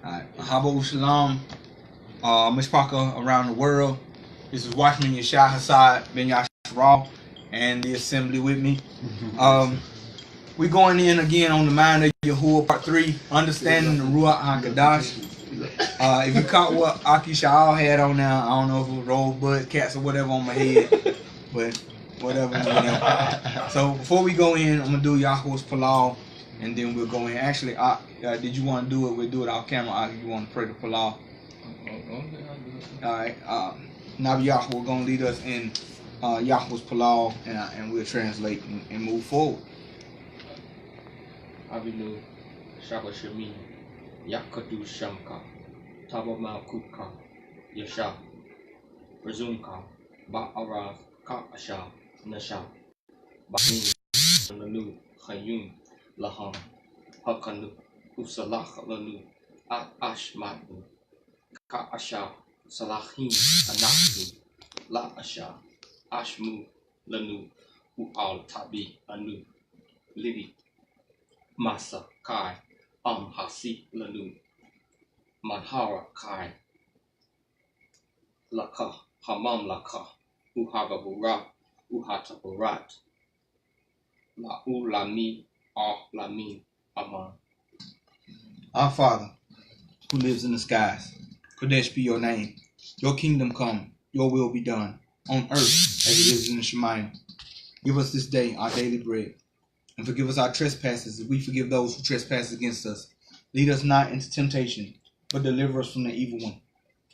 Habo Shalom, Mishpaka around the world. This is Watchman Yahshay, Ben Yahshay, and the assembly with me. We going in again on the Mind of Yahuwah Part 3, Understanding the Ruach HAQADASH. If you caught what Aki Sha'al had on now, I don't know if it was rosebud cats or whatever on my head, but whatever. So before we go in, I'm going to do Yahuwah's Palau, and then we'll go in. Actually, did you want to do it? We'll do it off camera. You want to pray the Palau? Alright, now Yahuwah going to lead us in Yahuwah's Palau, and we'll translate and move forward. Avinu Shabashami Yakadu Shamka Tabama Kuka Yasha Razumka Ba'arav Ka Asha Nasha Bahin Nanu Hayun Laham Hakanu Usalah Lanu At Ashmatu Ka Asha Salahim Anakhu La Asha Ashmu Lanu U'al Tabi Anu Lidi Masa Kai Hasi Lanu Manhara Kai Laka Hamam Laka Uhababura Uhataburat La Ulami Lami Aman. Our Father, who lives in the skies, Kadesh be your name. Your kingdom come, your will be done, on earth as it is in the Shemayim. Give us this day our daily bread, and forgive us our trespasses as we forgive those who trespass against us. Lead us not into temptation, but deliver us from the evil one.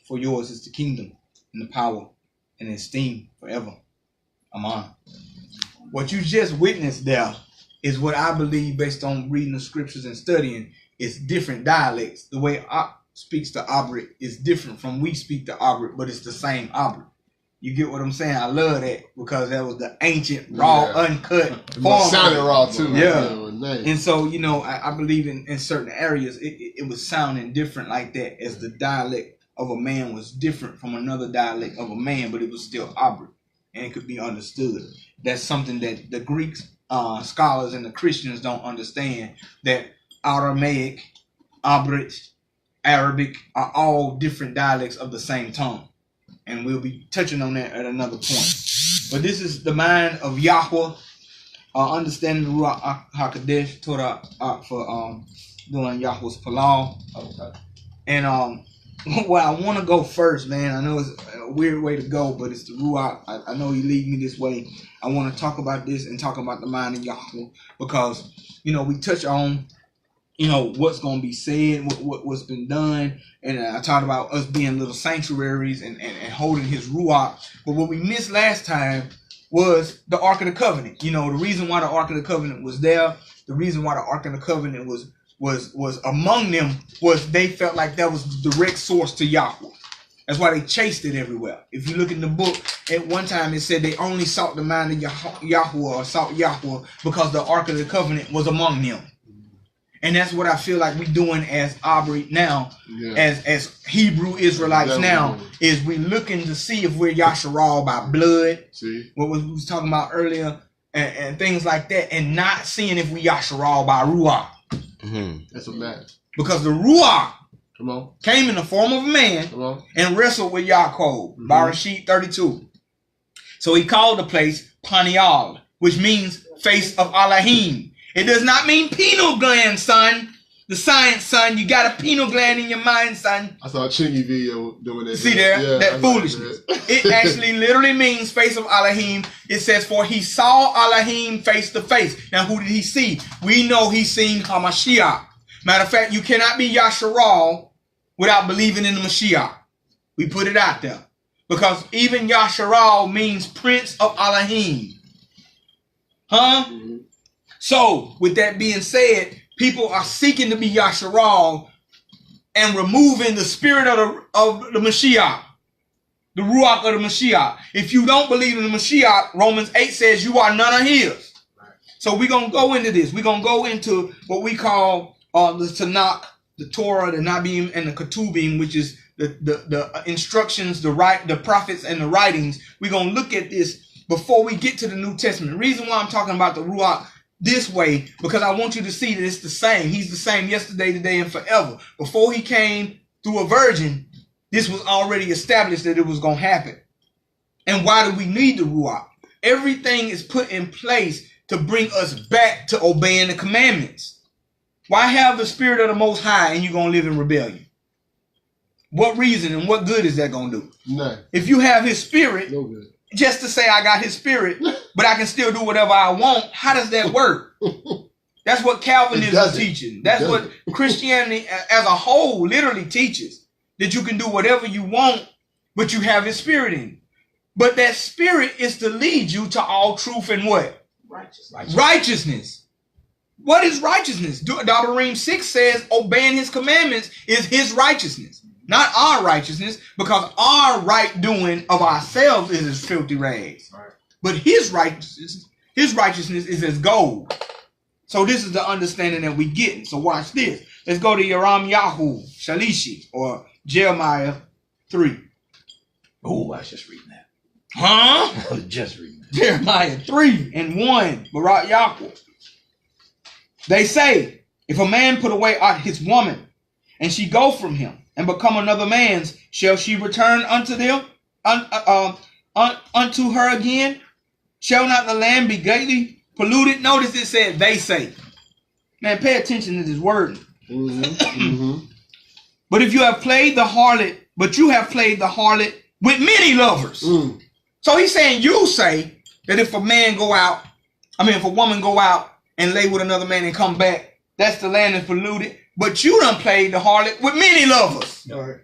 For yours is the kingdom, and the power, and the esteem forever. Amen. What you just witnessed there is what I believe, based on reading the scriptures and studying, is different dialects. The way Ak speaks to Abrit is different from we speak to Abrit, but it's the same Abrit. You get what I'm saying? I love that because that was the ancient, raw, uncut form. It sounded raw too. Yeah. And so, you know, I believe in certain areas it was sounding different like that, as the dialect of a man was different from another dialect of a man, but it was still Abrit and it could be understood. That's something that the Greeks, scholars and the Christians don't understand, that Aramaic, Abrit, Arabic are all different dialects of the same tongue. And we'll be touching on that at another point. But this is the Mind of Yahuwah, understanding the Ruach HaQadosh Torah for doing Yahuwah's Palau. Okay. And well, I want to go first, man. I know it's a weird way to go, but it's the Ruach. I know he lead me this way. I want to talk about this and talk about the Mind of Yahuwah because, you know, we touch on, you know, what's going to be said, what's been done. And I talked about us being little sanctuaries and holding his Ruach. But what we missed last time was the Ark of the Covenant. You know, the reason why the Ark of the Covenant was there, the reason why the Ark of the Covenant was among them, was they felt like that was the direct source to Yahuwah. That's why they chased it everywhere. If you look in the book, at one time it said they only sought the Mind of Yahuwah or sought Yahuwah because the Ark of the Covenant was among them. And that's what I feel like we're doing as Abrit now, as Hebrew Israelites now, is we looking to see if we're Yasharal by blood, what we was talking about earlier, and things like that, and not seeing if we Yasharal by Ruach. That's a match. Because the Ruach came in the form of a man and wrestled with Yaakov, Barashit 32. So he called the place Panial, which means face of Elohim. It does not mean pineal gland, son. The science, son. You got a pineal gland in your mind, son. I saw a Chingy video doing that. See there? That foolishness. It actually literally means face of Elohim. It says, for he saw Elohim face to face. Now, who did he see? We know he's seen HaMashiach. Matter of fact, you cannot be Yasharal without believing in the Mashiach. We put it out there. Because even Yasharal means Prince of Elohim. Huh? So, with that being said, people are seeking to be Yasharal and removing the spirit of the Mashiach, the Ruach of the Mashiach. If you don't believe in the Mashiach, Romans 8 says you are none of his. So we're going to go into this. We're going to go into what we call the Tanakh, the Torah, the Nabim, and the Ketubim, which is the instructions, the prophets, and the writings. We're going to look at this before we get to the New Testament. The reason why I'm talking about the Ruach this way because I want you to see that it's the same. He's the same yesterday, today, and forever. Before he came through a virgin, this was already established that it was going to happen. And why do we need the Ruach? Everything is put in place to bring us back to obeying the commandments. Why have the Spirit of the Most High and you're going to live in rebellion? What reason and what good is that going to do? None. If you have his Spirit, No good. just to say I got his Spirit, but I can still do whatever I want, how does that work? That's what Calvinism is teaching. That's what Christianity as a whole literally teaches. That you can do whatever you want, but you have his Spirit in you. But that Spirit is to lead you to all truth and what? Righteousness. What is righteousness? Deuteronomy 6 says obeying his commandments is his righteousness. Not our righteousness, because our right doing of ourselves is as filthy rags. Right. But his righteousness is as gold. So this is the understanding that we get. So watch this. Let's go to Yahweh Shalishi or Jeremiah 3. Oh, I was just reading that. Huh? I was just reading that. Jeremiah 3:1. Barak Yahweh. They say, if a man put away his woman, and she go from him, and become another man's, shall she return unto them, unto her again? Shall not the land be greatly polluted? Notice it said, they say. Man, pay attention to this word. But if you have played the harlot, with many lovers. So he's saying, you say that if a woman go out and lay with another man and come back, that's the land that's polluted. But you done played the harlot with many lovers. All right.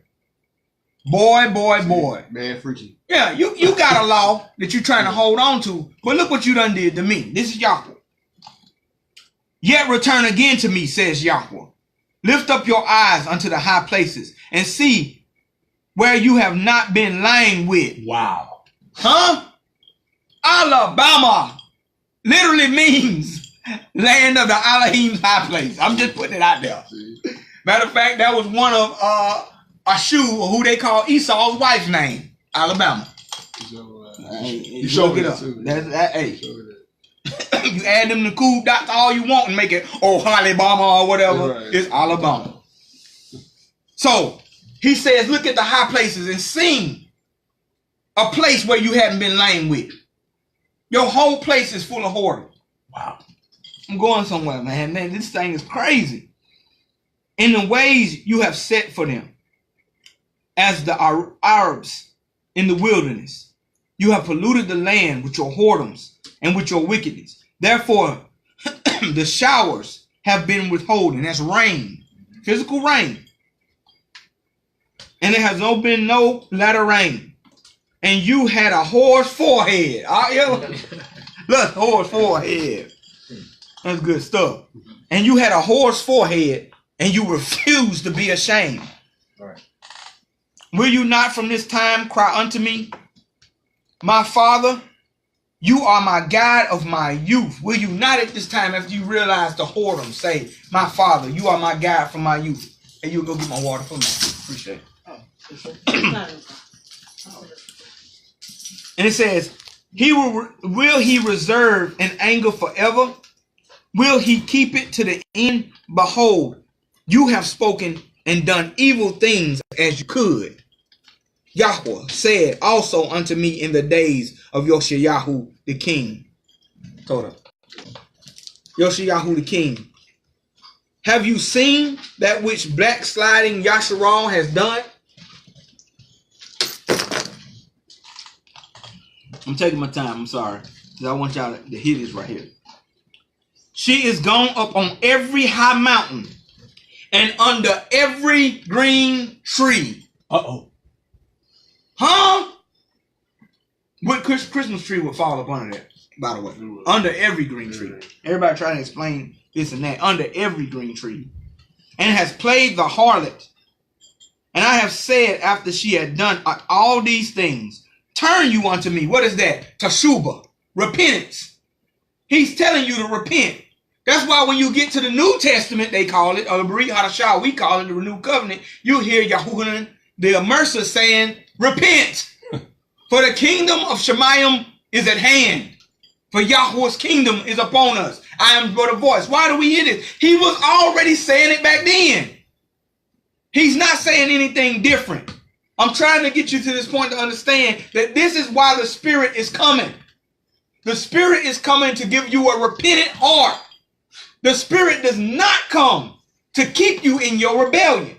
Boy. Man, freaky. Yeah, you got a law that you're trying to hold on to. But look what you done did to me. This is Yahweh. Yet return again to me, says Yahweh. Lift up your eyes unto the high places and see where you have not been lying with. Wow. Huh? Alabama literally means land of the Elohim's high place. I'm just putting it out there. Matter of fact, that was one of Ashu, or who they call Esau's wife's name. Alabama. You showed it up. Hey. You add them to cool dots all you want and make it Alabama or whatever. Right. It's Alabama. So he says, look at the high places and sing a place where you haven't been laying with. Your whole place is full of whoredom. Wow. I'm going somewhere, man. This thing is crazy. In the ways you have set for them, as the Arabs in the wilderness, you have polluted the land with your whoredoms and with your wickedness. Therefore, the showers have been withholding. That's rain, physical rain. And there has been no latter rain. And you had a whore's forehead. Look, whore's forehead. That's good stuff. And you had a whore's forehead, and you refused to be ashamed. All right. Will you not from this time cry unto me, my father? You are my God of my youth. Will you not at this time, after you realize the whoredom, say, my father, you are my God from my youth? And you'll go get my water for me. Appreciate it. And it says, will he reserve an anger forever? Will he keep it to the end? Behold, you have spoken and done evil things as you could. Yahweh said also unto me in the days of Yoshayahu the king. Torah. Yoshayahu the king. Have you seen that which backsliding Yasharal has done? I'm taking my time. I'm sorry. Because I want y'all to hear this right here. She is gone up on every high mountain and under every green tree. Uh-oh. Huh? What Christmas tree would fall up under that, by the way. Under every green tree. Everybody trying to explain this and that. Under every green tree. And has played the harlot. And I have said after she had done all these things, turn you unto me. What is that? Teshuvah. Repentance. He's telling you to repent. That's why when you get to the New Testament, they call it, or the Brit Hadashah, we call it the Renewed Covenant, you hear Yahuwah, the immerser, saying, repent, for the kingdom of Shemayim is at hand. For Yahuwah's kingdom is upon us. I am but a voice. Why do we hear this? He was already saying it back then. He's not saying anything different. I'm trying to get you to this point to understand that this is why the Spirit is coming. The Spirit is coming to give you a repentant heart. The Spirit does not come to keep you in your rebellion.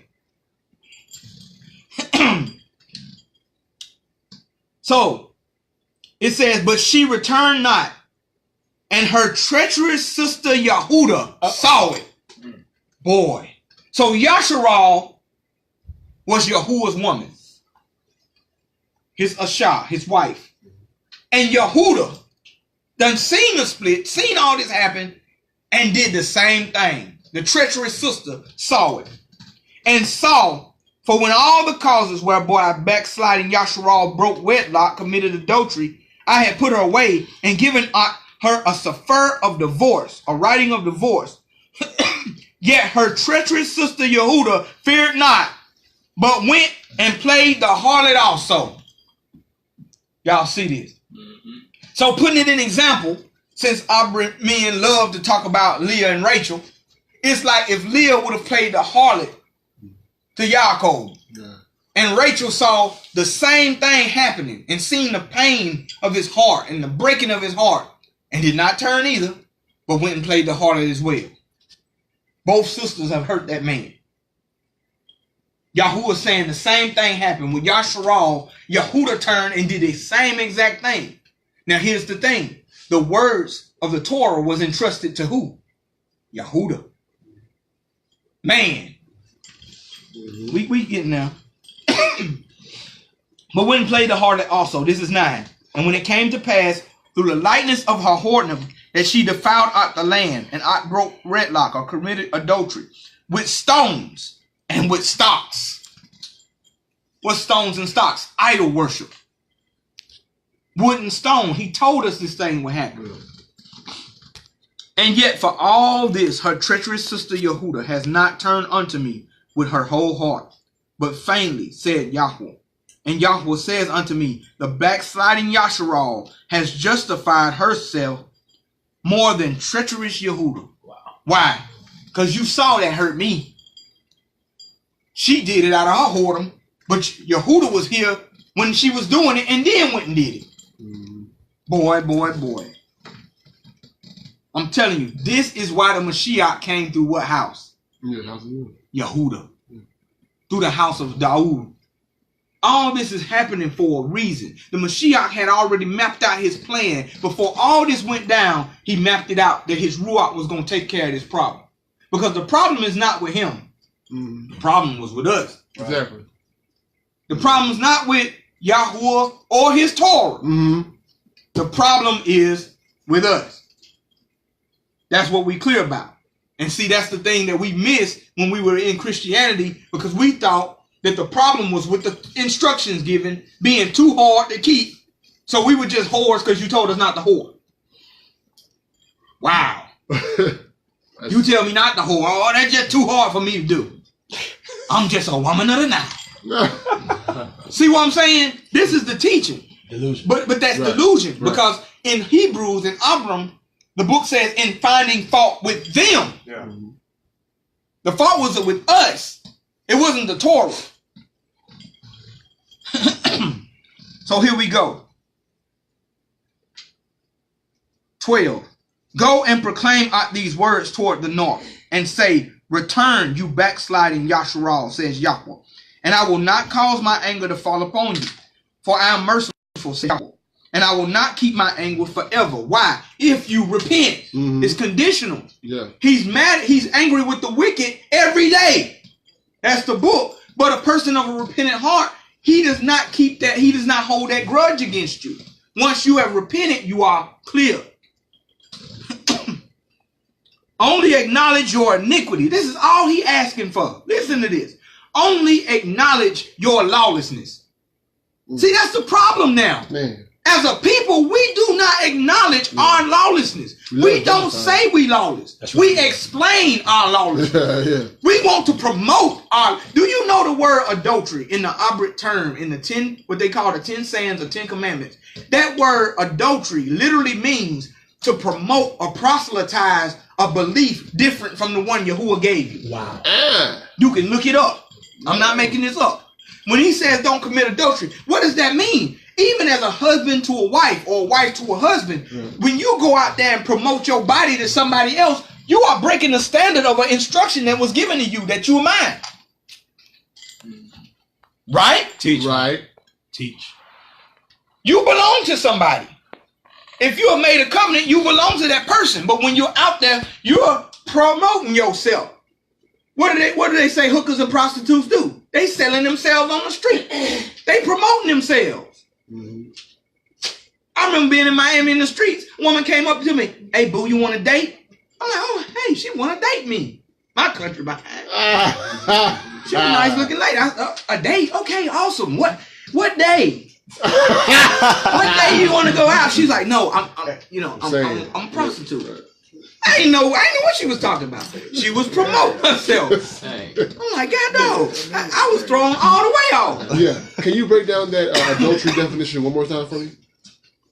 So, it says, but she returned not, and her treacherous sister Yehudah saw it. Boy. So Yasharal was Yahuwah's woman. His Asha, his wife. And Yehudah done seen the split, seen all this happen, and did the same thing. The treacherous sister saw it. And saw, for when all the causes whereby backsliding Yasharal broke wedlock, committed adultery, I had put her away and given her a sefer of divorce, a writing of divorce. Yet her treacherous sister Yehudah feared not, but went and played the harlot also. Y'all see this? So putting it in example, since our men love to talk about Leah and Rachel, it's like if Leah would have played the harlot to Yaakov, and Rachel saw the same thing happening and seen the pain of his heart and the breaking of his heart, and did not turn either, but went and played the harlot as well. Both sisters have hurt that man. Yahuwah is saying the same thing happened with Yasharal. Yehudah turned and did the same exact thing. Now here's the thing. The words of the Torah was entrusted to who? Yehudah. Man. We getting now. But went and played the harlot also. This is 9. And when it came to pass through the lightness of her whoredom that she defiled out the land and out broke wedlock or committed adultery with stones and with stocks. What stones and stocks? Idol worship. Wood and stone. He told us this thing would happen. And yet for all this, her treacherous sister Yehudah has not turned unto me with her whole heart, but faintly, said Yahuwah. And Yahuwah says unto me, the backsliding Yasharal has justified herself more than treacherous Yehudah. Wow. Why? Because you saw that hurt me. She did it out of her whoredom, but Yehudah was here when she was doing it and then went and did it. Boy, boy, boy. I'm telling you, this is why the Mashiach came through what house? Yehudah. Through the house of Daud. All this is happening for a reason. The Mashiach had already mapped out his plan. Before all this went down, he mapped it out that his Ruach was going to take care of this problem. Because the problem is not with him. The problem was with us. Exactly. The problem is not with Yahuwah or his Torah. The problem is with us. That's what we clear about. And see, that's the thing that we missed when we were in Christianity, because we thought that the problem was with the instructions given being too hard to keep. So we were just whores because you told us not to whore. Wow. You tell me not to whore. Oh, that's just too hard for me to do. I'm just a woman of the night. See what I'm saying? This is the teaching. Delusion. But that's delusion. Right. Because in Hebrews, in Abram, the book says, in finding fault with them. Yeah. The fault was with us. It wasn't the Torah. So here we go. 12. Go and proclaim out these words toward the north, and say, return, you backsliding Yasharal, says Yahweh, and I will not cause my anger to fall upon you, for I am merciful, says Yahweh, and I will not keep my anger forever. Why? If you repent. It's conditional. Yeah. He's mad. He's angry with the wicked every day. That's the book. But a person of a repentant heart, he does not keep that. He does not hold that grudge against you. Once you have repented, you are clear. Only acknowledge your iniquity. This is all he asking for. Listen to this. Only acknowledge your lawlessness. See, that's the problem now. Man. As a people, we do not acknowledge our lawlessness. We don't say we lawless. Right. We explain our lawlessness. We want to promote our... Do you know the word adultery in the Abrit term, in the 10, what they call the 10 sayings or 10 commandments? That word adultery literally means to promote or proselytize a belief different from the one Yahuwah gave you. Wow. You can look it up. I'm not making this up. When he says don't commit adultery, what does that mean? Even as a husband to a wife or a wife to a husband, when you go out there and promote your body to somebody else, you are breaking the standard of an instruction that was given to you, that you are mine. Right? Teach. Right. Teach. You belong to somebody. If you have made a covenant, you belong to that person. But when you're out there, you're promoting yourself. What do they say hookers and prostitutes do? They selling themselves on the street. They promoting themselves. I remember being in Miami in the streets. A woman came up to me. Hey, boo, you want a date? I'm like, oh, hey, she want to date me. My country behind. She was a nice looking lady. A date? Okay, awesome. What day? What day you want to go out? She's like, no, I'm a prostitute. I didn't know what she was talking about. She was promoting herself. I'm like, God, no. I was thrown all the way off. Yeah. Can you break down that adultery definition one more time for me?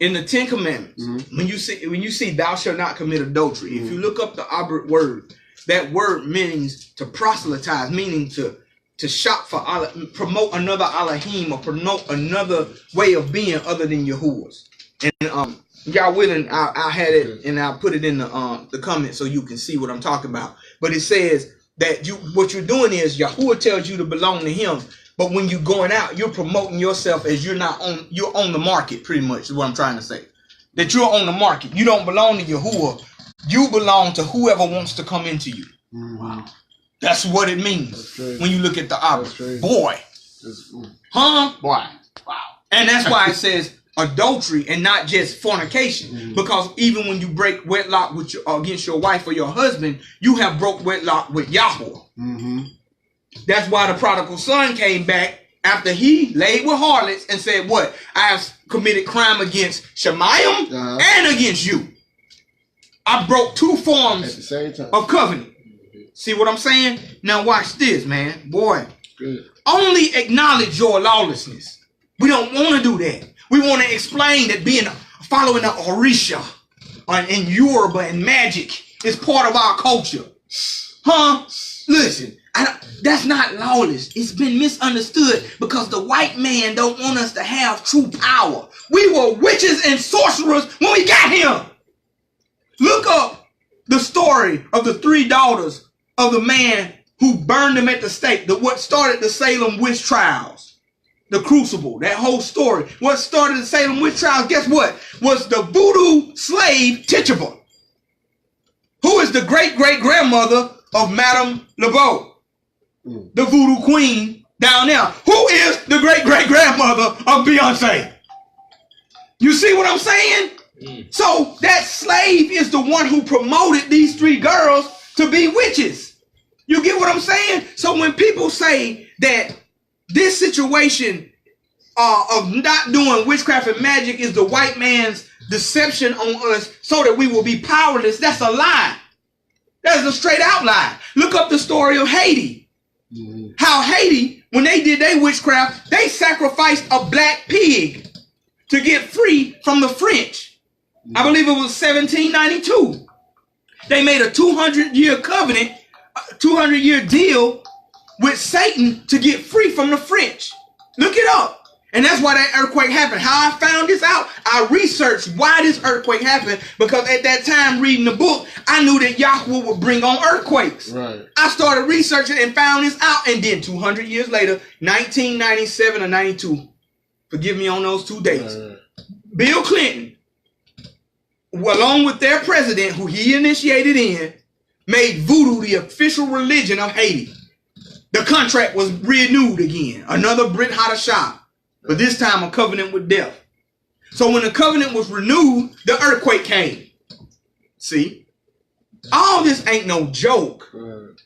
In the 10 Commandments, when you see thou shalt not commit adultery, if you look up the Abrit word, that word means to proselytize, meaning to shop for promote another Elohim or promote another way of being other than Yahuwah's. And y'all willing, I'll have it and I'll put it in the comments so you can see what I'm talking about. But it says that what you're doing is Yahuwah tells you to belong to him. But when you're going out, you're promoting yourself as you're on the market, pretty much is what I'm trying to say. That you're on the market. You don't belong to Yahuwah. You belong to whoever wants to come into you. Wow. That's what it means when you look at the Abba. Boy. Huh? Boy. Wow. And that's why it says adultery and not just fornication. Because even when you break wedlock against your wife or your husband, you have broke wedlock with Yahuwah. That's why the prodigal son came back after he laid with harlots and said, what? I have committed crime against Shemayim and against you. I broke two forms at the same time of covenant. See what I'm saying? Now watch this, man. Boy. Good. Only acknowledge your lawlessness. We don't want to do that. We want to explain that following the Orisha in Yoruba and magic is part of our culture. Huh? Listen. That's not lawless. It's been misunderstood because the white man don't want us to have true power. We were witches and sorcerers when we got here. Look up the story of the 3 daughters of the man who burned them at the stake. What started the Salem witch trials. The crucible. That whole story. What started the Salem witch trials, guess what? Was the voodoo slave Tituba, who is the great-great-grandmother of Madame Laveau. The voodoo queen down there, who is the great-great-grandmother of Beyonce. You see what I'm saying? So that slave is the one who promoted these 3 girls to be witches. You get what I'm saying? So when people say that this situation of not doing witchcraft and magic is the white man's deception on us so that we will be powerless, that's a lie. That's a straight out lie. Look up the story of Haiti. How Haiti, when they did their witchcraft, they sacrificed a black pig to get free from the French. I believe it was 1792. They made a 200-year covenant, 200-year deal with Satan to get free from the French. Look it up. And that's why that earthquake happened. How I found this out, I researched why this earthquake happened, because at that time reading the book, I knew that Yahuwah would bring on earthquakes. Right. I started researching and found this out, and then 200 years later, 1997 or 92, forgive me on those 2 dates, Bill Clinton, along with their president, who he initiated in, made voodoo the official religion of Haiti. The contract was renewed again, another Brit Hadashah. But this time a covenant with death. So when the covenant was renewed, the earthquake came. See? All this ain't no joke.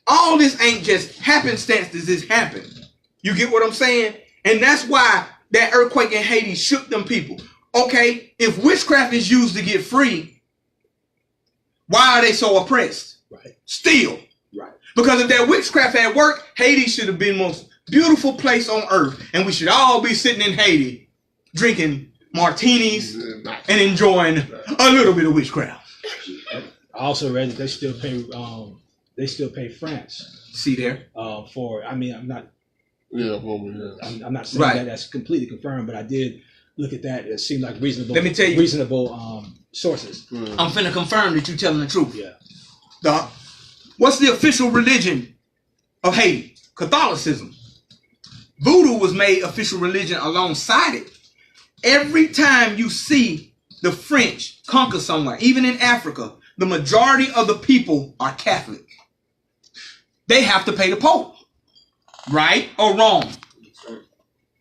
All this ain't just happenstance that this happened. You get what I'm saying? And that's why that earthquake in Haiti shook them people. Okay, if witchcraft is used to get free, why are they so oppressed? Right. Still. Right. Because if that witchcraft had worked, Haiti should have been most beautiful place on earth, and we should all be sitting in Haiti drinking martinis and enjoying a little bit of witchcraft. I also read that they still pay France. See there? For, I mean, I'm not I'm not saying Right. that that's completely confirmed, but I did look at that. It seemed like reasonable. Let me tell you, reasonable sources. I'm finna confirm that you're telling the truth. Yeah. What's the official religion of Haiti? Catholicism. Voodoo was made official religion alongside it. Every time you see the French conquer somewhere, even in Africa, the majority of the people are Catholic. They have to pay the Pope. Right or wrong?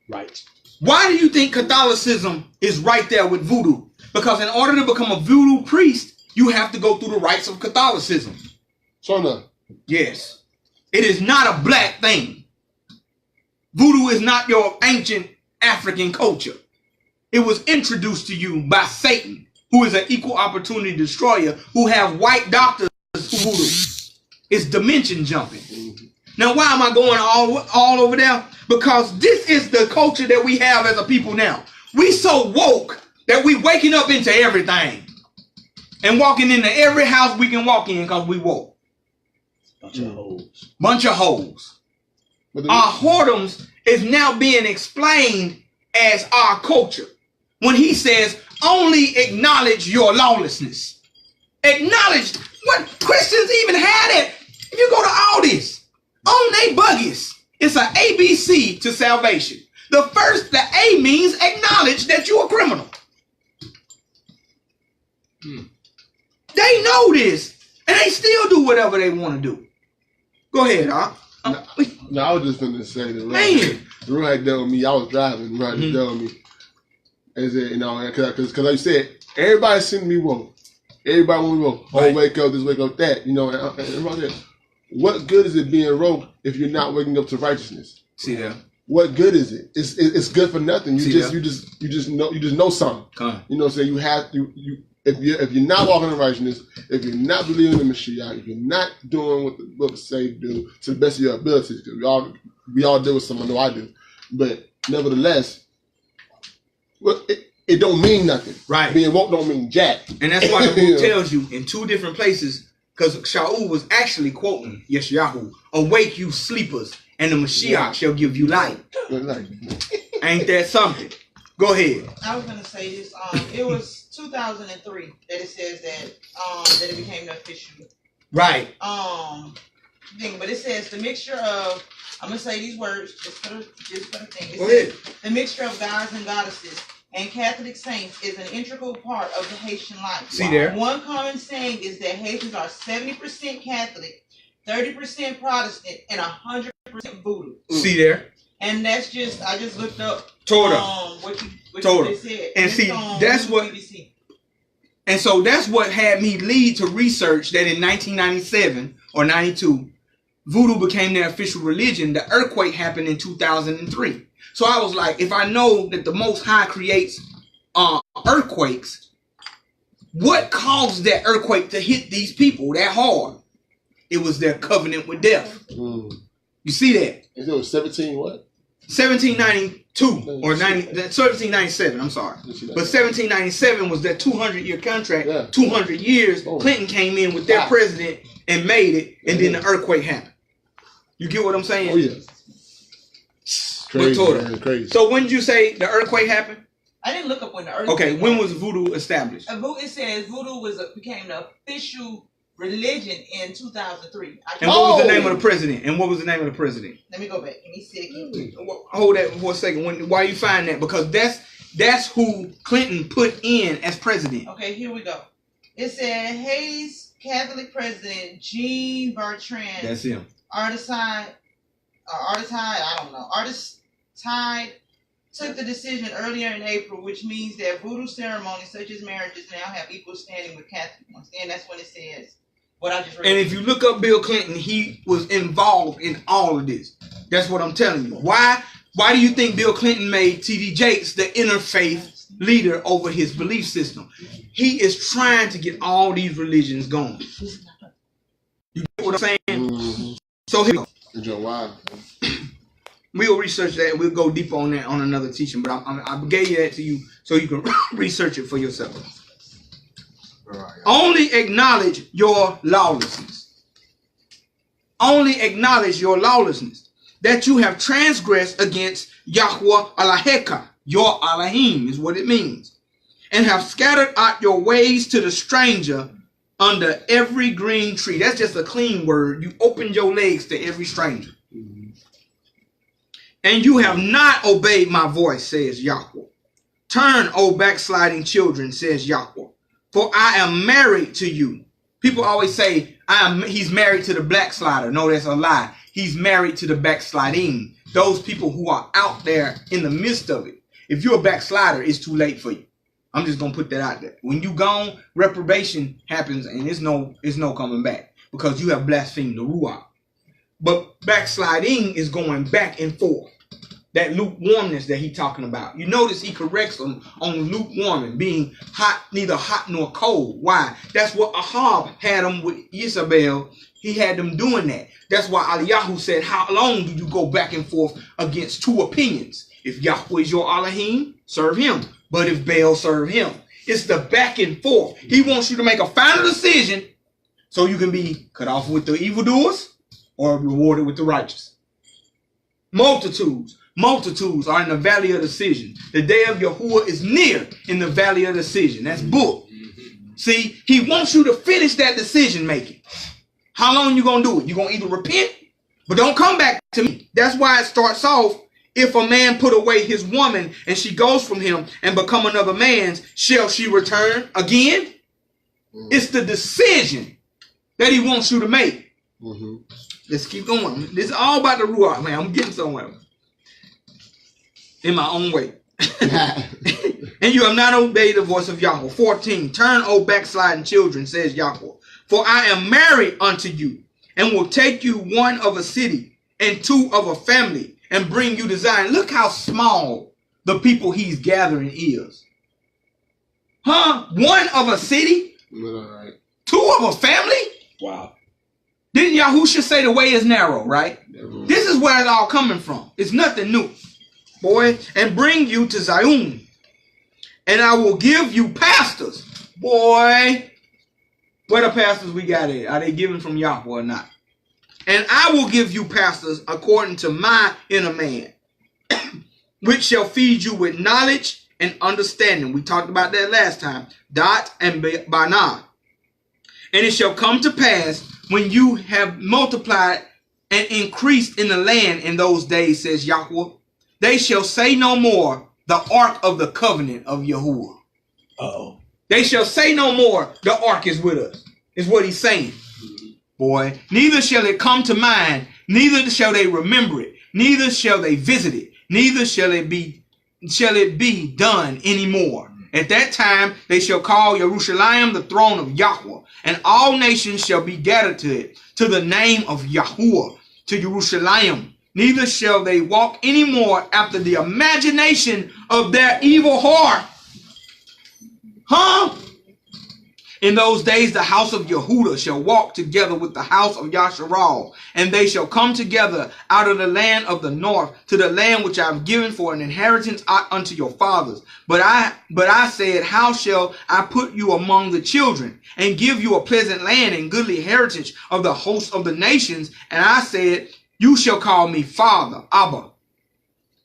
Right. Why do you think Catholicism is right there with voodoo? Because in order to become a voodoo priest, you have to go through the rites of Catholicism. So no. Yes. It is not a black thing. Voodoo is not your ancient African culture. It was introduced to you by Satan, who is an equal opportunity destroyer, who have white doctors who voodoo. It's dimension jumping. Now, why am I going all over there? Because this is the culture that we have as a people now. We so woke that we waking up into everything and walking into every house we can walk in because we woke. Bunch of hoes. Bunch of hoes. Our whoredoms is now being explained as our culture. When he says, only acknowledge your lawlessness. Acknowledge what Christians even had it. If you go to Aldi's, on they buggies, it's an ABC to salvation. The A means acknowledge that you're a criminal. They know this, and they still do whatever they want to do. Go ahead, huh? No, I was just going to say that. The Ruach dealt with me. I was driving. Ruach dealt with me. And said, you know, because like you said, everybody seen me woke. Everybody want to woke. Oh, wake up this, wake up that. You know, and everybody said, what good is it being woke if you're not waking up to righteousness? See that? What good is it? It's good for nothing. You just know something. You know, so you have if you're not walking in righteousness, if you're not believing in Mashiach, if you're not doing what the books say do to the best of your ability, because we all deal with someone. I know I do, but nevertheless, well, it don't mean nothing. Right. Being woke don't mean jack. And that's why the book tells you in two different places, because Shaul was actually quoting Yeshayahu, awake you sleepers, and the Mashiach shall give you light. Ain't that something? Go ahead. I was going to say this. It was 2003 that it says that it became the official thing. But it says the mixture of, I'm going to say these words just for the thing. It says the mixture of gods and goddesses and Catholic saints is an integral part of the Haitian life. See there? One common saying is that Haitians are 70% Catholic, 30% Protestant, and 100% voodoo. See there? And that's just, I just looked up Torah. what you said. And see, that's what, BBC. And so that's what had me lead to research that in 1997 or 92, voodoo became their official religion. The earthquake happened in 2003. So I was like, if I know that the Most High creates earthquakes, what caused that earthquake to hit these people that hard? It was their covenant with death. You see that? It was 17 what? 1792 or 1797, I'm sorry. But 1797 was that 200-year contract. 200 years, Clinton came in with their president and made it, and then the earthquake happened. You get what I'm saying? Oh, yeah. Crazy. So when did you say the earthquake happened? I didn't look up when the earthquake happened. When was voodoo established? It says voodoo became the official religion in 2003. And what was the name of the president? Let me go back. Give me a second. Hold that for a second. Why you find that? Because that's who Clinton put in as president. Okay, here we go. It said Haiti's Catholic president Jean Bertrand. That's him. Artistide, I don't know. Artistide took the decision earlier in April, which means that voodoo ceremonies such as marriages now have equal standing with Catholic ones. And that's what it says. What I just read. And if you look up Bill Clinton, he was involved in all of this. That's what I'm telling you. Why do you think Bill Clinton made T.D. Jakes the interfaith leader over his belief system? He is trying to get all these religions going. You get what I'm saying? Mm-hmm. So here we go. We'll research that. We'll go deeper on that on another teaching. But I gave you that to you so you can research it for yourself. All right. Only acknowledge your lawlessness. Only acknowledge your lawlessness, that you have transgressed against Yahuwah Eloheka, your Elohim is what it means, and have scattered out your ways to the stranger under every green tree. That's just a clean word. You open your legs to every stranger. And you have not obeyed my voice, says Yahweh. Turn, O backsliding children, says Yahweh, for I am married to you. People always say, he's married to the backslider. No, that's a lie. He's married to the backsliding. Those people who are out there in the midst of it. If you're a backslider, it's too late for you. I'm just going to put that out there. When you gone, reprobation happens and it's no coming back because you have blasphemed the Ruach. But backsliding is going back and forth. That lukewarmness that he's talking about. You notice he corrects them on lukewarm, being hot, neither hot nor cold. Why? That's what Ahab had them with Isabel. He had them doing that. That's why Eliyahu said, how long do you go back and forth against two opinions? If Yahweh is your Elohim, serve him. But if Baal, serve him. It's the back and forth. He wants you to make a final decision so you can be cut off with the evildoers or rewarded with the righteous. Multitudes are in the valley of decision. The day of Yahuwah is near in the valley of decision. That's book. See, he wants you to finish that decision making. How long you going to do it? You're going to either repent, but don't come back to me. That's why it starts off, if a man put away his woman and she goes from him and become another man's, shall she return again? It's the decision that he wants you to make. Let's keep going. This is all about the Ruach, man. I'm getting somewhere. In my own way. And you have not obeyed the voice of Yahweh. 14. Turn, O backsliding children, says Yahweh. For I am married unto you, and will take you one of a city, and two of a family, and bring you to Zion. Look how small the people he's gathering is. Huh? One of a city? Right. Two of a family? Wow. Didn't Yahusha say the way is narrow, right? This is where it's all coming from. It's nothing new. Boy, and bring you to Zion, and I will give you pastors. Boy, where the pastors we got at? Are they given from Yahweh or not? And I will give you pastors according to my inner man, which shall feed you with knowledge and understanding. We talked about that last time. Dot and Banah. And it shall come to pass when you have multiplied and increased in the land in those days, says Yahweh, they shall say no more, the ark of the covenant of Yahuwah. They shall say no more, the ark is with us, is what he's saying. Boy, neither shall it come to mind, neither shall they remember it, neither shall they visit it, neither shall it be done anymore. At that time they shall call Jerusalem the throne of Yahweh, and all nations shall be gathered to it, to the name of Yahuwah, to Jerusalem. Neither shall they walk anymore after the imagination of their evil heart. Huh? In those days the house of Yehudah shall walk together with the house of Yasharal, and they shall come together out of the land of the north to the land which I have given for an inheritance unto your fathers. But I said, how shall I put you among the children, and give you a pleasant land and goodly heritage of the host of the nations? And I said, you shall call me Father, Abba,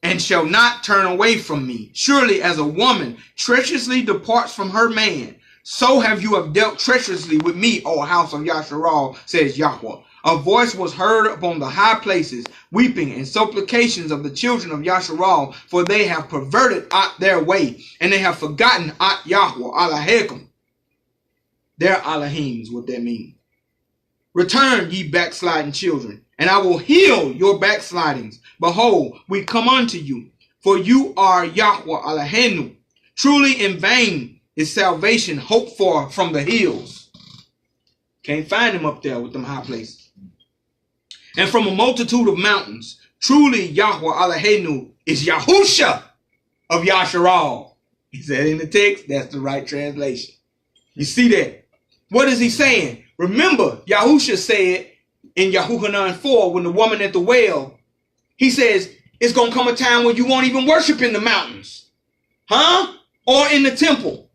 and shall not turn away from me. Surely as a woman treacherously departs from her man, so have dealt treacherously with me, O house of Yasharal, says Yahweh. A voice was heard upon the high places, weeping and supplications of the children of Yasharal, for they have perverted out their way, and they have forgotten out Yahweh, Elohim. Their Elohim is what that means. Return, ye backsliding children, and I will heal your backslidings. Behold, we come unto you, for you are Yahweh Eloheinu. Truly in vain is salvation hoped for from the hills. Can't find him up there with them high places. And from a multitude of mountains, truly Yahweh Eloheinu is Yahusha of Yasharal. He said in the text, that's the right translation. You see that? What is he saying? Remember, Yahusha said in Yahuhanan 4, when the woman at the well, he says, it's going to come a time when you won't even worship in the mountains. Huh? Or in the temple.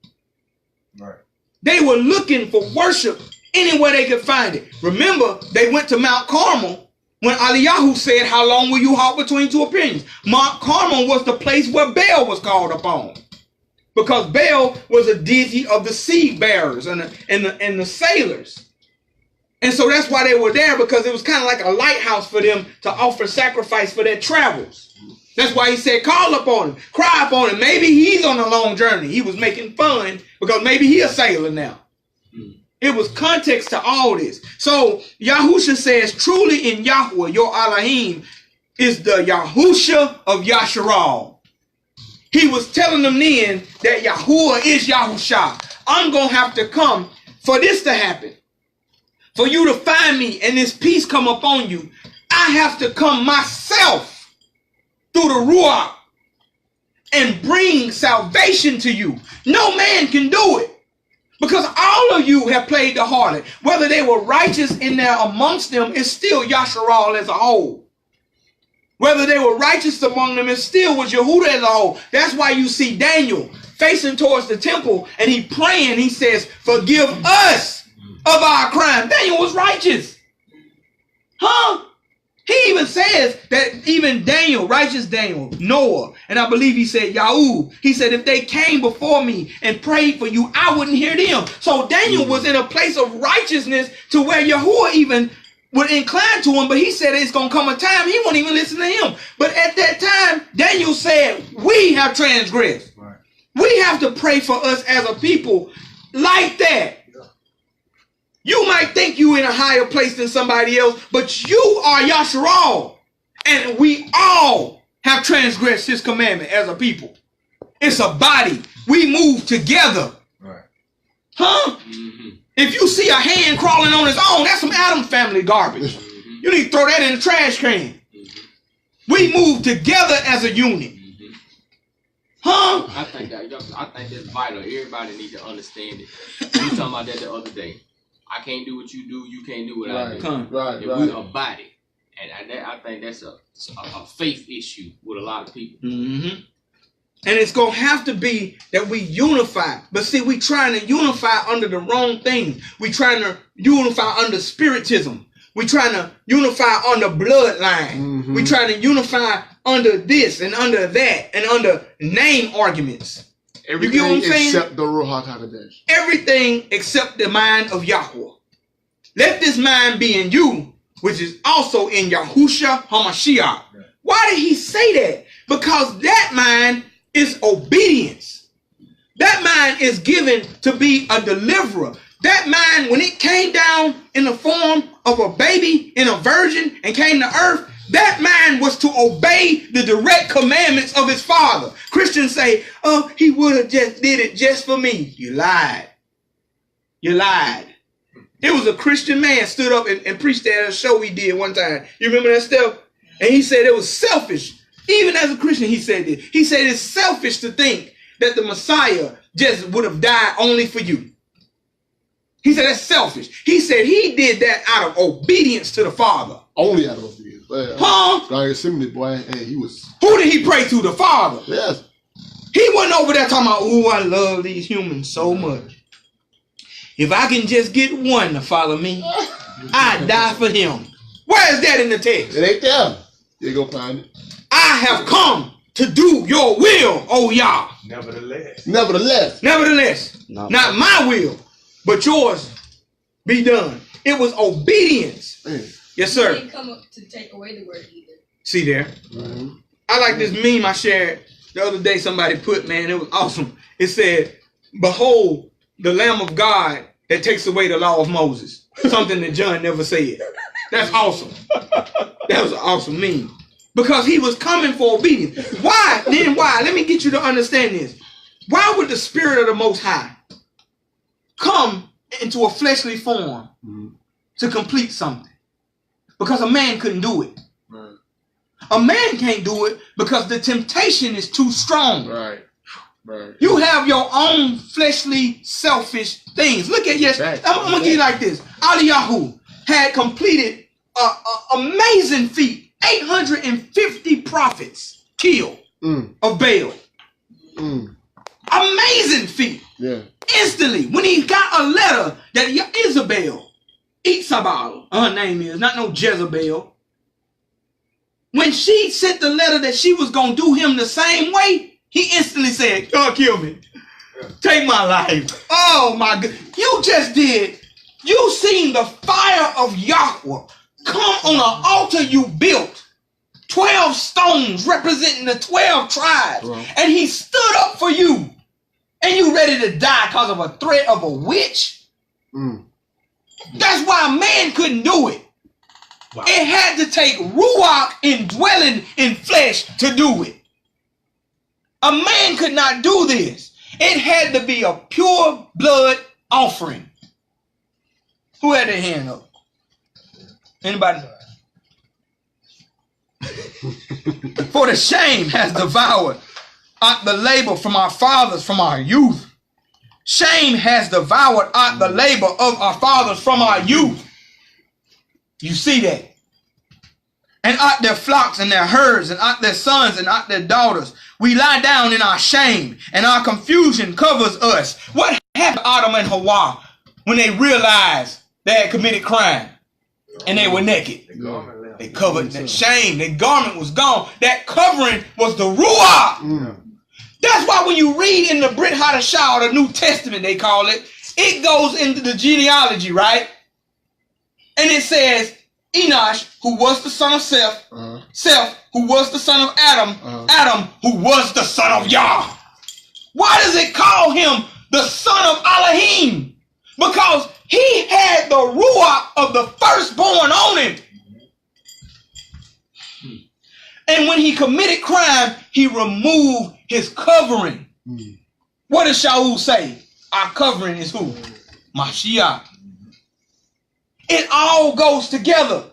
Right. They were looking for worship anywhere they could find it. Remember, they went to Mount Carmel when Eliyahu said, how long will you halt between two opinions? Mount Carmel was the place where Baal was called upon. Because Baal was a deity of the seed bearers and the sailors. And so that's why they were there, because it was kind of like a lighthouse for them to offer sacrifice for their travels. That's why he said, call upon him, cry upon him. Maybe he's on a long journey. He was making fun because maybe he's a sailor now. It was context to all this. So Yahusha says, truly in Yahuwah, your Elohim, is the Yahusha of Yasharal. He was telling them then that Yahuwah is Yahusha. I'm going to have to come for this to happen. For you to find me and this peace come upon you, I have to come myself through the Ruach and bring salvation to you. No man can do it. Because all of you have played the harlot. Whether they were righteous in there amongst them, it's still Yasharal as a whole. Whether they were righteous among them, it still was Yehuda as a whole. That's why you see Daniel facing towards the temple and he praying. He says, forgive us of our crime. Daniel was righteous. Huh? He even says that even Daniel, righteous Daniel, Noah, and I believe he said Yahoo, he said if they came before me and prayed for you, I wouldn't hear them. So Daniel was in a place of righteousness to where Yahuwah even would incline to him, but he said it's going to come a time he won't even listen to him. But at that time, Daniel said, we have transgressed. Right. We have to pray for us as a people like that. You might think you in a higher place than somebody else, but you are Yasharal. And we all have transgressed his commandment as a people. It's a body. We move together. Right. Huh? Mm-hmm. If you see a hand crawling on its own, that's some Adam family garbage. Mm-hmm. You need to throw that in the trash can. Mm-hmm. We move together as a unit. Mm-hmm. Huh? I think that's vital. Everybody needs to understand it. We were talking about that the other day. I can't do what you do. You can't do what I do. Right. We're a body, and I think that's a faith issue with a lot of people. Mm-hmm. And it's gonna have to be that we unify. But see, we trying to unify under the wrong thing. We trying to unify under spiritism. We trying to unify under bloodline. Mm-hmm. We trying to unify under this and under that and under name arguments. Everything except the Ruach HaQADASH. Everything except the mind of Yahuwah. Let this mind be in you, which is also in Yahusha HaMashiach. Right. Why did he say that? Because that mind is obedience. That mind is given to be a deliverer. That mind, when it came down in the form of a baby and a virgin and came to earth, that man was to obey the direct commandments of his father. Christians say, oh, he would have just did it just for me. You lied. You lied. It was a Christian man stood up and preached at a show we did one time. You remember that stuff? And he said it was selfish. Even as a Christian, he said this. He said it's selfish to think that the Messiah just would have died only for you. He said that's selfish. He said he did that out of obedience to the Father. Only out of obedience. Huh? Boy, hey, he was. Who did he pray to? The Father. Yes. He wasn't over there talking about, oh, I love these humans so much. If I can just get one to follow me, I'd die for him. Where is that in the text? It ain't there. You go find it. I have come to do your will, O Yah. Nevertheless. No. Not my will, but yours be done. It was obedience. Man. Yes, sir. He didn't come up to take away the word either. See there? Mm-hmm. I like this meme I shared the other day. Somebody put, man, it was awesome. It said, behold, the Lamb of God that takes away the law of Moses. Something that John never said. That's awesome. That was an awesome meme. Because he was coming for obedience. Why? Then why? Let me get you to understand this. Why would the Spirit of the Most High come into a fleshly form to complete something? Because a man couldn't do it. Right. A man can't do it because the temptation is too strong. Right. You have your own fleshly, selfish things. Look at yes. I'm gonna give you like this. Eliyahu had completed an amazing feat. 850 prophets killed of Baal. Amazing feat. Yeah. Instantly, when he got a letter that Isabel, Isabel, her name is, not no Jezebel. When she sent the letter that she was going to do him the same way, he instantly said, God, kill me. Take my life. Oh my God. You just did. You seen the fire of Yahuwah come on an altar you built. 12 stones representing the 12 tribes. Right. And he stood up for you. And you ready to die because of a threat of a witch? That's why man couldn't do it. Wow. It had to take Ruach indwelling in flesh to do it. A man could not do this. It had to be a pure blood offering. Who had their hand up? Anybody? For the shame has devoured the labor from our fathers from our youth. Shame has devoured the labor of our fathers from our youth. You see that? And out their flocks and their herds and out their sons and out their daughters. We lie down in our shame and our confusion covers us. What happened to Adam and Hawa when they realized they had committed crime and they were naked? They covered that shame. Their garment was gone. That covering was the Ruach. That's why when you read in the Brit Hadashah, or the New Testament they call it, it goes into the genealogy, right? And it says, Enosh, who was the son of Seth, Seth, who was the son of Adam, Adam, who was the son of Yah. Why does it call him the son of Elohim? Because he had the Ruach of the firstborn on him. And when he committed crime, he removed his covering. What does Shaul say? Our covering is who? Mashiach. It all goes together.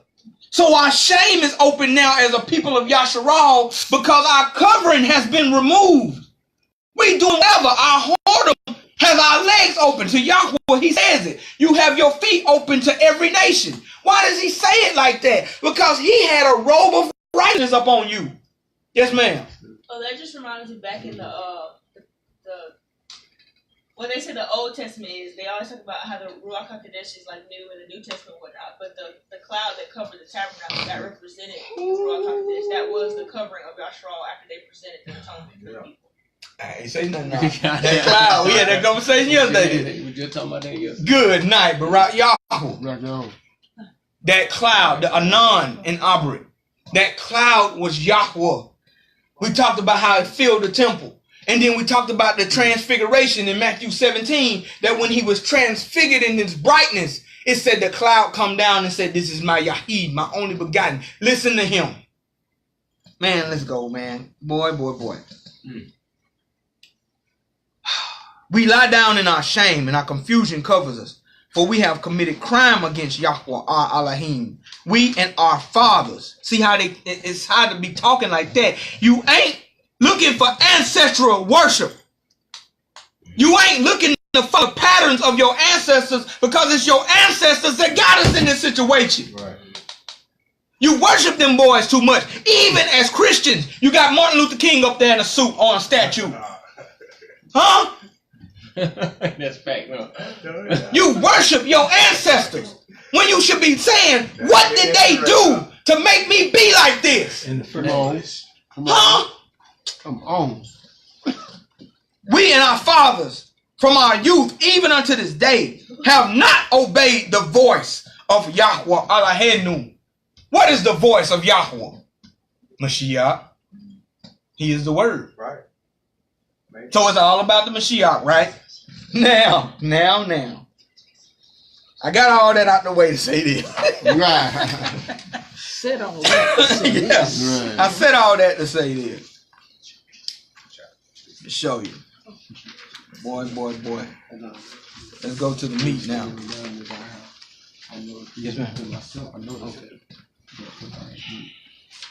So our shame is open now as a people of Yasharal because our covering has been removed. We do whatever. Our whoredom has our legs open to Yahuwah. He says it. You have your feet open to every nation. Why does he say it like that? Because he had a robe of righteousness upon you. Yes, ma'am. Oh, that just reminds me back in the when they say the Old Testament is, they always talk about how the Ruach HAQADASH is like new in the New Testament and whatnot, but the cloud that covered the tabernacle, that represented the Ruach HAQADASH. That was the covering of Yashral after they presented the atonement to the people. I ain't say nothing now. That cloud, we had that conversation yesterday. We were just talking about that yesterday. Good night, Barak Yahu. That cloud, the Anan in Abri, that cloud was Yahuwah. We talked about how it filled the temple. And then we talked about the transfiguration in Matthew 17, that when he was transfigured in his brightness, it said the cloud come down and said, this is my Yahid, my only begotten. Listen to him. Man, let's go, man. Boy. We lie down in our shame and our confusion covers us. For we have committed crime against Yahuwah, our Elohim. We and our fathers. See how it's hard to be talking like that. You ain't looking for ancestral worship. You ain't looking to follow the patterns of your ancestors because it's your ancestors that got us in this situation. Right. You worship them boys too much. Even as Christians, you got Martin Luther King up there in a suit on a statue. Huh? That's fact, no. You worship your ancestors when you should be saying, what did they do to make me be like this? In the first place. Come on. We and our fathers from our youth, even unto this day, have not obeyed the voice of Yahuwah Eloheinu. What is the voice of Yahuwah? Mashiach. He is the word. Right. So it's all about the Mashiach, right? Now. I got all that out the way to say this. Right. Said all that to say this. Right. I said all that to say this. To show you. Boy. Let's go to the meat now. Yes, ma'am. I know that.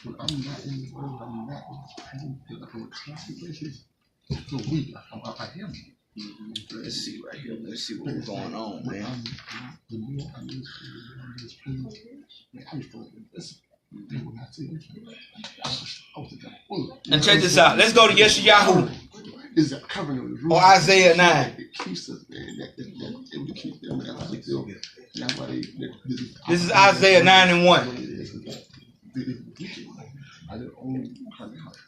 I'm not in the world. I'm not in Let's see right here. Let's see what's going on, man. And check this out. Let's go to Yeshayahu or Isaiah 9. This is Isaiah 9:1.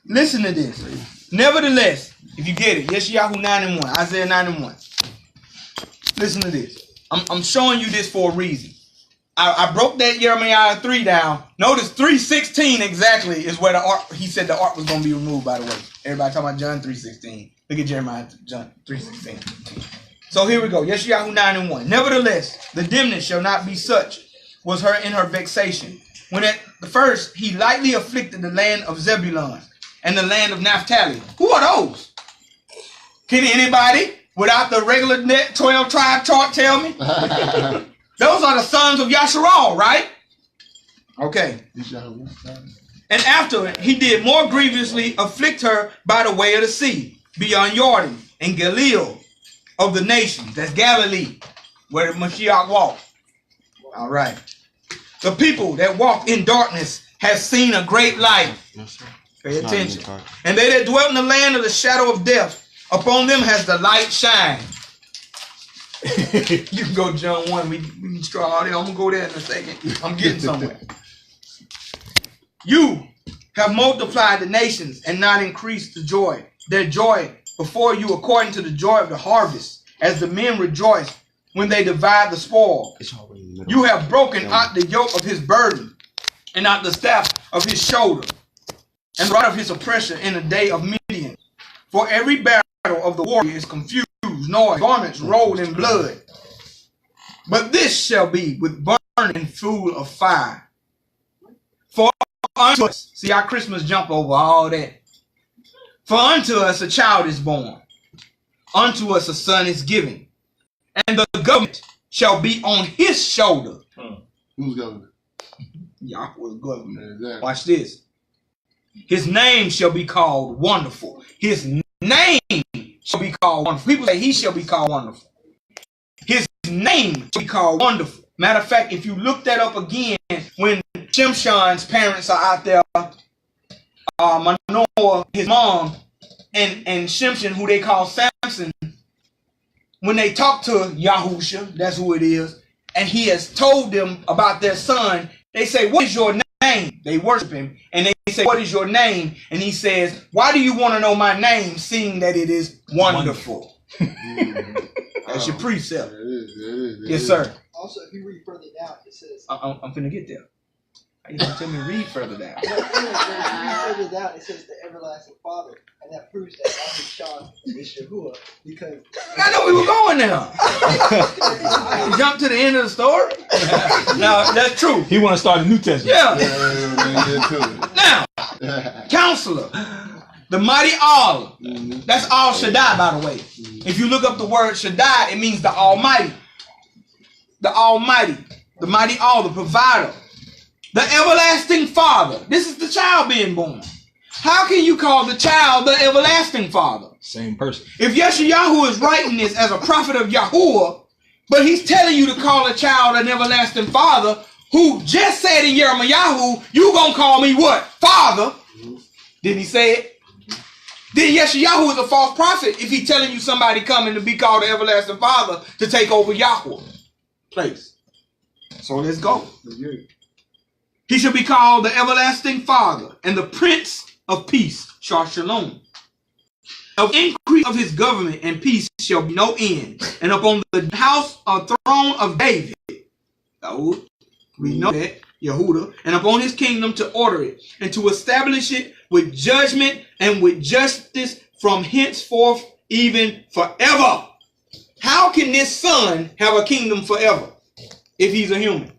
Listen to this. Nevertheless, if you get it, Yeshayahu 9:1, Isaiah 9:1. Listen to this. I'm showing you this for a reason. I broke that Jeremiah 3 down. Notice 3:16 exactly is where the ark. He said the ark was going to be removed. By the way, everybody talking about John 3:16. Look at Jeremiah John 3:16. So here we go. Yeshayahu 9:1. Nevertheless, the dimness shall not be such was her in her vexation. When at the first he lightly afflicted the land of Zebulun and the land of Naphtali. Who are those? Can anybody without the regular 12 tribe chart tell me? Those are the sons of Yasharal, right? Okay. And after it, he did more grievously afflict her by the way of the sea, beyond Jordan and Galilee of the nations. That's Galilee, where the Mashiach walked. All right. The people that walk in darkness have seen a great light. Pay attention. And they that dwelt in the land of the shadow of death, upon them has the light shined. You can go John 1. We can try all that. I'm going to go there in a second. I'm getting somewhere. You have multiplied the nations and not increased the joy. Their joy before you according to the joy of the harvest, as the men rejoice when they divide the spoil. You have broken out the yoke of his burden and out the staff of his shoulder and the rod of his oppression in the day of Midian. For every battle of the warrior is confused, noise, garments rolled in blood. But this shall be with burning and fuel of fire. For unto us, see our Christmas jump over all that. For unto us a child is born, unto us a son is given, and the government shall be on his shoulder. Who's government? Yahweh's government. Exactly. Watch this. His name shall be called Wonderful. His name shall be called Wonderful. People say he shall be called Wonderful. His name shall be called Wonderful. Matter of fact, if you look that up again, when Shimshon's parents are out there, Manoah, his mom, and Shimshon, who they call Samson, when they talk to Yahusha, that's who it is, and he has told them about their son, they say, what is your name? They worship him, and they say, what is your name? And he says, why do you want to know my name, seeing that it is wonderful? That's your precept. Yes, sir. Also, if you read further down, it says... I'm finna get there. How you gonna tell me to read further down? If you read further down, it says the everlasting Father, and that proves that Shah is Yahuwah, because... I know we were going now. You jump to the end of the story? No, that's true. He want to start a New Testament. Yeah. Now, Counselor, the mighty All. That's Al Shaddai, by the way. If you look up the word Shaddai, it means the Almighty. The Almighty. The mighty All, the provider. The everlasting Father. This is the child being born. How can you call the child the everlasting Father? Same person. If Yeshayahu is writing this as a prophet of Yahuwah, but he's telling you to call a child an everlasting Father, who just said in Jeremiah, you gonna call me what? Father. Didn't he say it? Then Yeshayahu is a false prophet if he's telling you somebody coming to be called the everlasting Father to take over Yahuwah place. So let's go. He shall be called the everlasting Father and the Prince of Peace, Shar Shalom. Of increase of his government and peace shall be no end, and upon the house or throne of David, we know that, Yehuda, and upon his kingdom to order it and to establish it with judgment and with justice from henceforth even forever. How can this son have a kingdom forever if he's a human?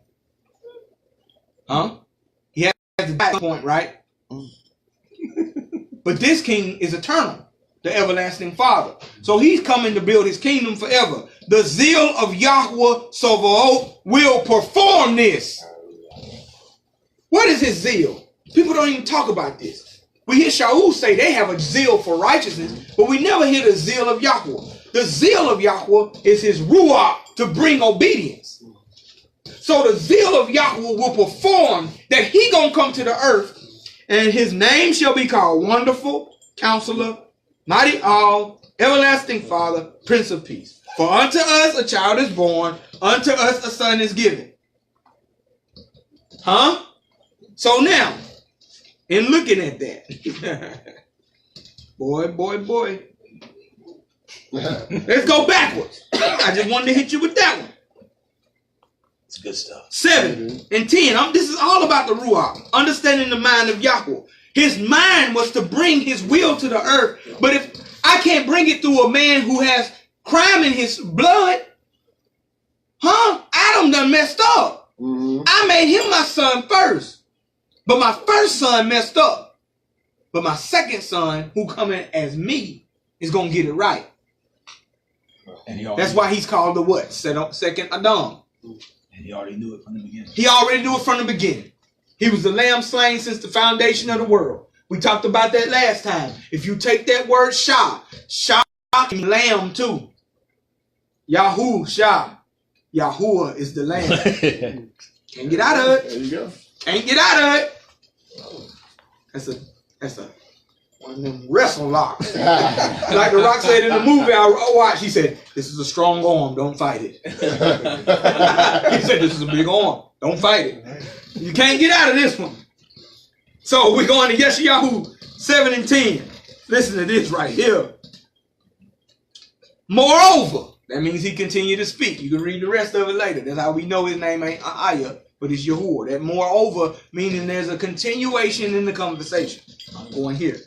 Huh? He has the back point, right? But this king is eternal, the everlasting Father. So he's coming to build his kingdom forever. The zeal of Yahweh Sabaoth will perform this. What is his zeal? People don't even talk about this. We hear Shaul say they have a zeal for righteousness, but we never hear the zeal of Yahweh. The zeal of Yahweh is his Ruach to bring obedience. So the zeal of Yahweh will perform that he gonna come to the earth, and his name shall be called Wonderful, Counselor, Mighty All, Everlasting Father, Prince of Peace. For unto us a child is born, unto us a son is given. Huh? So now, in looking at that, boy. Let's go backwards. I just wanted to hit you with that one. It's good stuff. 7 and 10. This is all about the Ruach. Understanding the mind of Yahuwah. His mind was to bring his will to the earth. But if I can't bring it through a man who has crime in his blood, Adam done messed up. I made him my son first. But my first son messed up. But my second son, who coming as me, is going to get it right. And that's why he's called the what? Second Adam. And he already knew it from the beginning. He already knew it from the beginning. He was the lamb slain since the foundation of the world. We talked about that last time. If you take that word Shah means lamb too. Yahushua. Yahuwah is the lamb. Can't get out of it. There you go. Can't get out of it. That's a one of them wrestle locks. Like the Rock said in the movie I watched, he said, "This is a strong arm, don't fight it." He said, "This is a big arm, don't fight it." You can't get out of this one. So we're going to Yeshayahu 7 and 10. Listen to this right here. Moreover, that means he continued to speak. You can read the rest of it later. That's how we know his name ain't Ayah, but it's Yahuwah. That moreover, meaning there's a continuation in the conversation. I'm going here.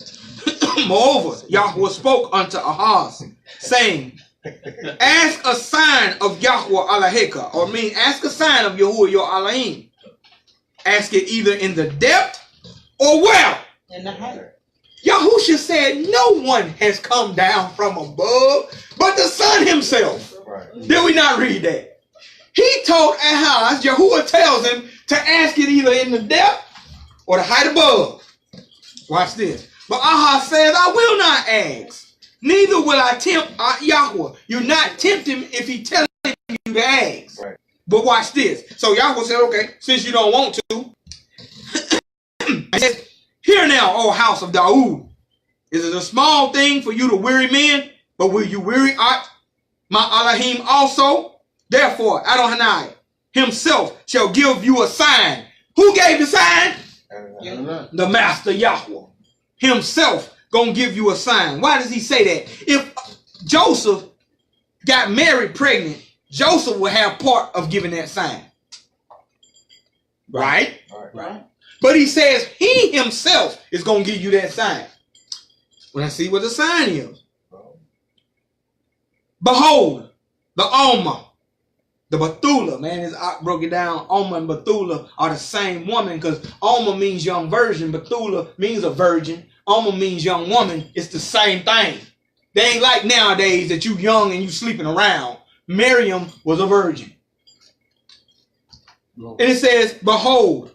Moreover, Yahuwah spoke unto Ahaz, saying, ask a sign of Yahuwah Alaheka, or mean ask a sign of Yahuwah your Elohim. Ask it either in the depth or where? In the height. Yahusha said, no one has come down from above but the Son himself. Right. Did we not read that? He told Ahaz, Yahuwah tells him to ask it either in the depth or the height above. Watch this. But Ahaz says, I will not ask. Neither will I tempt Yahuwah. You're not tempting him if he tells you to ask. Right. But watch this. So Yahuwah said, okay, since you don't want to. He says, hear now, O house of Dawood. Is it a small thing for you to weary men? But will you weary my Elohim also? Therefore, Adonai himself shall give you a sign. Who gave the sign? The Master Yahuwah. Himself gonna give you a sign. Why does he say that? If Joseph got Mary pregnant, Joseph will have part of giving that sign. Right? Right. But he says he himself is gonna give you that sign. When I see what the sign is. Behold, the Alma, the Bethula, man, I broke it down. Alma and Bethula are the same woman because Alma means young virgin. Bethula means a virgin. Alma means young woman. It's the same thing. They ain't like nowadays that you young and you sleeping around. Miriam was a virgin. And it says, behold,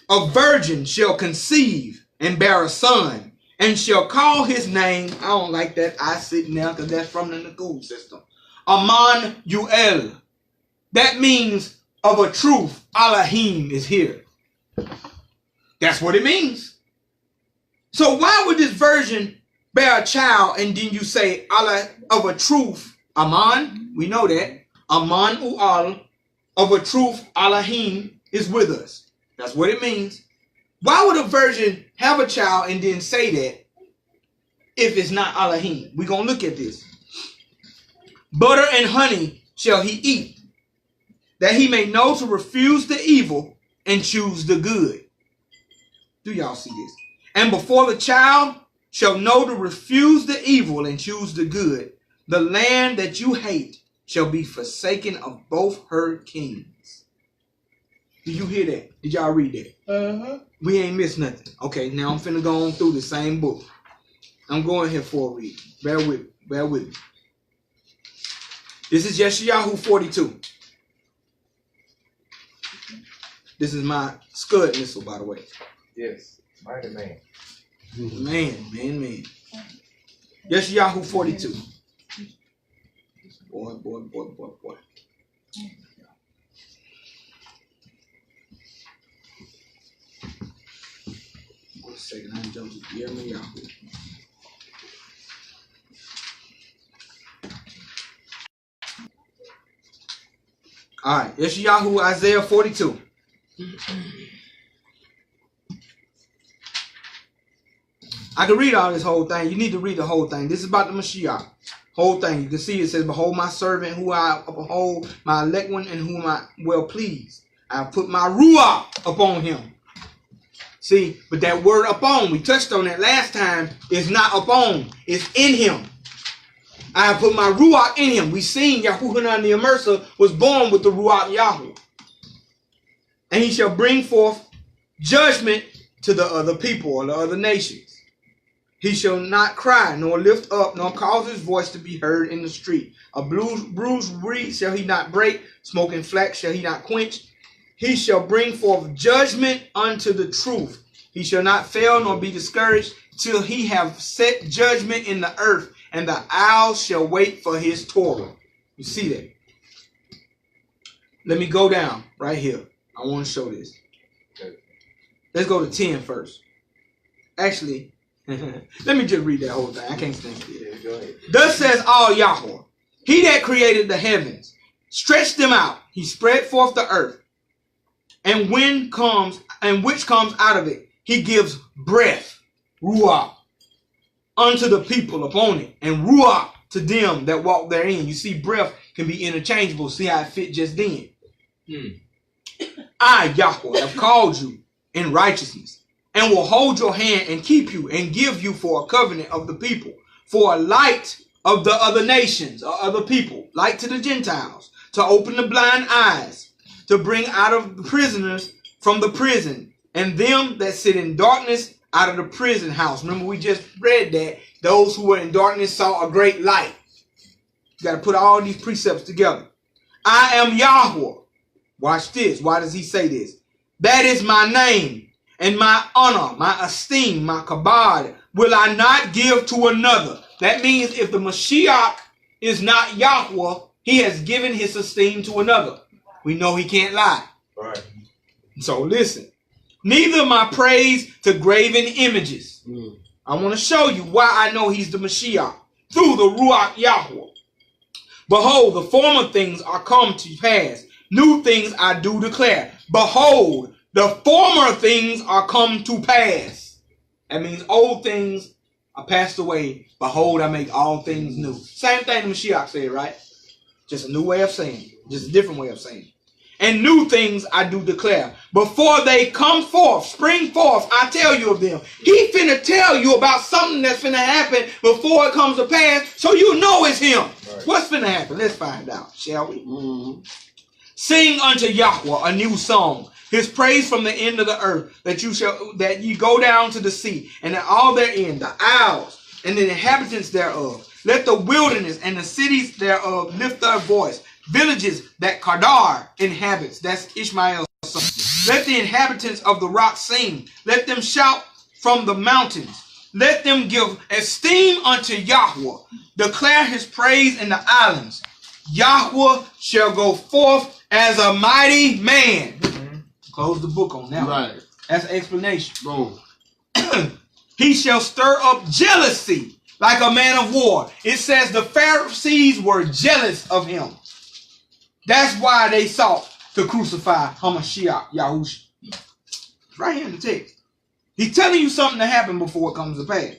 a virgin shall conceive and bear a son, and shall call his name. I don't like that I sitting there because that's from the Nagul system. Emmanuel. That means of a truth, Elohim is here. That's what it means. So why would this virgin bear a child and then you say Allah of a truth, Aman? We know that. Aman U'al, of a truth, Elohim is with us. That's what it means. Why would a virgin have a child and then say that if it's not Elohim? We're going to look at this. Butter and honey shall he eat, that he may know to refuse the evil and choose the good. Do y'all see this? And before the child shall know to refuse the evil and choose the good, the land that you hate shall be forsaken of both her kings. Do you hear that? Did y'all read that? We ain't missed nothing. Okay, now I'm finna go on through the same book. I'm going here for a read. Bear with me. This is Yeshayahu 42. This is my Scud missile, by the way. Yes, mighty man. Man. Yeshayahu 42. Boy. 1 second, I'm jumping to Yahoo. All right, Yeshayahu, Isaiah 42. I can read all this whole thing. You need to read the whole thing. This is about the Mashiach. Whole thing. You can see it says, behold my servant who I behold, my elect one in whom I well pleased. I put my Ruach upon him. See, but that word upon, we touched on that last time, is not upon. It's in him. I have put my Ruach in him. We seen Yahuwah the Immerser was born with the Ruach Yahuwah. And he shall bring forth judgment to the other people or the other nations. He shall not cry, nor lift up, nor cause his voice to be heard in the street. A bruised reed shall he not break, smoking flax shall he not quench. He shall bring forth judgment unto the truth. He shall not fail nor be discouraged till he have set judgment in the earth, and the owls shall wait for his Torah. You see that? Let me go down right here. I want to show this. Let's go to 10 first. Actually, let me just read that whole thing. I can't stand still. Go ahead. Thus says all Yahuwah, he that created the heavens, stretched them out. He spread forth the earth. And wind comes, and which comes out of it, he gives breath, Ruach, unto the people upon it, and Ruach to them that walk therein. You see, breath can be interchangeable. See how it fit just then. I, Yahuwah, have called you in righteousness, and will hold your hand and keep you, and give you for a covenant of the people, for a light of the other nations or other people, light to the Gentiles, to open the blind eyes, to bring out of the prisoners from the prison, and them that sit in darkness out of the prison house. Remember, we just read that those who were in darkness saw a great light. You got to put all these precepts together. I am Yahuwah. Watch this. Why does he say this? That is my name, and my honor, my esteem, my kabod will I not give to another. That means if the Mashiach is not Yahuwah, he has given his esteem to another. We know he can't lie. Right. So listen. Neither my praise to graven images. I want to show you why I know he's the Mashiach. Through the Ruach Yahuwah. Behold, the former things are come to pass. New things I do declare. Behold, the former things are come to pass. That means old things are passed away. Behold, I make all things new. Same thing the Mashiach said, right? Just a new way of saying it. Just a different way of saying it. And new things I do declare. Before they come forth, spring forth, I tell you of them. He finna tell you about something that's finna happen before it comes to pass, so you know it's him. Right. What's finna happen? Let's find out, shall we? Sing unto Yahuwah a new song, his praise from the end of the earth, that ye go down to the sea, and at all therein, the isles and the inhabitants thereof. Let the wilderness and the cities thereof lift their voice. Villages that Kadar inhabits, that's Ishmael's son. Let the inhabitants of the rock sing. Let them shout from the mountains. Let them give esteem unto Yahuwah. Declare his praise in the islands. Yahuwah shall go forth as a mighty man. Close the book on that one. That's an explanation. Boom. He shall stir up jealousy like a man of war. It says the Pharisees were jealous of him. That's why they sought to crucify Hamashiach Yahushua. It's right here in the text. He's telling you something to happen before it comes to pass.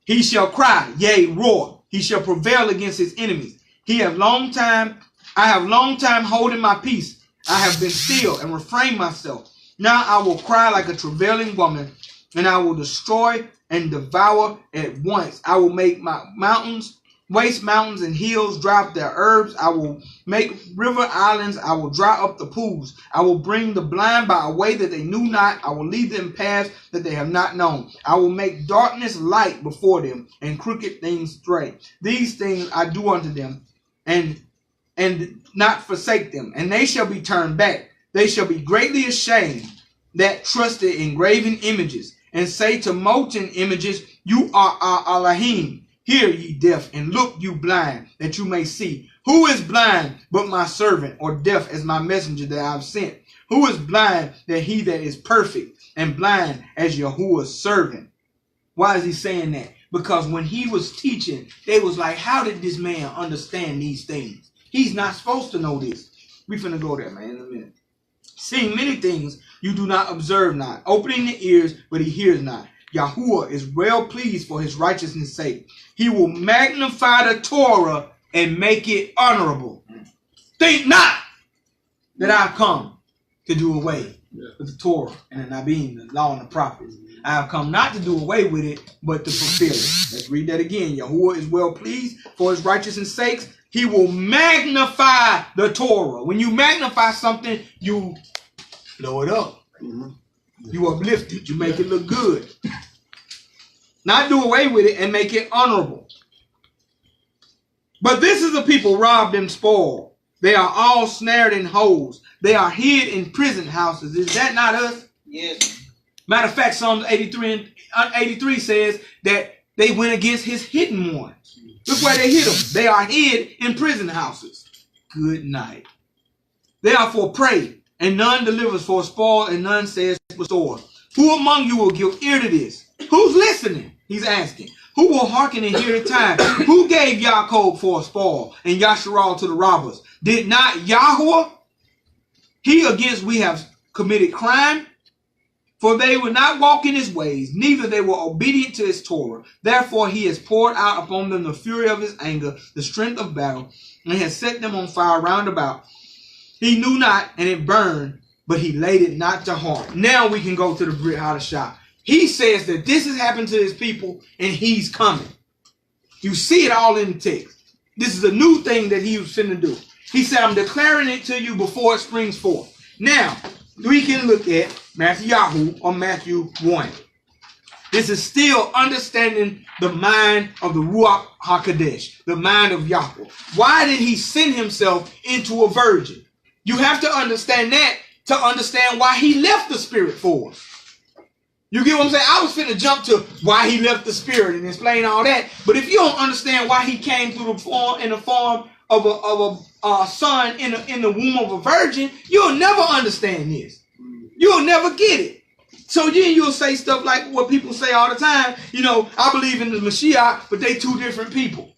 He shall cry, yea, roar. He shall prevail against his enemies. I have long time holding my peace. I have been still and refrained myself. Now I will cry like a travailing woman, and I will destroy and devour at once. I will make my mountains, waste mountains and hills, dry up their herbs. I will make river islands. I will dry up the pools. I will bring the blind by a way that they knew not. I will lead them paths that they have not known. I will make darkness light before them, and crooked things straight. These things I do unto them, and not forsake them. And they shall be turned back. They shall be greatly ashamed that trusted in graven images, and say to molten images, you are our Elohim. Hear ye deaf, and look you blind, that you may see. Who is blind but my servant, or deaf as my messenger that I have sent? Who is blind that he that is perfect, and blind as Yahuwah's servant? Why is he saying that? Because when he was teaching, they was like, how did this man understand these things? He's not supposed to know this. We finna go there, man, in a minute. Seeing many things you do not observe not, opening the ears, but he hears not. Yahuwah is well pleased for his righteousness' sake. He will magnify the Torah and make it honorable. Think not that I've come to do away with the Torah and the Nabim, the law and the prophets. I have come not to do away with it, but to fulfill it. Let's read that again. Yahuwah is well pleased for his righteousness' sakes. He will magnify the Torah. When you magnify something, you blow it up. You uplift it. You make it look good. Not do away with it and make it honorable. But this is a people robbed and spoiled. They are all snared in holes. They are hid in prison houses. Is that not us? Yes. Matter of fact, Psalm 83 says that they went against his hidden ones. Look where they hid them. They are hid in prison houses. Good night. They are for prey, and none delivers for a spoil, and none says restore. Who among you will give ear to this? Who's listening? He's asking. Who will hearken and hear the time? Who gave Yaakov for a spoil and Yasharal to the robbers? Did not Yahuwah? He against we have committed crime. For they would not walk in his ways, neither they were obedient to his Torah. Therefore he has poured out upon them the fury of his anger, the strength of battle, and has set them on fire round about. He knew not, and it burned, but he laid it not to heart. Now we can go to the Brit HAQADASH. He says that this has happened to his people, and he's coming. You see it all in the text. This is a new thing that he was finna do. He said, I'm declaring it to you before it springs forth. Now, we can look at Matthew Yahu or Matthew 1. This is still understanding the mind of the Ruach HAQADASH, the mind of Yahuwah. Why did he send himself into a virgin? You have to understand that to understand why he left the spirit for us. You get what I'm saying? I was finna jump to why he left the spirit and explain all that. But if you don't understand why he came through the form of a son in the womb of a virgin, you'll never understand this. You'll never get it. So then you'll say stuff like what people say all the time. You know, I believe in the Mashiach, but they two different people.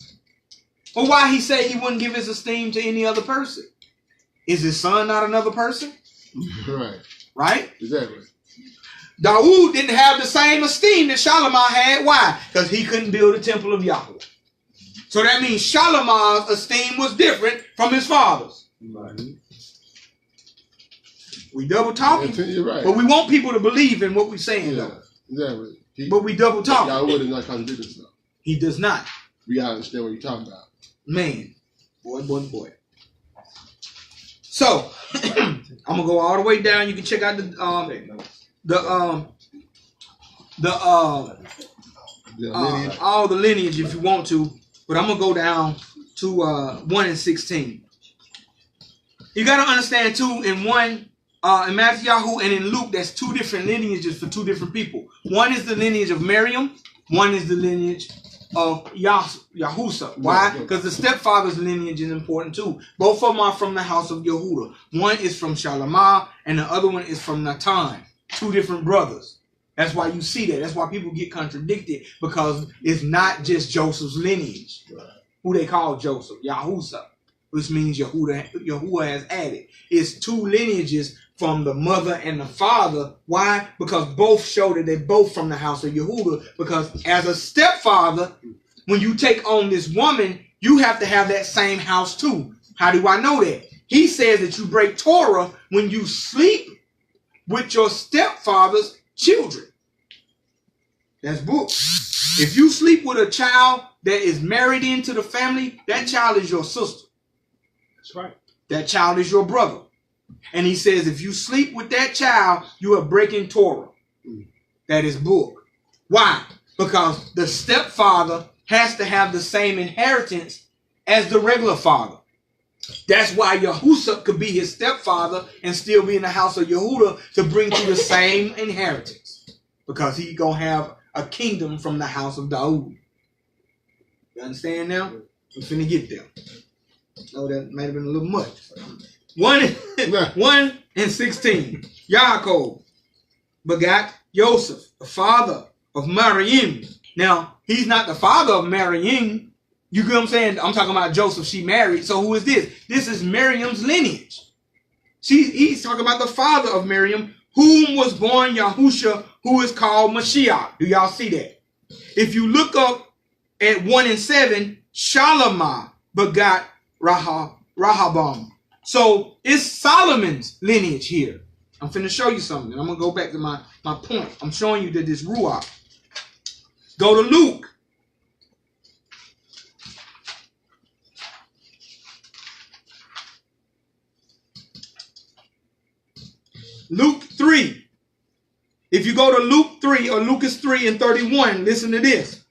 Or why he said he wouldn't give his esteem to any other person. Is his son not another person? Right. Right? Exactly. Dawood didn't have the same esteem that Shalimah had. Why? Because he couldn't build a temple of Yahweh. So that means Shalimah's esteem was different from his father's. Right. We double talking, right. But we want people to believe in what we're saying, though. Exactly. But we double talking. Yahweh does not contradict himself. He does not. We gotta understand what you're talking about. Man, boy. So I'm gonna go all the way down. You can check out all the lineage if you want to, but I'm gonna go down to 1 and 16. You gotta understand too, in Matthew Yahu and in Luke, there's two different lineages for two different people. One is the lineage of Miriam, one is the lineage of Yahusha. Why? Because the stepfather's lineage is important too. Both of them are from the house of Yehuda. One is from Shalimah and the other one is from Natan. Two different brothers. That's why you see that. That's why people get contradicted, because it's not just Joseph's lineage. Right. Who they call Joseph, Yahusha, which means Yahuwah has added. It's two lineages from the mother and the father. Why? Because both show that they're both from the house of Yehuda. Because as a stepfather, when you take on this woman, you have to have that same house too. How do I know that? He says that you break Torah when you sleep with your stepfather's children. That's book. If you sleep with a child that is married into the family, that child is your sister. That's right. That child is your brother. And he says, if you sleep with that child, you are breaking Torah. That is book. Why? Because the stepfather has to have the same inheritance as the regular father. That's why Yahusha could be his stepfather and still be in the house of Yehuda to bring through the same inheritance. Because he gonna have a kingdom from the house of Dawood. You understand now? I'm finna get there. Oh, that might have been a little much. 1 and 16. Yaakov begot Joseph, the father of Miriam. Now, he's not the father of Miriam. You get what I'm saying? I'm talking about Joseph, she married. So who is this? This is Miriam's lineage. He's talking about the father of Miriam, whom was born Yahusha, who is called Mashiach. Do y'all see that? If you look up at 1 and 7, Shalamah begot Rehoboam. So it's Solomon's lineage here. I'm finna show you something. And I'm going to go back to my point. I'm showing you that this Ruach. Go to Luke. Luke 3. If you go to Luke 3 or Lucas 3 and 31, listen to this.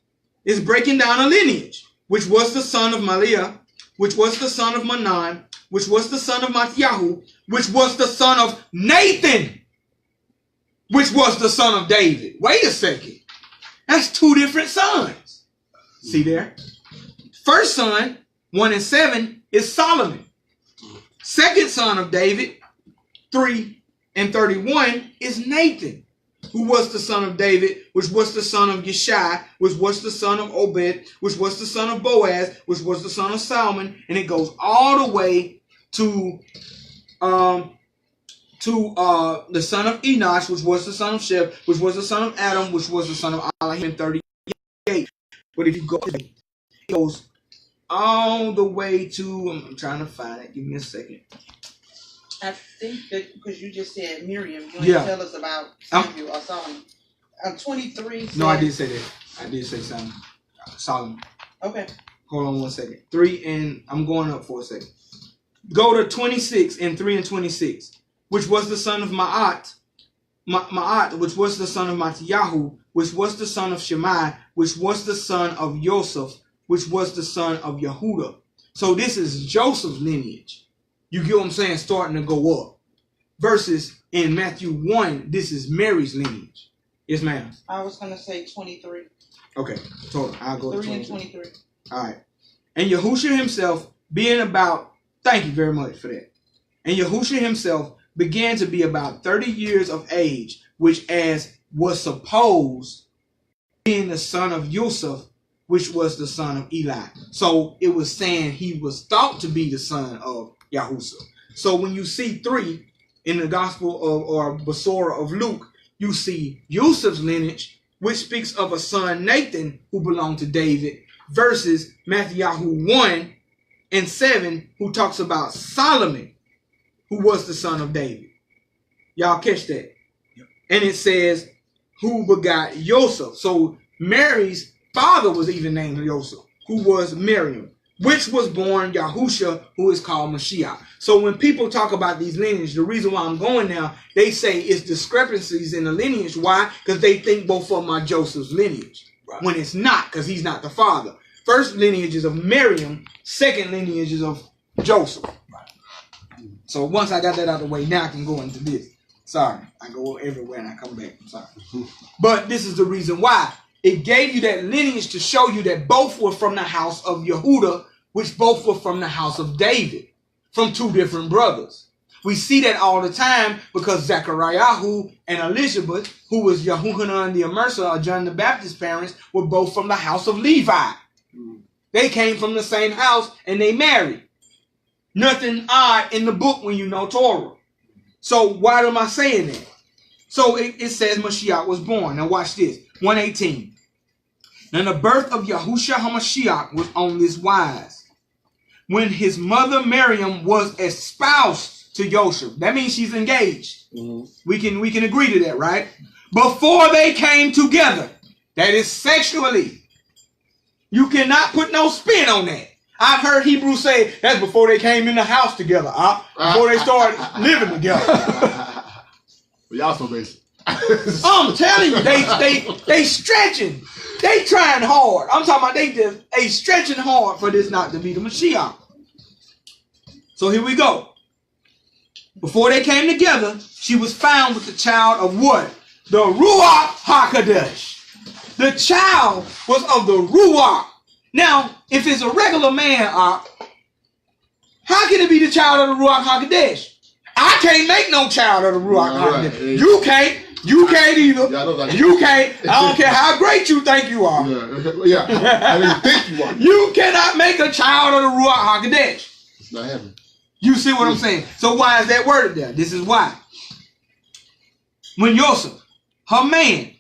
It's breaking down a lineage, which was the son of Maliah, which was the son of Manan, which was the son of Mattiyahu, which was the son of Nathan, which was the son of David. Wait a second. That's two different sons. See there? First son, 1 and 7, is Solomon. Second son of David, 3 and 31, is Nathan, who was the son of David, which was the son of Yahshay, which was the son of Obed, which was the son of Boaz, which was the son of Salmon, and it goes all the way to the son of Enosh, which was the son of Shep, which was the son of Adam, which was the son of Elohim in 38. But if you go, it goes all the way to, I'm trying to find it. Give me a second. I think that because you just said Miriam, you didn't tell us about Samuel or Solomon. 23. No, I did say that. I did say Solomon. Okay. Hold on 1 second. 3 and I'm going up for a second. Go to 26 and 3 and 26, which was the son of Ma'at, which was the son of Mattiyahu, which was the son of Shemai, which was the son of Joseph, which was the son of Yehudah. So this is Joseph's lineage. You get what I'm saying? Starting to go up. Versus in Matthew 1, this is Mary's lineage. Yes, ma'am. I was going to say 23. Okay. Total. I'll go 3 to 23. and 23. All right. And Yahusha himself being about, thank you very much for that. And Yahusha himself began to be about 30 years of age, which as was supposed being the son of Yosef, which was the son of Eli. So it was saying he was thought to be the son of Yahusha. So when you see 3 in the Gospel of or Basora of Luke, you see Yusuf's lineage, which speaks of a son Nathan who belonged to David, versus Matthew 1 and 7 who talks about Solomon, who was the son of David. Y'all catch that? Yep. And it says who begot Joseph. So Mary's father was even named Joseph, who was Miriam, which was born Yahusha, who is called Mashiach. So when people talk about these lineages, the reason why I'm going now, they say it's discrepancies in the lineage. Why? Because they think both of them are Joseph's lineage. Right. When it's not, because he's not the father. First lineage is of Miriam, second lineage is of Joseph. Right. So once I got that out of the way, now I can go into this. Sorry, I go everywhere and I come back. I'm sorry. But this is the reason why. It gave you that lineage to show you that both were from the house of Yehudah, which both were from the house of David, from two different brothers. We see that all the time because Zechariah and Elizabeth, who was Yehuhanan the Immerser, or John the Baptist's parents, were both from the house of Levi. They came from the same house and they married. Nothing odd in the book when you know Torah. So why am I saying that? So it says Mashiach was born. Now watch this. 118. Now the birth of Yahusha HaMashiach was on this wise. When his mother Miriam was espoused to Joseph. That means she's engaged. Mm-hmm. We can agree to that, right? Before they came together. That is sexually. You cannot put no spin on that. I've heard Hebrews say that's before they came in the house together. Before they started living together. Well, y'all so basic. I'm telling you, they stretching. They trying hard. I'm talking about they stretching hard for this not to be the Mashiach. So here we go. Before they came together, she was found with the child of what? The Ruach HAQADASH. The child was of the Ruach. Now, if it's a regular man, how can it be the child of the Ruach HAQADASH? I can't make no child of the Ruach HaKodesh. Right. You can't. You can't either. Yeah, you can't. I don't care how great you think you are. Yeah. I didn't think you are. You cannot make a child of the Ruach HaKodesh. It's not happening. You see what I'm saying? So why is that worded there? This is why. When Yosef, her man,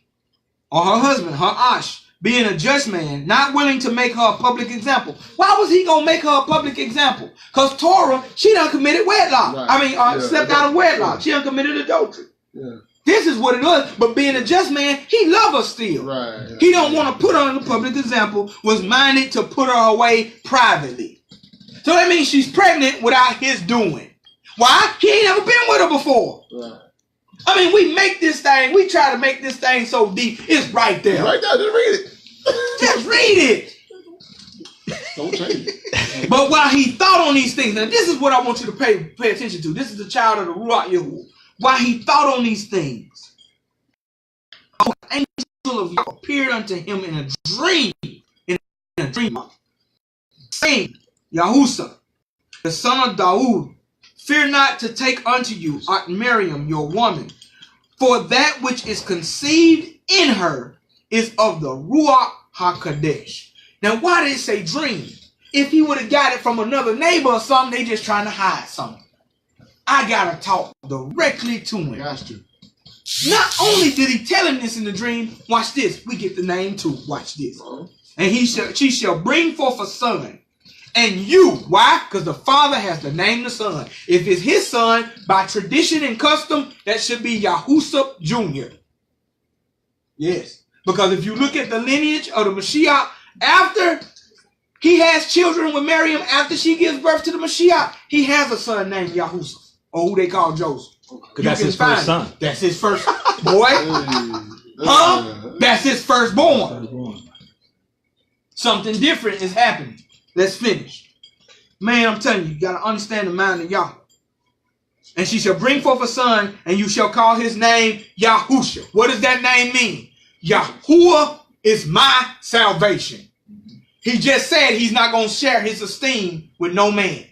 or her husband, her Ash, being a just man, not willing to make her a public example. Why was he going to make her a public example? Because Torah, she done committed wedlock. Right. I mean, slept out of wedlock. She done committed adultery. Yeah. This is what it was. But being a just man, he loved her still. Right. He don't want to put her in a public example, was minded to put her away privately. So that means she's pregnant without his doing. Why? He ain't never been with her before. Right. I mean, we make this thing, we try to make this thing so deep. It's right there. Right there, just read it. Just read it. Don't change it. But while he thought on these things, now this is what I want you to pay attention to. This is the child of the Ruach YAHUAH. While he thought on these things, an angel of Yahweh appeared unto him in a dream, saying, Yahusha, the son of Daud, fear not to take unto you Aunt Miriam, your woman, for that which is conceived in her is of the Ruach HAQADASH. Now, why did it say dream? If he would have got it from another neighbor or something, they just trying to hide something. I got to talk directly to him. Got to. Not only did he tell him this in the dream, watch this. We get the name too. Watch this. And she shall bring forth a son. And you, why? Because the father has to name the son. If it's his son, by tradition and custom, that should be Yahusha Jr. Yes. Because if you look at the lineage of the Mashiach, after he has children with Miriam, after she gives birth to the Mashiach, he has a son named Yahusha, or who they call Joseph. Because that's his first son. That's his first boy. Huh? That's his firstborn. Something different is happening. Let's finish. Man, I'm telling you, you got to understand the mind of Yahweh. And she shall bring forth a son, and you shall call his name Yahusha. What does that name mean? Yahuwah is my salvation. He just said he's not going to share his esteem with no man.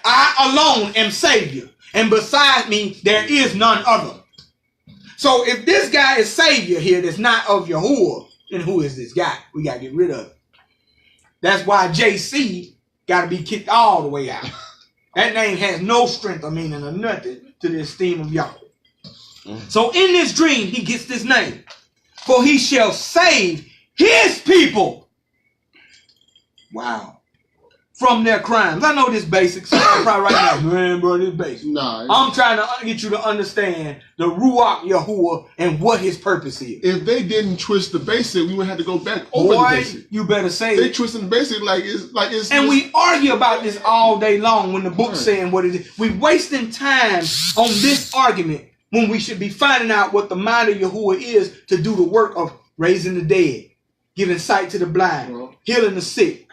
I alone am Savior, and beside me there is none other. So if this guy is Savior here that's not of Yahuwah, then who is this guy? We got to get rid of it. That's why JC got to be kicked all the way out. That name has no strength or meaning or nothing to the esteem of Yahweh. So in this dream, he gets this name. For he shall save his people. Wow. From their crimes. I know this basic. So I'm probably right now, man, bro, this basic. Nah, I'm trying to get you to understand the Ruach YAHUAH and what his purpose is. If they didn't twist the basic, we would have to go back over the basic. You better say they twisting the basic like it's. And we argue about this all day long when the book's saying what it is. We're wasting time on this argument when we should be finding out what the mind of Yahuwah is to do the work of raising the dead, giving sight to the blind, healing the sick.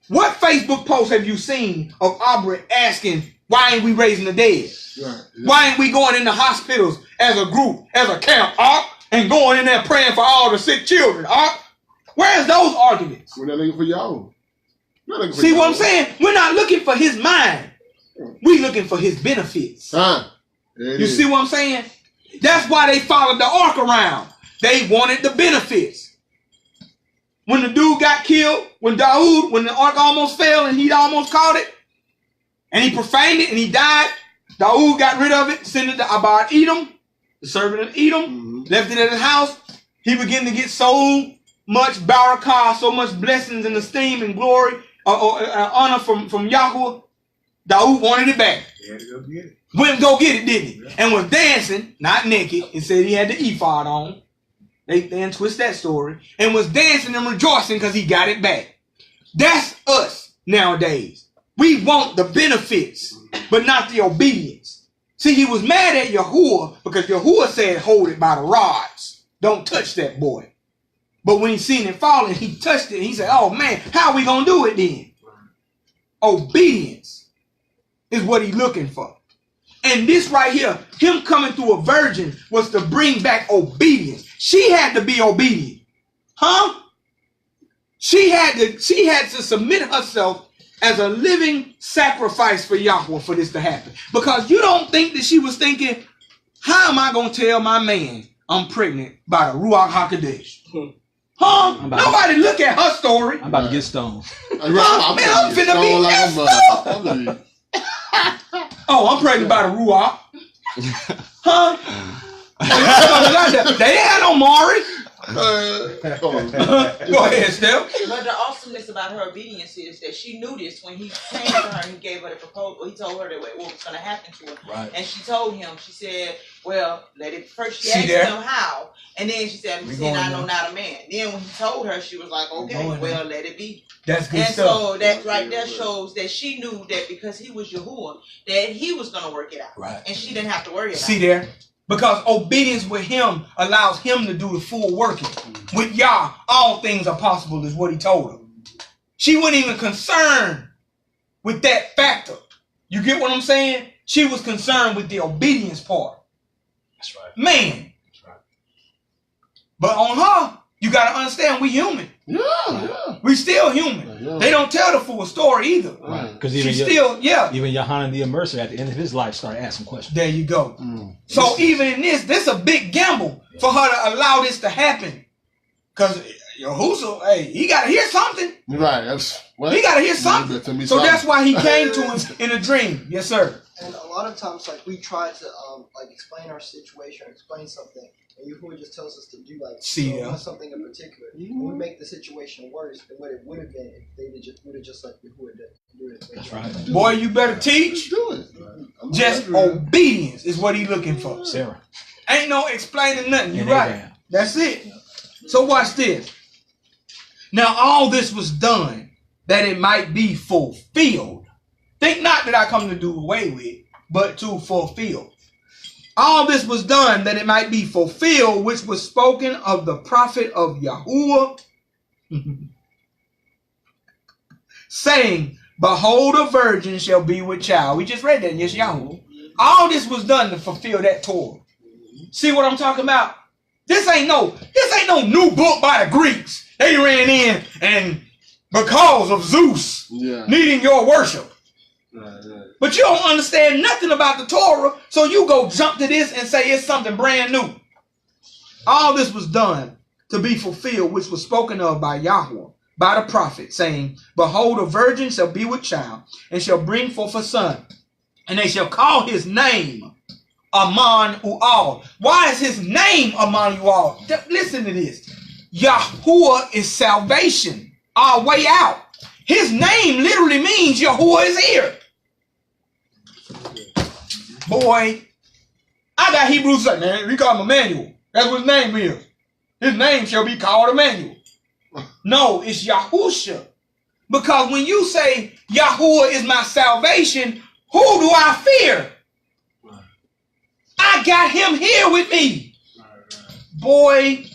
What Facebook post have you seen of Aubrey asking, why ain't we raising the dead? Right. Why ain't we going into hospitals as a group, as a camp, and going in there praying for all the sick children? Where's those arguments? We're not looking for y'all. See what I'm saying? We're not looking for his mind. We're looking for his benefits. You see what I'm saying? That's why they followed the ark around. They wanted the benefits. When the dude got killed, when the ark almost fell and he almost caught it, and he profaned it and he died, Daud got rid of it, sent it to Abad Edom, the servant of Edom, left it at his house. He began to get so much barakah, so much blessings and esteem and glory, honor from Yahweh. Daud wanted it back. He had to go get it. Went and go get it, didn't he? Yeah. And was dancing, not naked, and said he had the ephod on. They then twist that story. And was dancing and rejoicing because he got it back. That's us nowadays. We want the benefits, but not the obedience. See, he was mad at Yahuwah because Yahuwah said, hold it by the rods. Don't touch that boy. But when he seen it falling, he touched it. And he said, oh man, how are we going to do it then? Obedience is what he's looking for. And this right here, him coming through a virgin was to bring back obedience. She had to be obedient. Huh? She had to submit herself as a living sacrifice for Yahweh for this to happen. Because you don't think that she was thinking, how am I going to tell my man I'm pregnant by the Ruach HAQADASH? Huh? Nobody look at her story. I'm about to get stoned. Man, I'm finna be messed up. Oh, I'm pregnant by the Ruach. Huh? They ain't had no Mari. Go ahead, Steph. But the awesomeness about her obedience is that she knew this when he came to her and he gave her the proposal. He told her that what was going to happen to her. Right. And she told him, she said, well, let it first. She asked him how. And then she said, I know not a man. Then when he told her, she was like, okay, well, let it be. That's good and stuff. So that right there shows that she knew that because he was Yahuwah, that he was going to work it out. Right. And she didn't have to worry about it. See there? Because obedience with him allows him to do the full working. With Yah, all things are possible is what he told her. She wasn't even concerned with that factor. You get what I'm saying? She was concerned with the obedience part. That's right. Man. That's right. But on her, you got to understand we human. Yeah. We still human. Yeah. They don't tell the full story either. Right. Because even even Yohanan the Immerser at the end of his life started asking questions. There you go. So even in this a big gamble for her to allow this to happen. Because Yahushua, hey, he got to hear something. Right. He got to hear something. So that's why he came to him in a dream. Yes, sir. And a lot of times, like, we try to like explain our situation, explain something, and Yahuwah just tells us to do like something in particular. And we make the situation worse than what it would have been if they would have just let Yahuwah do it. That's right. Boy, you better teach. Do it. Just obedience is what he's looking for. Sarah. Ain't no explaining nothing. You're right. That's it. So watch this. Now all this was done that it might be fulfilled. Think not that I come to do away with, but to fulfill. All this was done that it might be fulfilled, which was spoken of the prophet of Yahuwah, saying, behold, a virgin shall be with child. We just read that in Yahuwah. All this was done to fulfill that Torah. See what I'm talking about? This ain't no new book by the Greeks. They ran in and because of Zeus needing your worship. But you don't understand nothing about the Torah, so you go jump to this and say it's something brand new. All this was done to be fulfilled, which was spoken of by Yahweh, by the prophet, saying, behold, a virgin shall be with child, and shall bring forth a son, and they shall call his name Aman U'al. Why is his name Aman U'al? Listen to this. Yahuwah is salvation, our way out. His name literally means Yahuwah is here. Boy, I got Hebrews, man. We call him Emmanuel. That's what his name is. His name shall be called Emmanuel. No, it's Yahusha. Because when you say Yahuwah is my salvation, who do I fear? I got him here with me. Boy,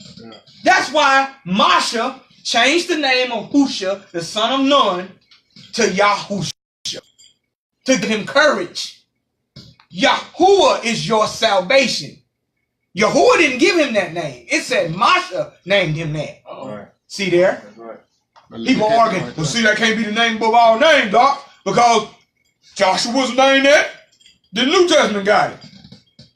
that's why Masha changed the name of Husha, the son of Nun, to Yahusha. To give him courage. Yahuwah is your salvation. Yahuwah didn't give him that name. It said Masha named him that. Right. See there? Right. People arguing, well, see, that can't be the name above all names, Doc, because Joshua's named that. The New Testament got it.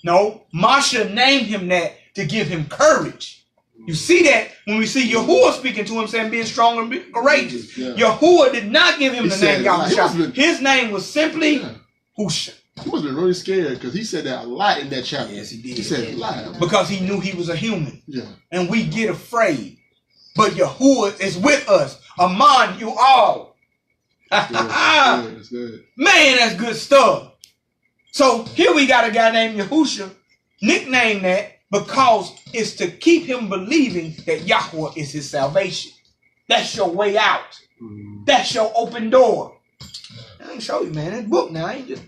No, Masha named him that to give him courage. You see that when we see Yahuwah speaking to him saying being strong and courageous. Yeah. Yahuwah did not give him the name Yahshay. His name was simply Husha. He must have been really scared because he said that a lot in that chapter. Yes, he did. He said a lot. Because he knew he was a human. Yeah. And we get afraid. But Yahuwah is with us. Among you all. That's good. Man, that's good stuff. So here we got a guy named Yahusha, nicknamed that because it's to keep him believing that Yahweh is his salvation. That's your way out. That's your open door. I ain't show you, man. That book now. I ain't just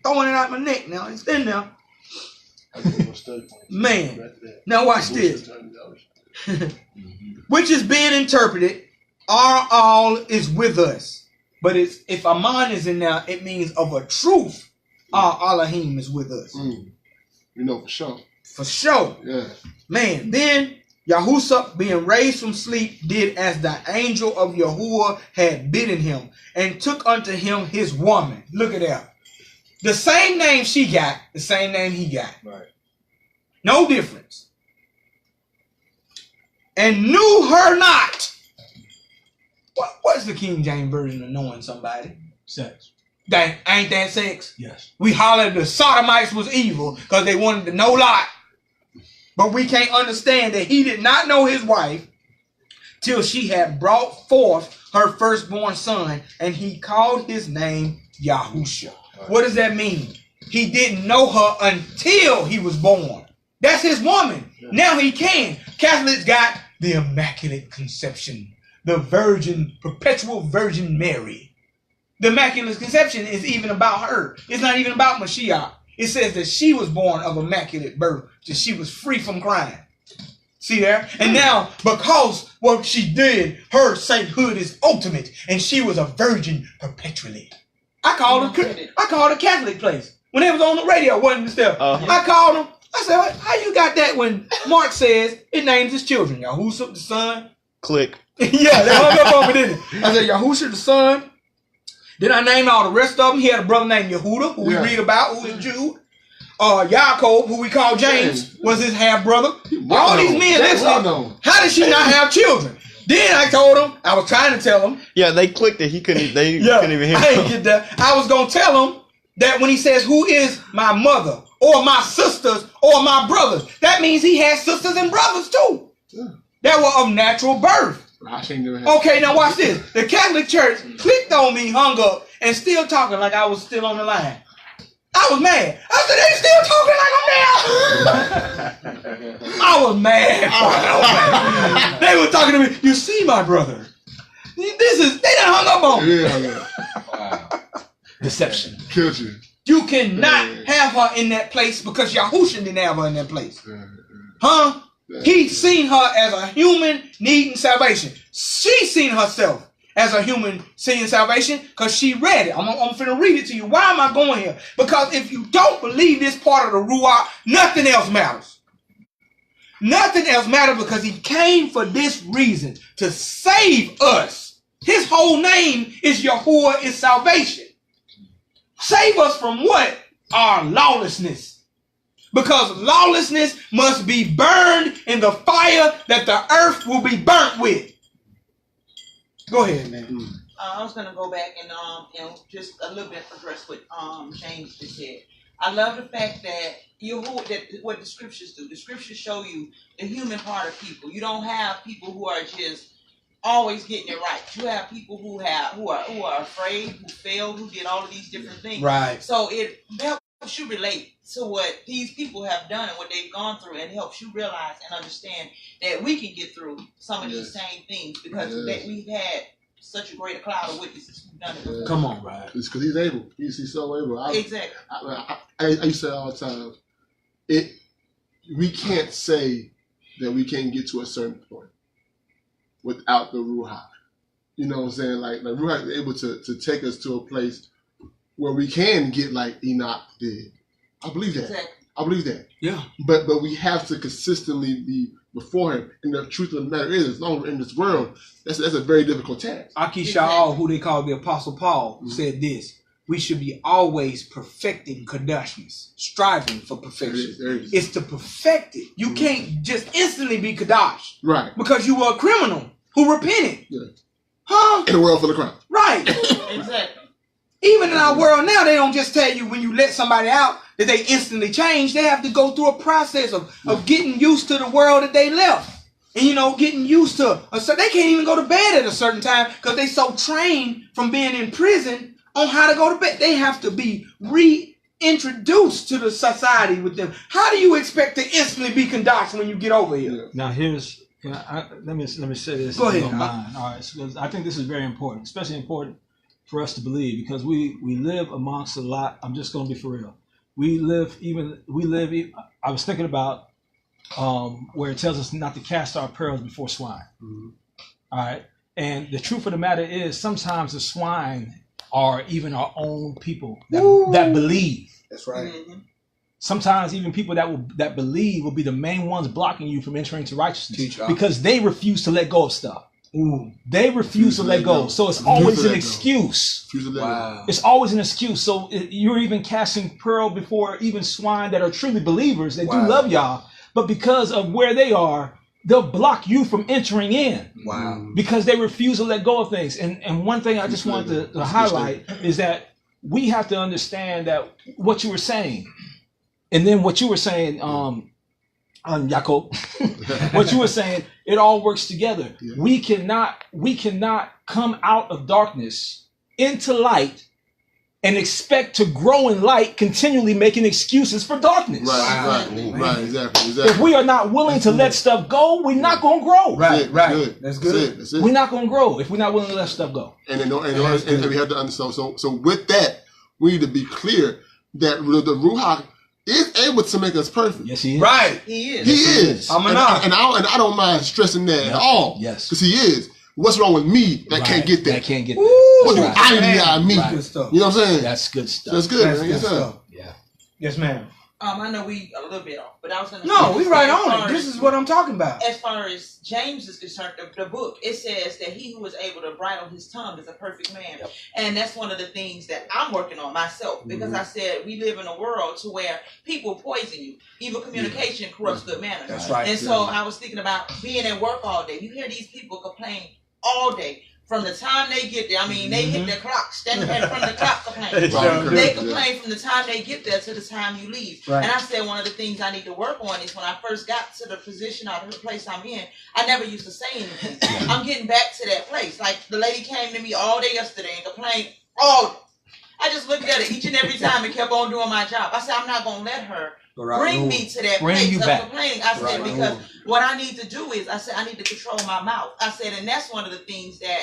throwing it out my neck now. It's in there. Man. Now watch this. Which is being interpreted, our all is with us. But it's, if Aman is in there, it means of a truth, our Elohim is with us. You know for sure. For sure. Yeah. Man, then Yahusha, being raised from sleep, did as the angel of Yahuwah had bidden him, and took unto him his woman. Look at that. The same name she got, the same name he got. Right. No difference. And knew her not. What's the King James Version of knowing somebody? Sex. That ain't that sex? Yes. We hollered the sodomites was evil because they wanted to know Lot. But we can't understand that he did not know his wife till she had brought forth her firstborn son, and he called his name Yahusha. What does that mean? He didn't know her until he was born. That's his woman. Now he can. Catholics got the Immaculate Conception, the Virgin, Perpetual Virgin Mary. The Immaculate Conception is even about her. It's not even about Mashiach. It says that she was born of immaculate birth, that she was free from crime. See there? And now, because what she did, her sainthood is ultimate, and she was a virgin perpetually. I called a Catholic place when they was on the radio, wasn't it still? I called them. I said, how you got that when Mark says it names his children? Yahusha the son. Click. Yeah, they hung up on me, didn't it? I said, Yahusha the son. Then I named all the rest of them. He had a brother named Yehuda, who we read about, who is Jude. Yaakov, who we call James, was his half-brother. All these men, how did she not have children? Then I told him, I was trying to tell him. Yeah, they clicked it. Couldn't even hear I didn't get that. I was going to tell him that when he says, who is my mother, or my sisters, or my brothers, that means he has sisters and brothers too. That were of natural birth. Okay, now watch this. The Catholic Church clicked on me, hung up, and still talking like I was still on the line. I was mad. I said, they still talking like I'm there. I was mad. They were talking to me. You see, my brother. They done hung up on me. Wow. Deception. Killed you. You cannot have her in that place because Yahusha didn't have her in that place. Huh? He seen her as a human needing salvation. She seen herself as a human seeing salvation because she read it. I'm finna read it to you. Why am I going here? Because if you don't believe this part of the Ruach, nothing else matters. Nothing else matters because he came for this reason, to save us. His whole name is Yahuwah, is salvation. Save us from what? Our lawlessness. Because lawlessness must be burned in the fire that the earth will be burnt with. Go ahead, man. I was gonna go back and just a little bit address what James just said. I love the fact that what the scriptures do. The scriptures show you the human part of people. You don't have people who are just always getting it right. You have people who are afraid, who failed, who did all of these different things. Right. So it helps you relate to what these people have done and what they've gone through, and helps you realize and understand that we can get through some of these same things because we've had such a great cloud of witnesses who've done it before. Come on, right? It's because he's able. He's so able. Exactly. I used to say all the time, we can't say that we can't get to a certain point without the Ruach. You know what I'm saying? Like Ruach is able to take us to a place where we can get like Enoch did. I believe that. Exactly. I believe that. Yeah. But we have to consistently be before him. And the truth of the matter is, as long as we're in this world, that's a very difficult task. Akisha'al, who they call the Apostle Paul, said this: we should be always perfecting Kadashness, striving for perfection. It's to perfect it. You can't just instantly be Kadash. Right. Because you were a criminal who repented. Yeah. Huh? In a world full of crime. Right. Exactly. Even in our world now, they don't just tell you when you let somebody out that they instantly change. They have to go through a process of getting used to the world that they left. And, getting used to, so they can't even go to bed at a certain time because they so trained from being in prison on how to go to bed. They have to be reintroduced to the society with them. How do you expect to instantly be conducted when you get over here? Now here's, let me say this. Go ahead. All right, so I think this is very important, especially important for us to believe, because we live amongst a lot. I'm just going to be for real. I was thinking about where it tells us not to cast our pearls before swine. Mm-hmm. All right. And the truth of the matter is sometimes the swine are even our own people that believe. That's right. Mm-hmm. Sometimes even people that believe will be the main ones blocking you from entering to righteousness because they refuse to let go of stuff. Ooh. They refuse to let go. So it's always an excuse. Wow. It's always an excuse. So you're even casting pearl before even swine that are truly believers that do love y'all. But because of where they are, they'll block you from entering in. Wow. Because they refuse to let go of things. And one thing I just wanted to highlight is that we have to understand that what you were saying, and then what you were saying, Yaakov, what you were saying, it all works together. Yeah. We cannot come out of darkness into light and expect to grow in light, continually making excuses for darkness. Right, exactly. If we are not willing to let stuff go, we're not going to grow. Right. That's good. That's it. We're not going to grow if we're not willing to let stuff go. And we have to understand. So with that, we need to be clear that the Ruach is able to make us perfect. Yes, he is. Right. He is. And I don't mind stressing that at all. Yes. Because he is. What's wrong with me that can't get there? That can't get there. What do I need out of me? Good stuff. You know what I'm saying? That's good stuff. That's good. That's good stuff. Yeah. Yes, ma'am. I know we a little bit off, but I was going to say. No, we right on it. This is what I'm talking about. As far as James is concerned, the book, it says that he who was able to bridle his tongue is a perfect man. Yep. And that's one of the things that I'm working on myself, because I said we live in a world to where people poison you. Evil communication corrupts good manners. That's right. And so I was thinking about being at work all day. You hear these people complain all day. From the time they get there, I mean, they hit their clock, standing in front of the clock complaining. They complain from the time they get there to the time you leave. Right. And I said one of the things I need to work on is when I first got to the position or the place I'm in, I never used to say anything. I'm getting back to that place. Like the lady came to me all day yesterday and complained. I just looked at her each and every time and kept on doing my job. I said, I'm not going to let her bring me to that place of complaining. I said, because what I need to do is, I said, I need to control my mouth. I said, and that's one of the things that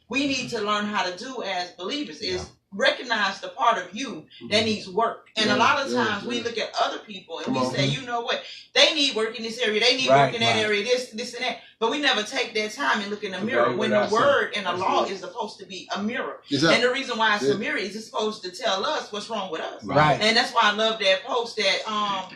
we need to learn how to do as believers is recognize the part of you that needs work. And a lot of times we look at other people and we say, you know what, they need work in this area, they need work in that area, this and that. But we never take that time and look in the mirror when the word and the law is supposed to be a mirror. And the reason why it's a mirror is it's supposed to tell us what's wrong with us. Right. And that's why I love that post that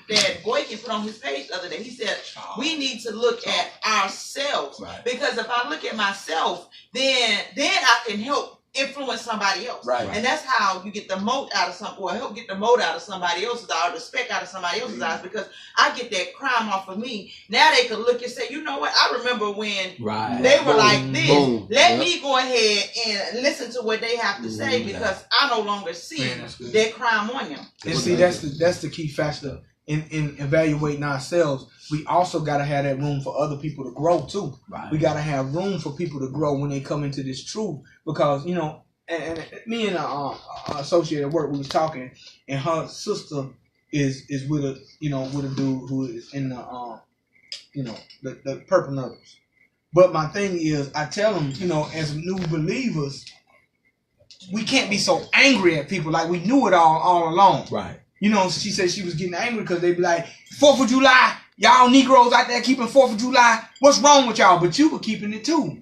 that Boykin put on his page the other day. He said, we need to look at ourselves. Because if I look at myself, then I can help influence somebody else. And that's how you get the mote out of some, or help get the mote out of somebody else's eye, or the speck out of somebody else's eyes, because I get that crime off of me. Now they could look and say, you know what, I remember when they were like this. Let me go ahead and listen to what they have to say, because I no longer see that crime on them. And see, that's the key factor in evaluating ourselves. We also got to have that room for other people to grow too. We got to have room for people to grow when they come into this truth, because you know, and me and an associate at work, we was talking, and her sister is with a dude who is in the the purple numbers. But my thing is, I tell them, as new believers, we can't be so angry at people like we knew it all along. She said she was getting angry because they be like, 4th of July, y'all Negroes out there keeping 4th of July. What's wrong with y'all? But you were keeping it too.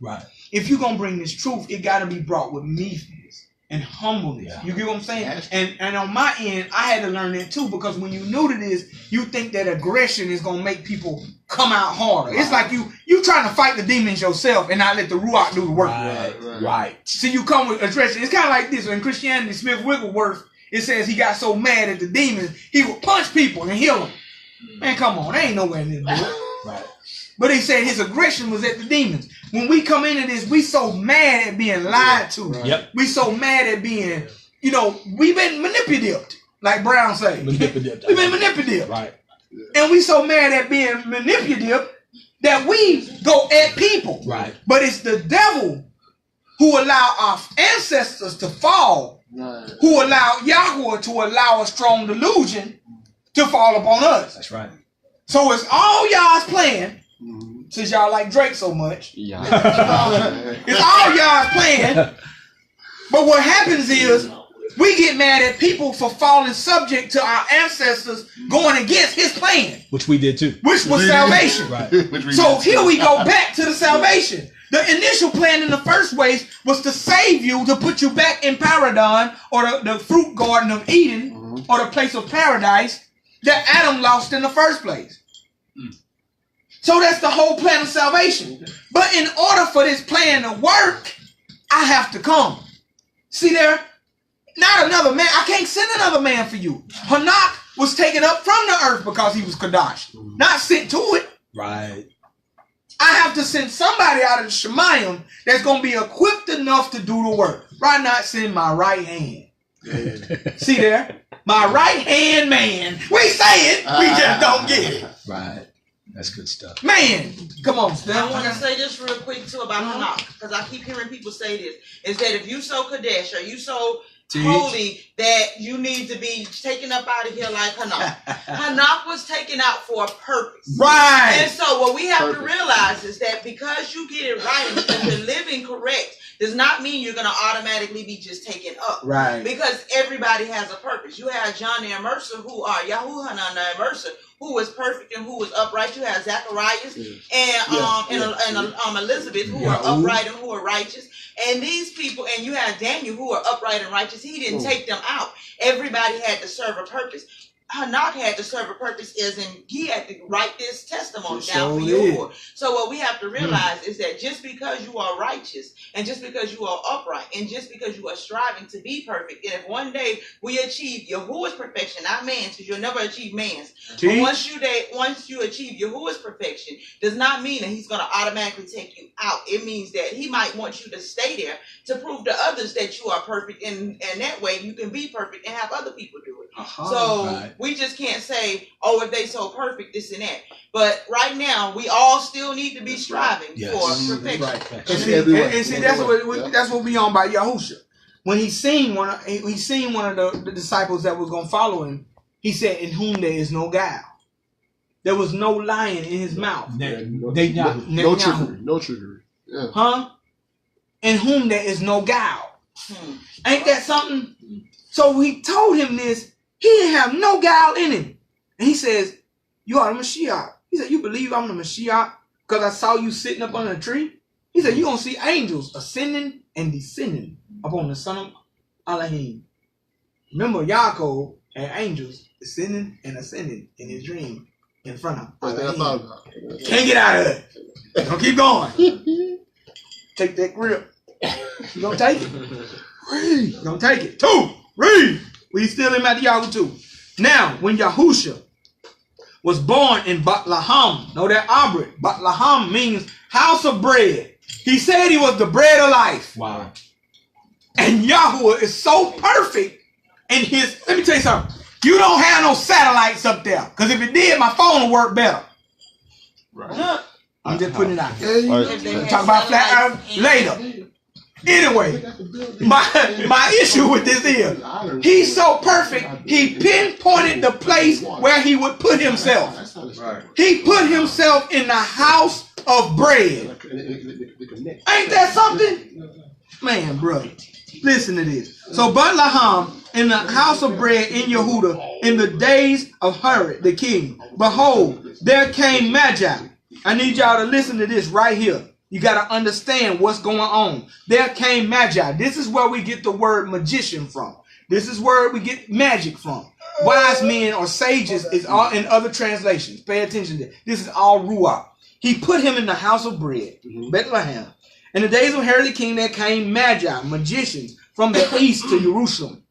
If you're going to bring this truth, it got to be brought with meekness and humbleness. You get what I'm saying? And on my end, I had to learn that too, because when you're new to this, you think that aggression is going to make people come out harder. It's like you trying to fight the demons yourself and not let the Ruach do the work. So you come with aggression. It's kind of like this. In Christianity, Smith Wigglesworth, it says he got so mad at the demons, he would punch people and heal them. Man, come on. They ain't nowhere in this book. But he said his aggression was at the demons. When we come into this, we so mad at being lied to. We so mad at being, we've been manipulated, like Brown say. We've been manipulated. And we so mad at being manipulative that we go at people. But it's the devil who allowed our ancestors to fall, who allowed Yahuwah to allow a strong delusion to fall upon us. That's right. So it's all y'all's plan, since y'all like Drake so much. It's all y'all's plan. But what happens is, we get mad at people for falling subject to our ancestors going against his plan. Which we did too. Which was salvation. So here we go back to the salvation. The initial plan in the first place was to save you, to put you back in Paradise, or the fruit garden of Eden, or the place of paradise that Adam lost in the first place. So that's the whole plan of salvation. But in order for this plan to work, I have to come. See there? Not another man. I can't send another man for you. Hanak was taken up from the earth because he was Kadash, not sent to it. I have to send somebody out of the Shemayim that's going to be equipped enough to do the work. Right now, it's in my right hand. See there? My right-hand man. We say it, we just don't get it. Right. That's good stuff. Man, come on, Steph. I want to say this real quick, too, about Hanak, because I keep hearing people say this, is that if you so Kadesh, or you so holy, that you need to be taken up out of here like Hanak. Hanak was taken out for a purpose. Right. And so what we have to realize is that because you get it right and because you're living correct, does not mean you're going to automatically be just taken up. Right. Because everybody has a purpose. You have John and Mercer, who are Yahuwah and Mercer, who was perfect and who was upright. You have Zacharias and Elizabeth, who are upright and who are righteous. And these people, and you have Daniel, who are upright and righteous. He didn't take them out. Everybody had to serve a purpose. Hanak had to serve a purpose, as in he had to write this testimony down for Yahuwah. So what we have to realize is that just because you are righteous, and just because you are upright, and just because you are striving to be perfect, and if one day we achieve Yahuwah's perfection, not man's, because you'll never achieve man's. But once you achieve Yahuwah's perfection, does not mean that he's going to automatically take you out. It means that he might want you to stay there to prove to others that you are perfect, and that way you can be perfect and have other people do it. We just can't say, oh, if they so perfect, this and that. But right now, we all still need to be striving for perfection. Right. And see, that's what we on by Yahusha. When he seen one of the disciples that was gonna follow him, he said, "In whom there is no guile." There was no lying in his mouth. No trickery. Yeah. Huh? In whom there is no guile. Ain't that something? So he told him this. He didn't have no guile in him. And he says, "You are the Mashiach." He said, "You believe I'm the Mashiach because I saw you sitting up under a tree?" He said, "You're going to see angels ascending and descending upon the son of Elohim." Remember, Yaakov had angels ascending and ascending in his dream in front of him. Can't get out of it. Don't keep going. Take that grip. You going to take it? Read. You going to take it. 2. Read. We still in Matthew 2. Now, when Yahusha was born in Bethlehem, know that Abrit, Bethlehem means house of bread. He said he was the bread of life. Wow. And Yahuwah is so perfect in his, let me tell you something. You don't have no satellites up there. Because if it did, my phone would work better. Right. I'm just putting it out there. We'll talk about flat earth later. Anyway, my issue with this is, he's so perfect, he pinpointed the place where he would put himself. He put himself in the house of bread. Ain't that something? Man, bro, listen to this. So Bethlehem, in the house of bread in Yehuda, in the days of Herod the king, behold, there came Magi. I need y'all to listen to this right here. You got to understand what's going on. There came Magi. This is where we get the word magician from. This is where we get magic from. Wise men or sages is all in other translations. Pay attention to this. This is all Ruach. He put him in the house of bread, Bethlehem. In the days of Herod the king, there came Magi, magicians, from the east to Jerusalem,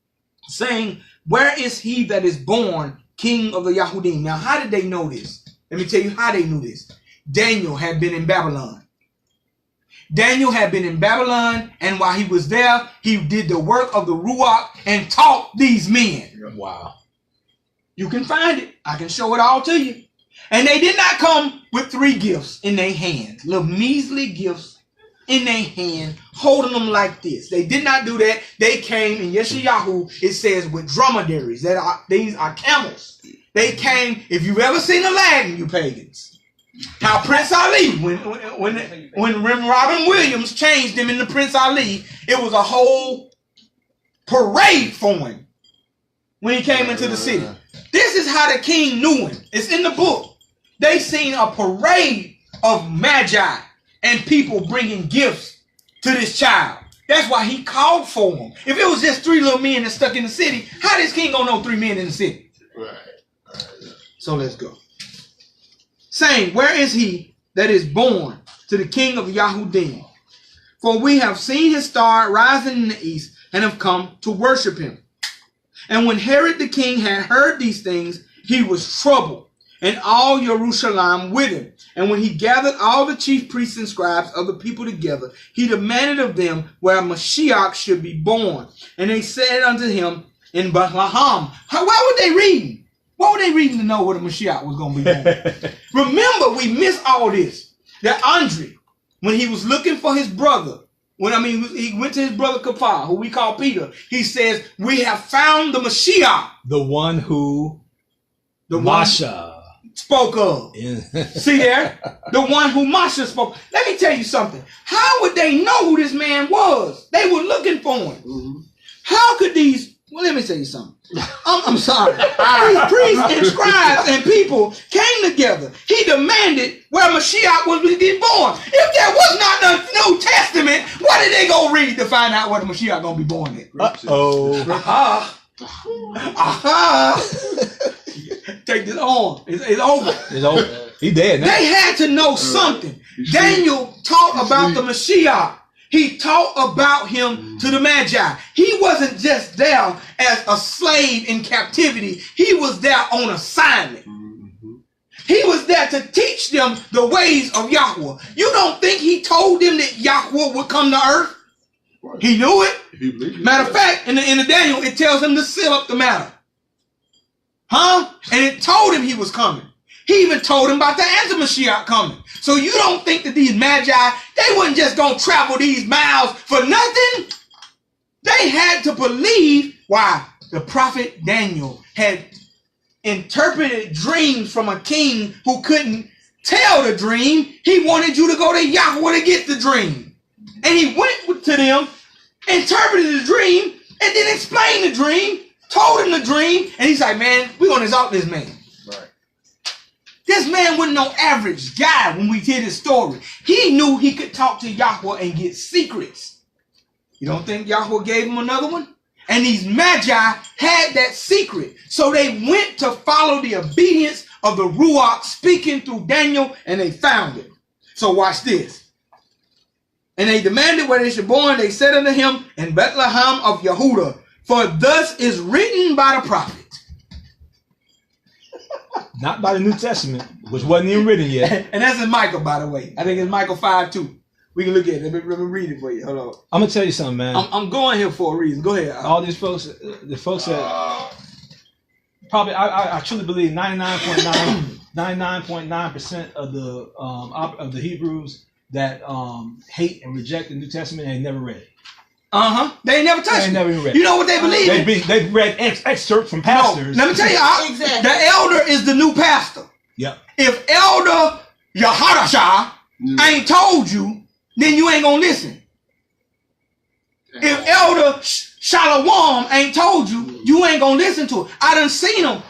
saying, "Where is he that is born king of the Yahudim?" Now, how did they know this? Let me tell you how they knew this. Daniel had been in Babylon. Daniel had been in Babylon, and while he was there, he did the work of the Ruach and taught these men. Wow. You can find it. I can show it all to you. And they did not come with 3 gifts in their hand. Little measly gifts in their hand, holding them like this. They did not do that. They came in Yeshayahu, it says, with dromedaries. These are camels. They came, if you've ever seen Aladdin, you pagans. How Prince Ali, when Robin Williams changed him into Prince Ali, it was a whole parade for him when he came into the city. This is how the king knew him. It's in the book. They seen a parade of Magi and people bringing gifts to this child. That's why he called for them. If it was just 3 little men that stuck in the city, how this king gonna know 3 men in the city? Right. So let's go. Saying, "Where is he that is born to the king of Yahudim? For we have seen his star rising in the east and have come to worship him." And when Herod the king had heard these things, he was troubled, and all Jerusalem with him. And when he gathered all the chief priests and scribes of the people together, he demanded of them where Mashiach should be born. And they said unto him, in Bethlehem. Why would they read? What were they reading to know where the Mashiach was going to be born? Remember, we missed all this. That Andre, when he was looking for his brother, he went to his brother Kapah, who we call Peter, he says, we have found the Mashiach. The one who Masha spoke of. See there? The one who Masha spoke. Let me tell you something. How would they know who this man was? They were looking for him. Mm-hmm. How could these... Well, let me tell you something. I'm sorry. These priests and scribes and people came together. He demanded where Mashiach was to be born. If there was not the New Testament, what did they go read to find out where the Mashiach going to be born at? Uh-oh. Take this on. It's over. It's over. He dead now. They had to know something. Daniel taught about the Mashiach. He taught about him to the Magi. He wasn't just there as a slave in captivity. He was there on assignment. He was there to teach them the ways of Yahuwah. You don't think he told them that Yahuwah would come to earth? He knew it. Matter of fact, in the Daniel, it tells him to seal up the matter. Huh? And it told him he was coming. He even told him about the anti-Mashiach coming. So you don't think that these Magi, they wasn't just going to travel these miles for nothing? They had to believe why the prophet Daniel had interpreted dreams from a king who couldn't tell the dream. He wanted you to go to Yahuwah to get the dream. And he went to them, interpreted the dream, and then explained the dream, told him the dream, and he's like, man, we're going to exalt this man. This man wasn't no average guy when we did his story. He knew he could talk to Yahuwah and get secrets. You don't think Yahuwah gave him another one? And these Magi had that secret. So they went to follow the obedience of the Ruach speaking through Daniel, and they found it. So watch this. And they demanded where they should be born. They said unto him, in Bethlehem of Yehudah, for thus is written by the prophet. Not by the New Testament, which wasn't even written yet. And that's in Michael, by the way. I think it's Michael 5:2. We can look at it. Let me read it for you. Hold on. I'm gonna tell you something, man. I'm going here for a reason. Go ahead. All these folks, the folks that probably, I truly believe 99.9% of the Hebrews that hate and reject the New Testament, they never read it. They ain't never touched it. Never even read you know what they believe? They've read excerpts from pastors. No, let me tell you, exactly. The elder is the new pastor. Yep. If Elder HAQADASH ain't told you, then you ain't gonna listen. If Elder Shalom ain't told you, you ain't gonna listen to it. I done seen them.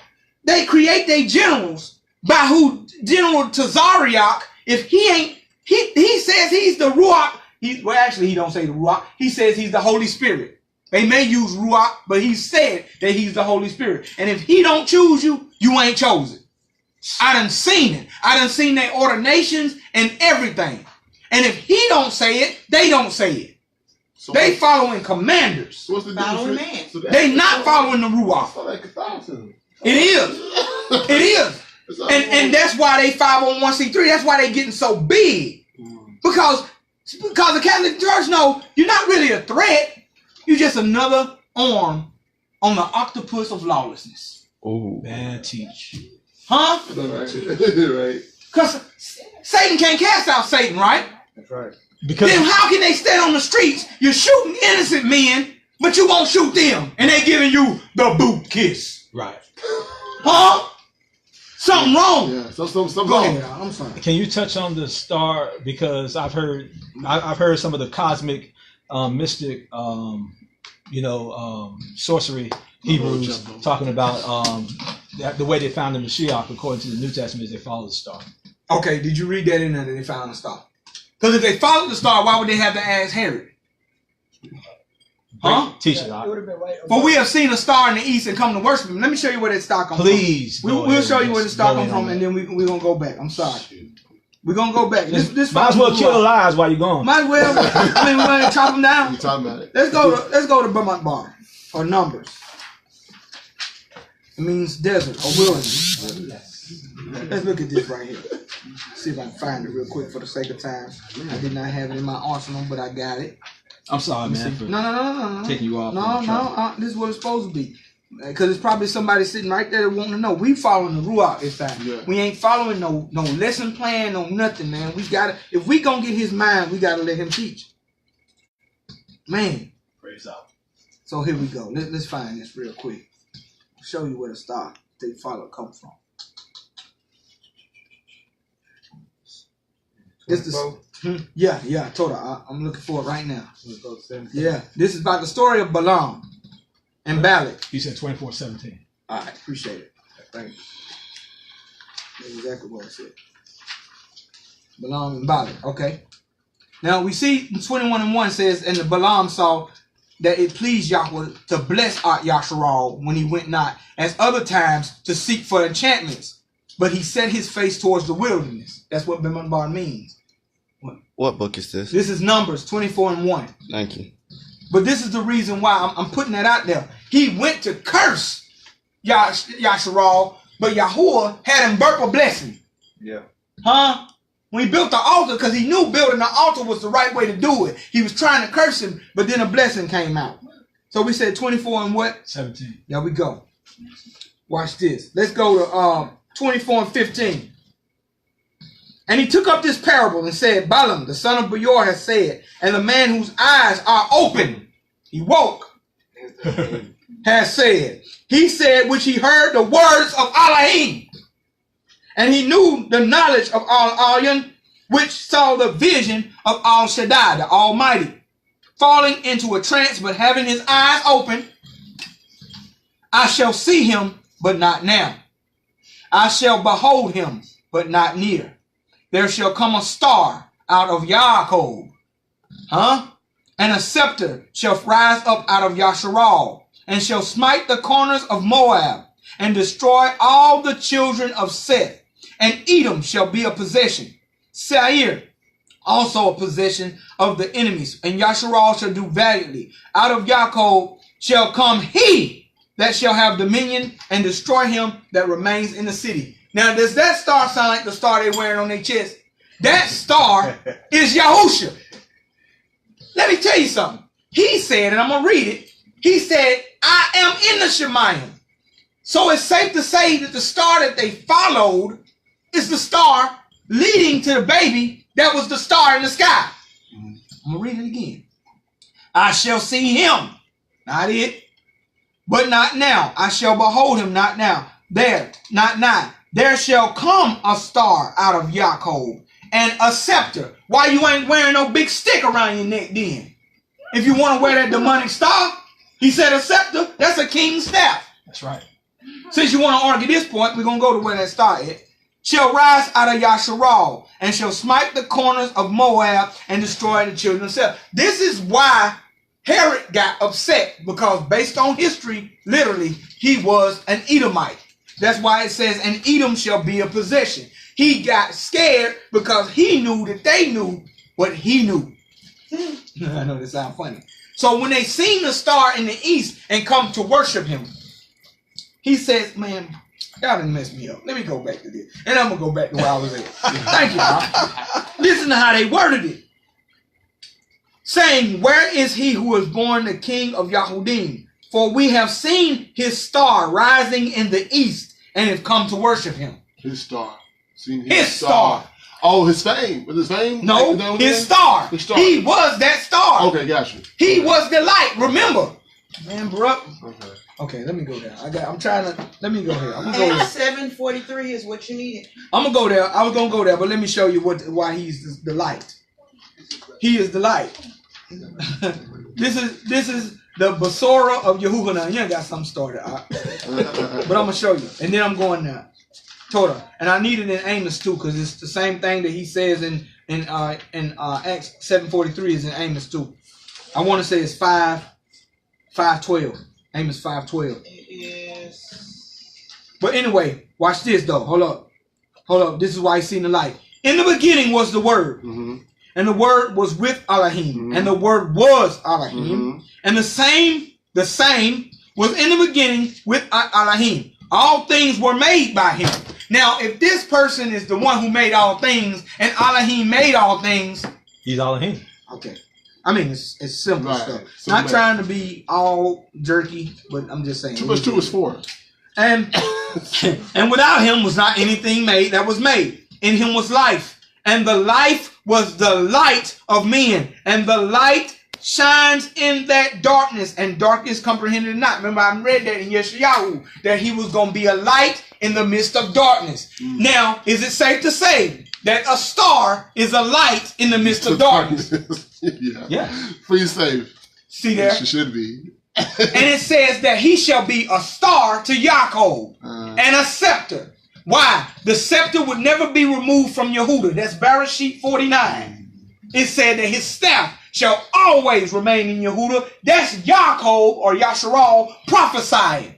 They create their generals by who General Tazariak. If he ain't, he says he's the Ruach. Well, actually, he don't say the Ruach. He says he's the Holy Spirit. They may use Ruach, but he said that he's the Holy Spirit. And if he don't choose you, you ain't chosen. I done seen it. I done seen their ordinations and everything. And if he don't say it, they don't say it. So they following commanders. What's the following man. So they not following the Ruach. It is. It is. And that's why they 501c3. That's why they getting so big. Because the Catholic Church know you're not really a threat. You're just another arm on the octopus of lawlessness. Oh, bad teach. Huh? Right. Because Satan can't cast out Satan, right? That's right. Because then how can they stand on the streets? You're shooting innocent men, but you won't shoot them. And they giving you the boot kiss. Right. Huh? Something wrong. Yeah, something Go wrong. ahead, I'm sorry. Can you touch on the star? Because I've heard some of the cosmic, mystic, sorcery Hebrews talking about the way they found the Mashiach according to the New Testament is they follow the star. Okay, did you read that in there that they found the star? Because if they followed the star, why would they have to ask Herod? Huh? Teach it. It would have been right. For we have seen a star in the east and come to worship him. Let me show you where that star comes from. Please. We'll show you where the star comes from, and then we're going to go back. I'm sorry. We're going to go back. This might as well kill the lies while you're gone. Might as well. I mean, we're going to chop them down. You're talking about it. Let's go to Bamut Bar, or Numbers. It means desert or wilderness. Let's look at this right here. See if I can find it real quick for the sake of time. I did not have it in my arsenal, but I got it. I'm sorry, man. No. Taking you off. No. This is what it's supposed to be. Because it's probably somebody sitting right there wanting to know. We following the Ruach this time. Yeah. We ain't following no lesson plan, no nothing, man. We gotta, if we gonna get his mind, we gotta let him teach. Man. Praise out. So here we go. Let's find this real quick. I'll show you where the star they follow come from. This is yeah, Torah. I'm looking for it right now. Yeah, this is about the story of Balaam and Balak. You said 24:17. All right, appreciate it. Thank you. That's exactly what I said. Balaam and Balak. Okay. Now we see 21:1 says, and the Balaam saw that it pleased Yahweh to bless Yahshay when he went not, as other times, to seek for enchantments. But he set his face towards the wilderness. That's what Bimbar means. What book is this? This is Numbers 24:1. Thank you. But this is the reason why I'm putting that out there. He went to curse Yahshay, but Yahuwah had him burp a blessing. Yeah. Huh? When he built the altar, because he knew building the altar was the right way to do it. He was trying to curse him, but then a blessing came out. So we said 24 and what? 17. There we go. Watch this. Let's go to 24 and 15. And he took up this parable and said, Balaam, the son of Beor, has said, and the man whose eyes are open, he woke, has said, he said, which he heard the words of Elohim. And he knew the knowledge of Al-Alyon, which saw the vision of Al-Shaddai, the Almighty, falling into a trance, but having his eyes open. I shall see him, but not now. I shall behold him, but not near. There shall come a star out of Yaakov, and a scepter shall rise up out of Yasharal, and shall smite the corners of Moab, and destroy all the children of Seth. And Edom shall be a possession. Seir also a possession of the enemies. And Yasharal shall do valiantly. Out of Yaakov shall come he that shall have dominion, and destroy him that remains in the city. Now, does that star sound like the star they're wearing on their chest? That star is Yahusha. Let me tell you something. He said, and I'm going to read it. He said, I am in the Shemayim. So it's safe to say that the star that they followed is the star leading to the baby that was the star in the sky. I'm going to read it again. I shall see him, not it, but not now. I shall behold him, not now. There, not now. There shall come a star out of Yaakov, and a scepter. Why you ain't wearing no big stick around your neck then? If you want to wear that demonic star, he said a scepter, that's a king's staff. That's right. Since you want to argue this point, we're going to go to where that star is. Shall rise out of Yasharal, and shall smite the corners of Moab, and destroy the children of Seth. This is why Herod got upset, because based on history, literally, he was an Edomite. That's why it says, and Edom shall be a possession. He got scared because he knew that they knew what he knew. I know this sounds funny. So when they seen the star in the east and come to worship him, he says, man, y'all done messed me up. Let me go back to this. And I'm going to go back to where I was at. Thank you, Bob. Listen to how they worded it. Saying, where is he who was born the king of Yahudim? For we have seen his star rising in the east and have come to worship him. His star. Seen his star. Oh, his fame. Was his fame? No, his star. His star. He was that star. Okay, got you. He was the light. Remember. Man, bro. Okay. Okay, let me go there. Let me go here. I'm gonna go there. 743 is what you needed. I'm gonna go there. I was gonna go there, but let me show you why he's the light. He is the light. This is the Basora of Yahuwah. Now, you ain't got something started, but I'm gonna show you, and then I'm going now. Torah, and I need it in Amos too, because it's the same thing that he says in Acts 7:43 is in Amos too. I want to say it's 5:12. Amos 5:12. It is. But anyway, watch this though. Hold up. This is why he's seen the light. In the beginning was the Word, and the Word was with Elohim, and the Word was Elohim, and the same was in the beginning with Elohim. All things were made by him, Now, if this person is the one who made all things, and Elohim made all things, he's Elohim. Okay. I mean, it's simple stuff. So Not trying to be all jerky, but I'm just saying. 2 plus 2 is 4. And without him was not anything made that was made. In him was life, and the life was the light of men, and the light shines in that darkness, and darkness comprehended not. Remember, I read that in Yeshayahu, that he was going to be a light in the midst of darkness. Now, is it safe to say that a star is a light in the midst of darkness? Yeah. Free safe. See there? She should be. And it says that he shall be a star to Yaakov and a scepter. Why? The scepter would never be removed from Yehuda. That's Bereshit 49. It said that his staff shall always remain in Yehuda. That's Yaakov or Yasharal prophesying.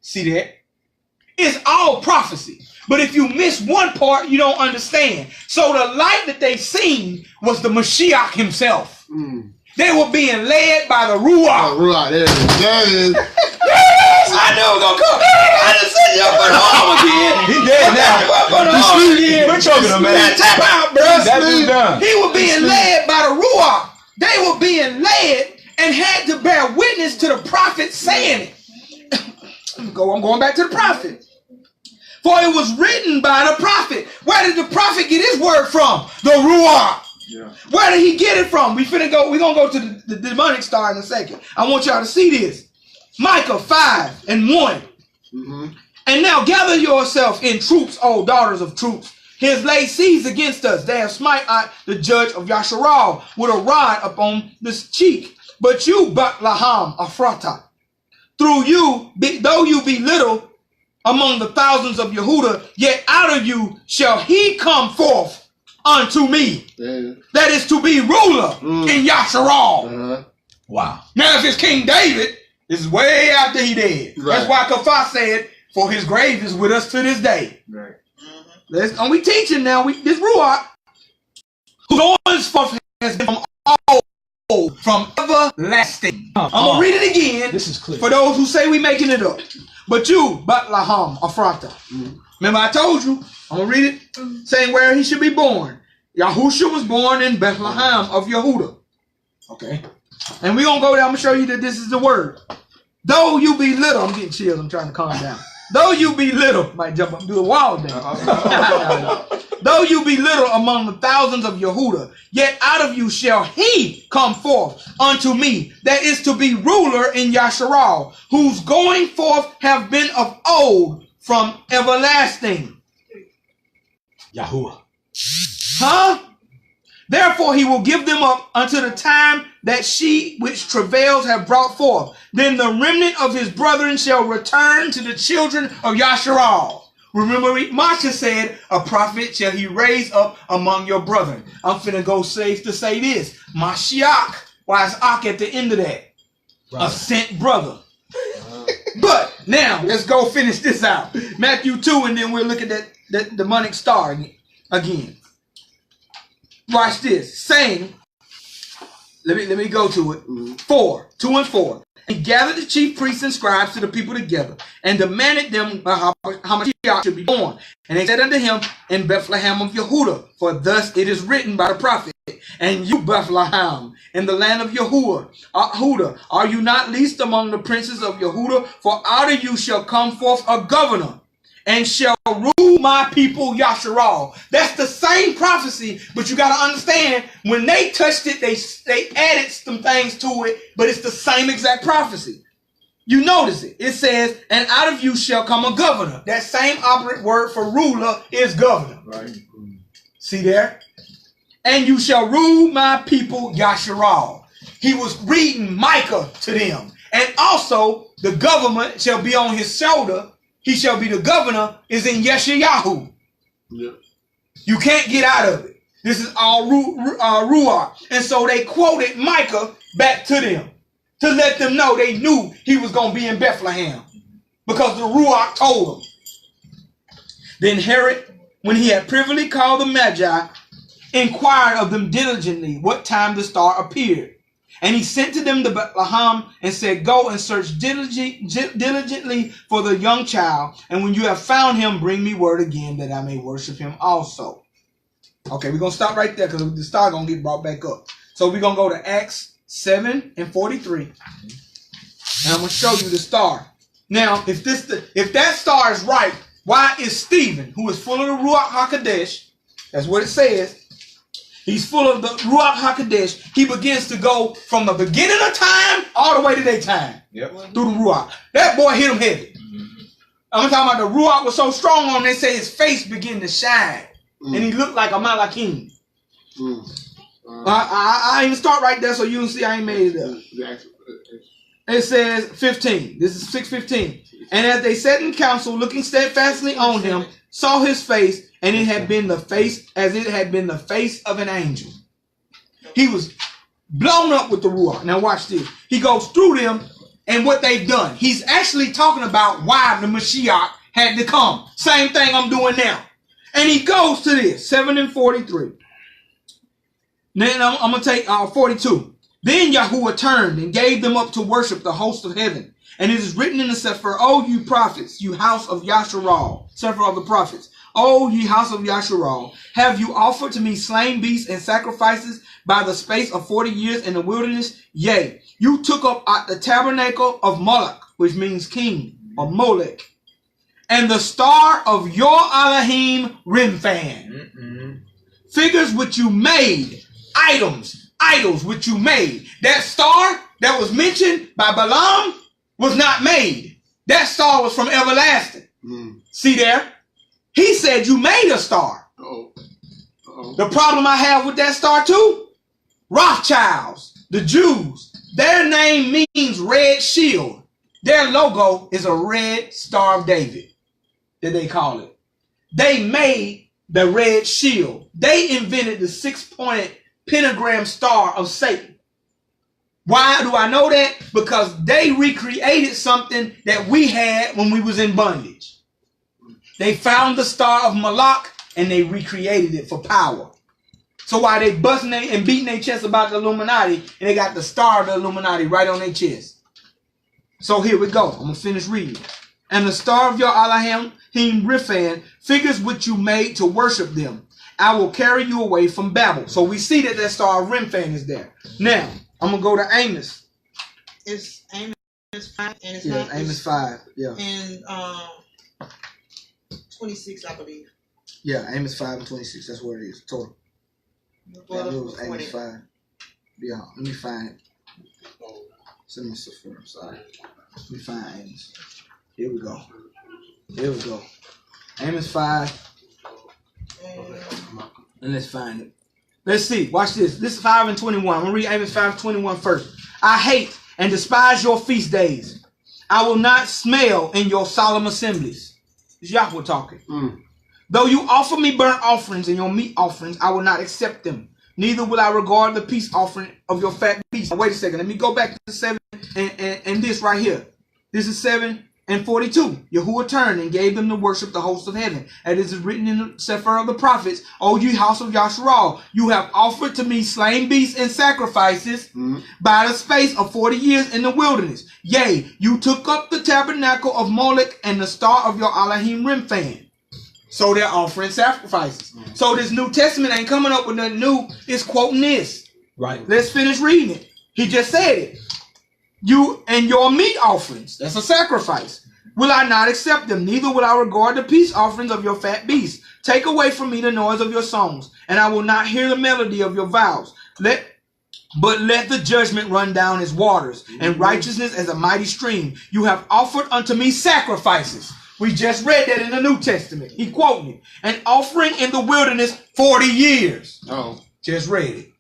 See that? It's all prophecy. But if you miss one part, you don't understand. So the light that they seen was the Mashiach himself. They were being led by the Ruach. Oh, Ruach, there it is. There it is. Yes, I knew it was going to come. I just said you up on the arm again. He dead now. Up on the arm again. We're choking him, man. Tap out, bro. That dude done. He was being led by the Ruach. They were being led and had to bear witness to the prophet saying it. I'm going back to the prophet. For it was written by the prophet. Where did the prophet get his word from? The Ruach. Yeah. Where did he get it from? We're gonna go to the demonic star in a second. I want y'all to see this. Micah 5:1. And now gather yourself in troops, O daughters of troops. He has laid siege against us. They have smite the judge of Yasharal with a rod upon this cheek. But you, Bethlehem, Ephrata, through you, though you be little among the thousands of Yehuda, yet out of you shall he come forth unto me. That is to be ruler in Yasharal. Wow. Now if it's King David, it's way after he dead. That's why Kafah said, for his grave is with us to this day. Right. And we teaching now, this Ruach, whose goings forth has been from everlasting. I'm going to read it again. This is clear. For those who say we making it up. But you, Bethlehem, Ephrata. Remember I told you, I'm going to read it, saying where he should be born. Yahusha was born in Bethlehem of Yehuda. Okay. And we're going to go there. I'm going to show you that this is the word. Though you be little, I'm getting chills. I'm trying to calm down. Though you be little, might jump up and do a wild dance. Though you be little among the thousands of Yehuda, yet out of you shall he come forth unto me, that is to be ruler in Yasharal, whose going forth have been of old from everlasting. Yahuwah. Huh? Therefore he will give them up unto the time that she which travails have brought forth. Then the remnant of his brethren shall return to the children of Yasharal. Remember, Masha said, a prophet shall he raise up among your brethren. I'm finna go safe to say this. Mashiach. Why is Ak at the end of that? Right. A sent brother. But now, let's go finish this out. Matthew 2, and then we'll look at that demonic star again. Watch this. Saying, let me go to it. 2 and 4. He gathered the chief priests and scribes to the people together, and demanded them how Mashiach should be born. And they said unto him, in Bethlehem of Yehuda, for thus it is written by the prophet, and you, Bethlehem, in the land of Yehuda, are you not least among the princes of Yehuda? For out of you shall come forth a governor, and shall rule my people Yasharal. That's the same prophecy, but you got to understand, when they touched it, they added some things to it, but it's the same exact prophecy. You notice it. It says, and out of you shall come a governor. That same operative word for ruler is governor. Right. See there? And you shall rule my people Yasharal. He was reading Micah to them. And also, the government shall be on his shoulder. He shall be the governor, is in Yeshayahu. Yep. You can't get out of it. This is all Ruach. And so they quoted Micah back to them to let them know they knew he was going to be in Bethlehem because the Ruach told them. Then Herod, when he had privily called the Magi, inquired of them diligently what time the star appeared. And he sent to them to Balaam and said, go and search diligently for the young child. And when you have found him, bring me word again that I may worship him also. Okay, we're going to stop right there because the star going to get brought back up. So we're going to go to Acts 7:43. And I'm going to show you the star. Now, if that star is right, why is Stephen, who is full of the Ruach HAQADASH, that's what it says, he's full of the Ruach HAQADASH, he begins to go from the beginning of time all the way to their time. Yep. Through the Ruach. That boy hit him heavy. I'm talking about the Ruach was so strong on, they say his face began to shine. And he looked like a Malakim. I even start right there so you can see I ain't made it up. It says 15. This is 6:15. And as they sat in council, looking steadfastly on him, saw his face, and it had been the face as it had been the face of an angel. He was blown up with the Ruach. Now watch this. He goes through them and what they've done. He's actually talking about why the Mashiach had to come. Same thing I'm doing now. And he goes to this, 7:43. Then I'm going to take 42. Then Yahuwah turned and gave them up to worship the host of heaven. And it is written in the Sefer, O you prophets, you house of Yasharal, Sefer of the prophets. O ye house of Yasharal, have you offered to me slain beasts and sacrifices by the space of 40 years in the wilderness? Yea, you took up at the tabernacle of Moloch, which means king, or Molech, and the star of your Elohim Remphan. Figures which you made, idols which you made. That star that was mentioned by Balaam was not made. That star was from everlasting. See there? He said you made a star. The problem I have with that star too, Rothschilds, the Jews, their name means red shield. Their logo is a red Star of David, that they call it. They made the red shield. They invented the 6-pointed pentagram star of Satan. Why do I know that? Because they recreated something that we had when we was in bondage. They found the star of Moloch and they recreated it for power. So while they busting and beating their chest about the Illuminati, and they got the star of the Illuminati right on their chest. So here we go. I'm going to finish reading. And the star of your Elohim Remphan, figures which you made to worship them. I will carry you away from Babel. So we see that star of Remphan is there. Now, I'm going to go to Amos. It's Amos 5. And it's not, Amos 5. Yeah. And 26, I believe. Yeah, Amos 5 and 26. That's where it is. Total. Yeah, it was Amos 5. Yeah, let me find it. Send me some. Sorry. Let me find Amos. Here we go. Amos 5. And let's find it. Let's see. Watch this. This is 5 and 21. I'm going to read Amos 5:21 first. I hate and despise your feast days. I will not smell in your solemn assemblies. It's Yahuwah talking. Though you offer me burnt offerings and your meat offerings, I will not accept them. Neither will I regard the peace offering of your fat beasts. Now, wait a second. Let me go back to 7 and this right here. This is 7 and 42. Yahuwah turned and gave them to worship the host of heaven. And it is written in the Sefer of the prophets, O ye house of Yasharal, you have offered to me slain beasts and sacrifices by the space of 40 years in the wilderness. Yea, you took up the tabernacle of Molech and the star of your Elohim Remphan. So they're offering sacrifices. So this New Testament ain't coming up with nothing new. It's quoting this. Right. Let's finish reading it. He just said it. You and your meat offerings, that's a sacrifice, will I not accept them, neither will I regard the peace offerings of your fat beasts. Take away from me the noise of your songs, and I will not hear the melody of your vows. But let the judgment run down as waters, and righteousness as a mighty stream. You have offered unto me sacrifices. We just read that in the New Testament. He quoted it. An offering in the wilderness 40 years. Just read it.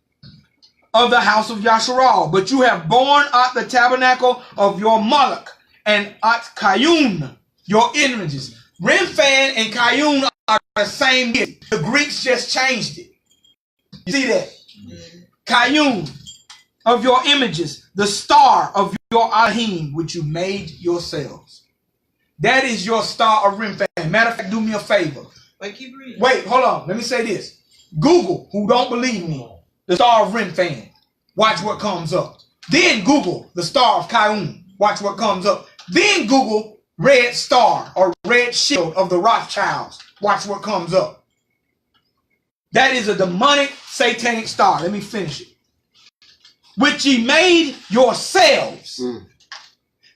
Of the house of Yasharal. But you have borne out the tabernacle of your Moloch and at Kayun, your images. Remphan and Kayun are the same. The Greeks just changed it. You see that? Kayun of your images, the star of your Elohim, which you made yourselves. That is your star of Remphan. Matter of fact, do me a favor. Wait, keep reading. Wait, hold on. Let me say this. Google, who don't believe me, the star of Remphan. Watch what comes up. Then Google the star of Kayun. Watch what comes up. Then Google red star or red shield of the Rothschilds. Watch what comes up. That is a demonic satanic star. Let me finish it. Which ye made yourselves.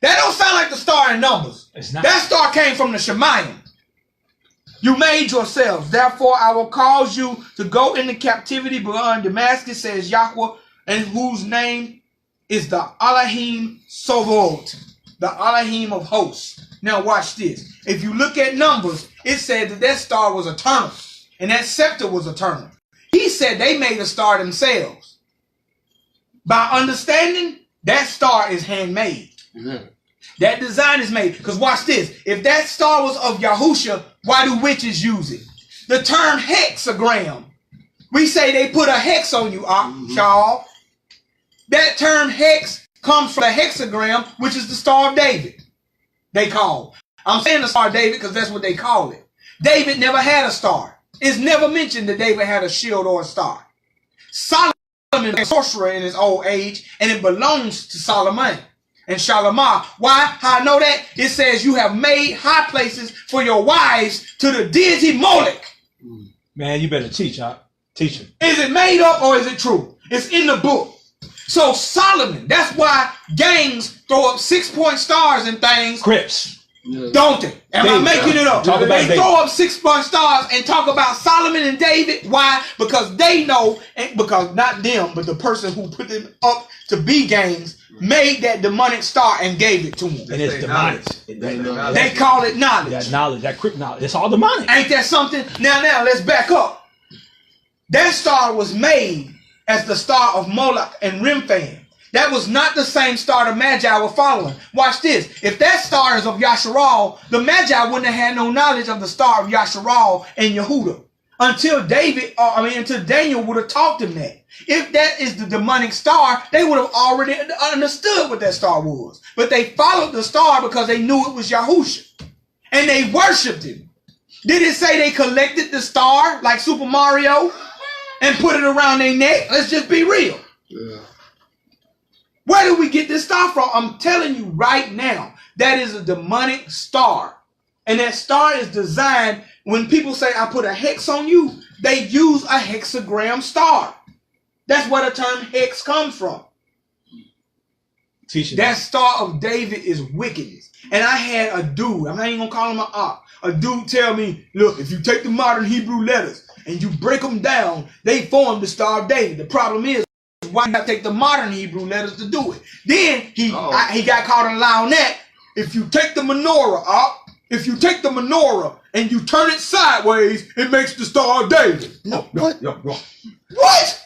That don't sound like the star in Numbers. It's not. That star came from the Shemayim. You made yourselves. Therefore, I will cause you to go into captivity beyond Damascus, says Yahuwah, and whose name is the Elohim Sovot, the Elohim of hosts. Now watch this. If you look at Numbers, it said that that star was eternal, and that scepter was eternal. He said they made a star themselves. By understanding, that star is handmade. That design is made. Because watch this. If that star was of Yahusha, why do witches use it? The term hexagram. We say they put a hex on you, y'all. That term hex comes from the hexagram, which is the Star of David. They call. I'm saying the Star of David because that's what they call it. David never had a star. It's never mentioned that David had a shield or a star. Solomon is a sorcerer in his old age, and it belongs to Solomon and Shalimah. Why? How I know that? It says you have made high places for your wives to the deity Molech. Man, you better teach, huh? Teach him. Is it made up or is it true? It's in the book. So Solomon, that's why gangs throw up 6-point stars and things. Crips. Don't they? Am I making it up? Talk about they throw up 6-point stars and talk about Solomon and David. Why? Because they know, because not them, but the person who put them up to be gangs made that demonic star and gave it to them. And it's demonic. They call it knowledge. That knowledge, that crypt knowledge. It's all demonic. Ain't that something? Now, let's back up. That star was made as the star of Moloch and Remphan. That was not the same star the Magi were following. Watch this. If that star is of Yasharal, the Magi wouldn't have had no knowledge of the star of Yasharal and Yehuda until until Daniel would have taught them that. If that is the demonic star, they would have already understood what that star was. But they followed the star because they knew it was Yahusha. And they worshipped him. Did it say they collected the star like Super Mario and put it around their neck? Let's just be real. Yeah. Where did we get this star from? I'm telling you right now, that is a demonic star. And that star is designed, when people say, I put a hex on you, they use a hexagram star. That's where the term hex comes from. That star of David is wickedness. And I had a dude, I'm not even going to call him an op, a dude tell me, look, if you take the modern Hebrew letters and you break them down, they form the Star of David. The problem is, why not take the modern Hebrew letters to do it? Then he got caught in a lie on that. If you take the menorah, and you turn it sideways, it makes the Star of David. What? What?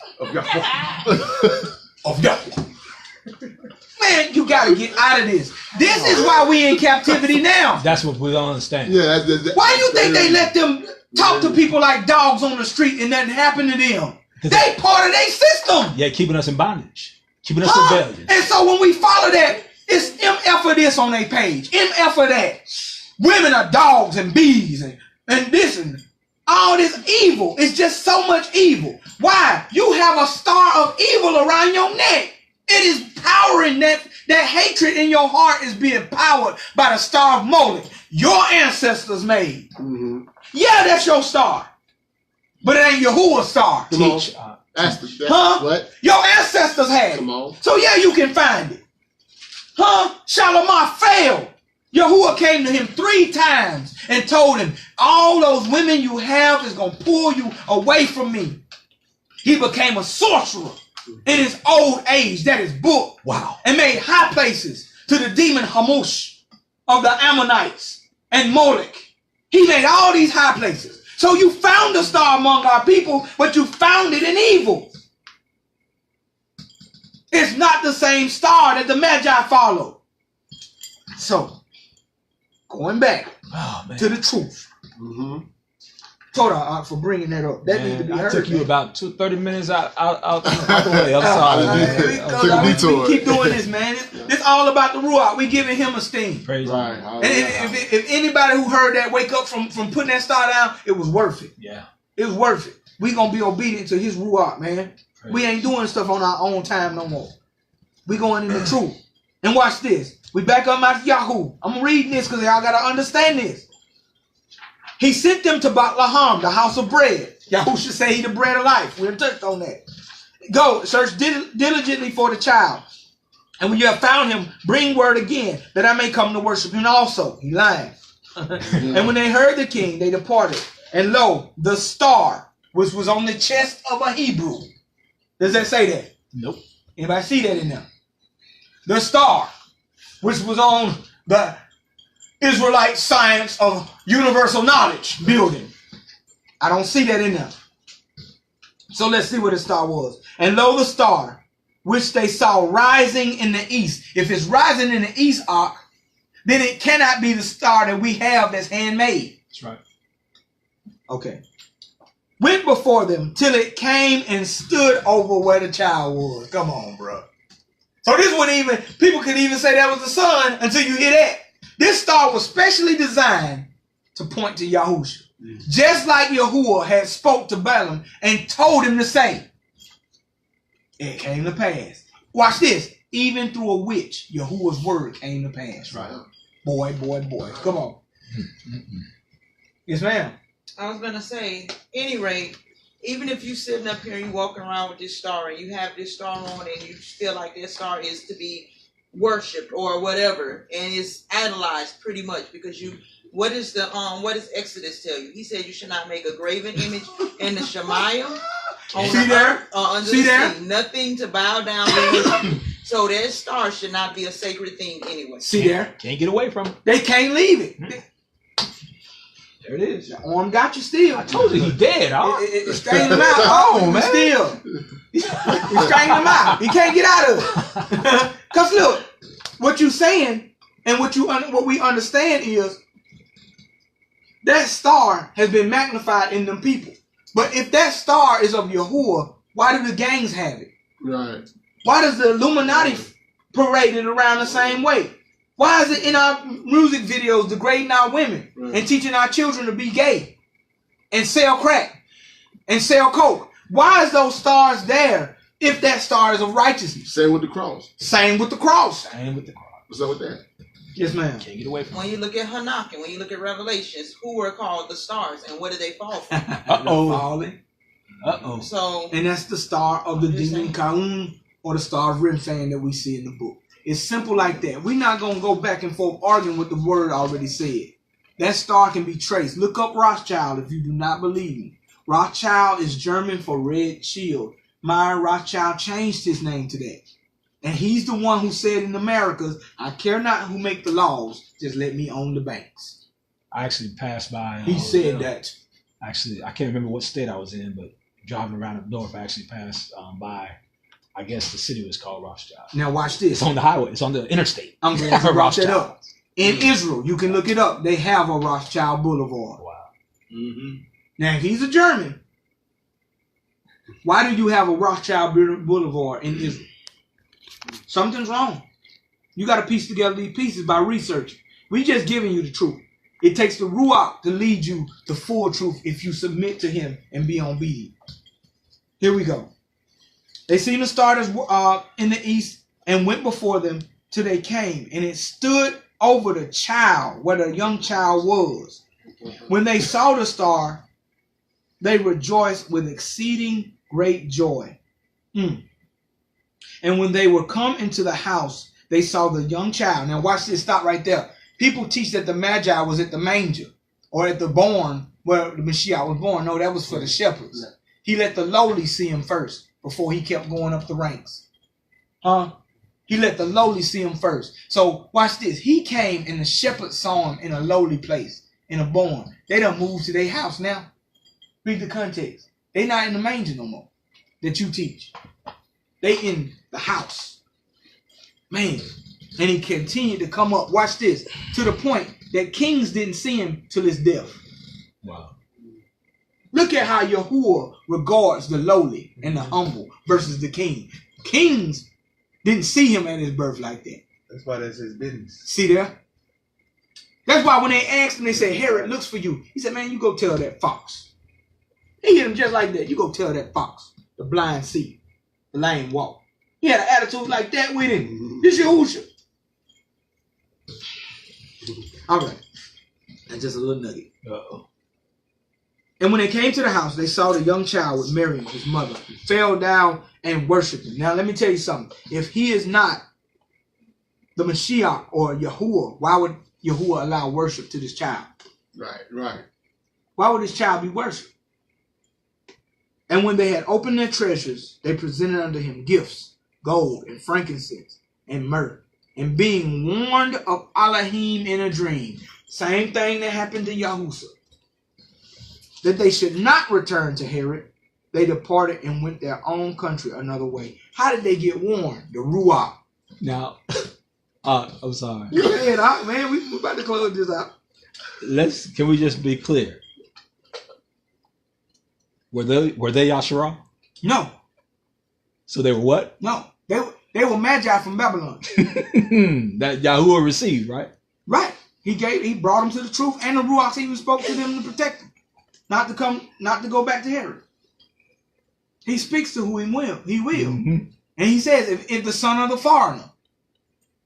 Of Yahweh. Man, you gotta get out of this. This is why we in captivity now. That's what we don't understand. Yeah. Why do you think they let them talk to people like dogs on the street and nothing happened to them? They part of their system. Yeah, keeping us in bondage. Keeping us in rebellion. And so when we follow that, it's MF for this on their page. MF for that. Women are dogs and bees and this and all this evil. It's just so much evil. Why? You have a star of evil around your neck. It is powering that hatred in your heart is being powered by the star of Molech. Your ancestors made. Mm-hmm. Yeah, that's your star. But it ain't Yahuwah's star. Teach. What? Your ancestors had. Come on. So yeah, you can find it. Shalimah failed. Yahuwah came to him 3 times and told him, all those women you have is going to pull you away from me. He became a sorcerer in his old age. That is book. Wow. And made high places to the demon Hamush of the Ammonites and Molech. He made all these high places. So you found the star among our people, but you found it in evil. It's not the same star that the Magi followed. So, going back to the truth. Mm-hmm. Torah for bringing that up. That needs to be heard. I took you about 30 minutes out the way. I'm sorry. We keep doing this, man. It's all about the Ruach. We giving him esteem. Praise right. And if anybody who heard that wake up from putting that star down, it was worth it. Yeah. It was worth it. We gonna be obedient to his Ruach, man. We ain't doing stuff on our own time no more. We going in the truth. And watch this. We back up my Yahoo. I'm reading this because y'all got to understand this. He sent them to Balaam, the house of bread. Yahusha say he the bread of life. We done touched on that. Go, search diligently for the child. And when you have found him, bring word again, that I may come to worship him also. He lying. And when they heard the king, they departed. And lo, the star, which was on the chest of a Hebrew. Does that say that? Nope. Anybody see that in there? The star, which was on the Israelite science of universal knowledge building. I don't see that in there. So let's see what the star was. And lo, the star, which they saw rising in the east. If it's rising in the east, Ark, then it cannot be the star that we have that's handmade. That's right. Okay. Went before them till it came and stood over where the child was. Come on, bro. So this wouldn't even, people could even say that was the sun until you hear that. This star was specially designed to point to Yahusha. Just like Yahuwah had spoke to Balaam and told him to say. It came to pass. Watch this. Even through a witch, Yahuwah's word came to pass. Right. Boy. Come on. Yes, ma'am. I was going to say, any rate, even if you sitting up here and you walking around with this star and you have this star on and you feel like this star is to be worshipped or whatever, and it's idolized pretty much because you, what does Exodus tell you? He said you should not make a graven image in the Shemayim. See there? Under the sea. Nothing to bow down to. So that star should not be a sacred thing anyway. See there? Can't get away from it. They can't leave it. There it is. Your arm got you still. I told you he dead. It strained him out. Oh, man. Still. It strained him out. He can't get out of it. Because look, what you saying and what we understand is that star has been magnified in them people. But if that star is of Yahuwah, why do the gangs have it? Right. Why does the Illuminati parade it around the same way? Why is it in our music videos degrading our women and teaching our children to be gay and sell crack and sell coke? Why is those stars there if that star is of righteousness? Same with the cross. Same with the cross. Same with the cross. What's up with that? Yes, ma'am. Can't get away from it. When you look at Hanukkah, when you look at Revelations, who were called the stars and what did they fall for? Falling. So, and that's the star of the demon Kaun or the star of Rimfan that we see in the book. It's simple like that. We're not going to go back and forth arguing what the word already said. That star can be traced. Look up Rothschild if you do not believe me. Rothschild is German for red shield. Meyer Rothschild changed his name to that. And he's the one who said in Americas, I care not who make the laws, just let me own the banks. I actually passed by. He said that. Actually, I can't remember what state I was in, but driving around up north, I actually passed by. I guess the city was called Rothschild. Now watch this. It's on the highway. It's on the interstate. I'm going to watch that up. In Israel, you can look it up. They have a Rothschild Boulevard. Wow. Now, if he's a German, why do you have a Rothschild Boulevard in Israel? Something's wrong. You got to piece together these pieces by researching. We just giving you the truth. It takes the Ruach to lead you to full truth if you submit to him and be obedient. Here we go. They seen the stars in the east and went before them till they came, and it stood over the child where the young child was. When they saw the star, they rejoiced with exceeding great joy. And when they were come into the house, they saw the young child. Now watch this, stop right there. People teach that the Magi was at the manger or at the barn where the Messiah was born. No, that was for the shepherds. He let the lowly see him first before he kept going up the ranks. He let the lowly see him first. So watch this. He came and the shepherds saw him in a lowly place, in a barn. They done moved to their house now. Read the context. They not in the manger no more that you teach. They in the house. Man. And he continued to come up. Watch this. To the point that kings didn't see him till his death. Wow. Look at how Yahuwah regards the lowly and the humble versus the king. Kings didn't see him at his birth like that. That's why that's his business. See there? That's why when they asked him, they said, Herod looks for you. He said, man, you go tell that fox. He hit him just like that. You go tell that fox. The blind see. the lame walk. He had an attitude like that with him. This Yahusha. All right. That's just a little nugget. Uh-oh. And when they came to the house, they saw the young child with Miriam, his mother, fell down and worshiped him. Now, let me tell you something. If he is not the Mashiach or Yahuwah, why would Yahuwah allow worship to this child? Right. Why would this child be worshipped? And when they had opened their treasures, they presented unto him gifts, gold and frankincense and myrrh. And being warned of Elohim in a dream, same thing that happened to Yahusha, that they should not return to Herod, they departed and went their own country another way. How did they get warned? The Ruach. Now, I'm sorry. Go ahead, man. We're about to close this out. Can we just be clear? Were they Yasharah? No. So they were what? No. They were Magi from Babylon. That Yahuwah received, right? Right. He brought them to the truth, and the Ruach even spoke to them to protect them. Not to go back to Herod. He speaks to who he will. And he says, if the son of the foreigner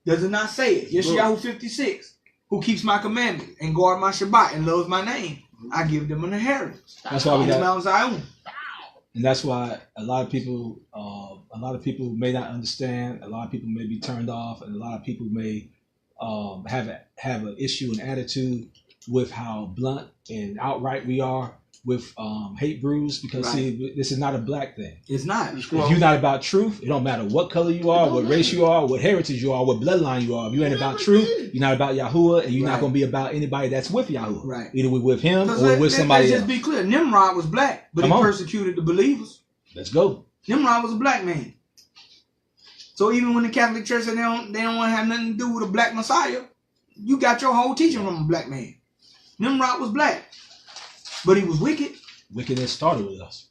does it not say it, Yeshayahu 56, who keeps my commandments and guard my Shabbat and loves my name, I give them an inheritance. That's why we got Mount Zion. And that's why a lot of people may not understand. A lot of people may be turned off, and a lot of people may have an issue and attitude with how blunt and outright we are with hate brews, because see, this is not a black thing. It's not. If you're not about truth, it don't matter what color you are, what race you are, what heritage you are, what bloodline you are. If you ain't about truth, you're not about Yahuwah, and you're not going to be about anybody that's with Yahuwah. Right. Either we're with him or with somebody else. Let's just be clear. Nimrod was black, but he persecuted the believers. Let's go. Nimrod was a black man. So even when the Catholic Church said they don't want to have nothing to do with a black Messiah, you got your whole teaching from a black man. Nimrod was black, but he was wicked. Wickedness started with us.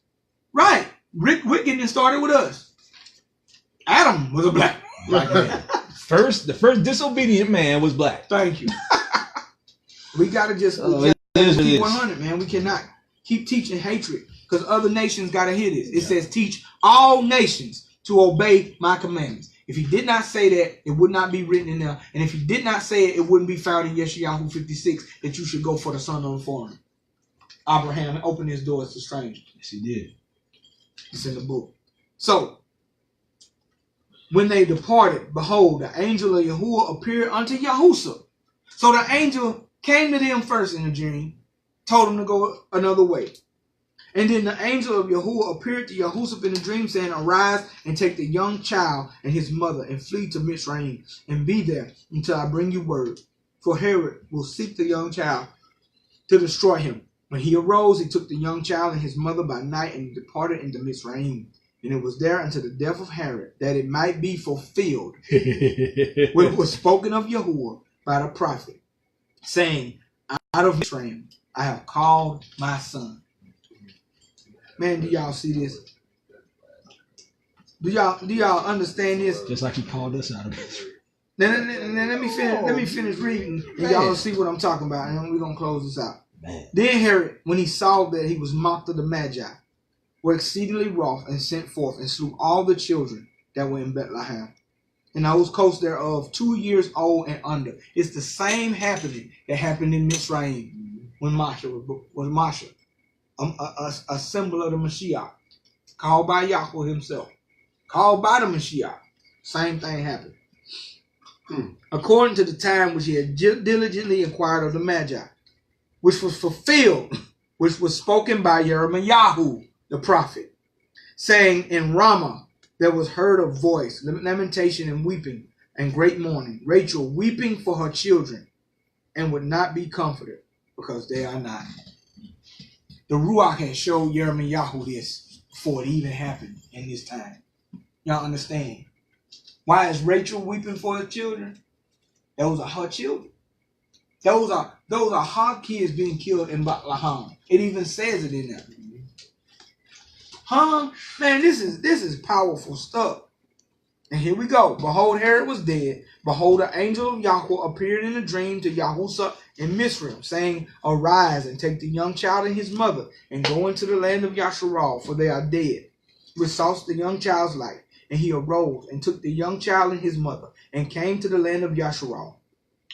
Right. Wickedness started with us. Adam was a black man. The first disobedient man was black. Thank you. We got to just keep 100, man. We cannot keep teaching hatred, because other nations got to hear this. It says, teach all nations to obey my commandments. If he did not say that, it would not be written in there. And if he did not say it, it wouldn't be found in Yeshayahu 56 that you should go for the son of the foreigner. Abraham opened his doors to strangers. Yes, he did. It's in the book. So, when they departed, behold, the angel of Yahuwah appeared unto Yahusha. So the angel came to them first in a dream, told them to go another way. And then the angel of Yahuwah appeared to Yahusha in a dream, saying, arise and take the young child and his mother and flee to Mitzrayim, and be there until I bring you word. For Herod will seek the young child to destroy him. When he arose, he took the young child and his mother by night and departed into Mitzrayim. And it was there until the death of Herod, that it might be fulfilled, which was spoken of Yahuwah by the prophet, saying, out of Mitzrayim I have called my son. Man, do y'all see this? Do y'all understand this? Just like he called us out of Mitzrayim. Now let me finish reading, and y'all will see what I'm talking about, and we're gonna close this out. Then Herod, when he saw that he was mocked of the Magi, were exceedingly wroth, and sent forth and slew all the children that were in Bethlehem, and those coasts thereof 2 years old and under. It's the same happening that happened in Mitzrayim when Masha was Masha, a symbol of the Mashiach, called by Yahweh himself, called by the Mashiach. Same thing happened. According to the time which he had diligently inquired of the Magi, which was fulfilled, which was spoken by Yahweh the prophet, saying, in Ramah there was heard a voice, lamentation and weeping, and great mourning, Rachel weeping for her children, and would not be comforted, because they are not. The Ruach had showed Yahweh this before it even happened in this time. Y'all understand? Why is Rachel weeping for her children? Those are her children. Those are her kids being killed in Bethlehem. It even says it in there. Huh? Man, this is powerful stuff. And here we go. Behold, Herod was dead. Behold, the angel of Yahweh appeared in a dream to Yahusha in Mitzrayim, saying, arise and take the young child and his mother, and go into the land of Yasharal, for they are dead. Which sought the young child's life. And he arose and took the young child and his mother and came to the land of Yasharal.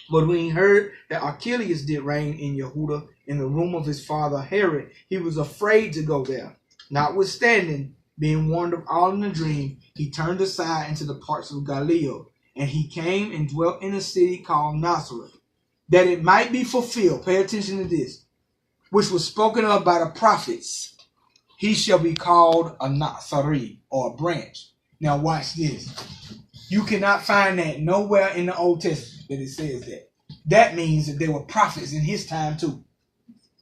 But when he heard that Archelaus did reign in Yehuda in the room of his father Herod, he was afraid to go there. Notwithstanding, being warned of all in a dream, he turned aside into the parts of Galilee. And he came and dwelt in a city called Nazareth, that it might be fulfilled. Pay attention to this, which was spoken of by the prophets. He shall be called a Nazarene, or a branch. Now watch this. You cannot find that nowhere in the Old Testament that it says that. That means that there were prophets in his time too,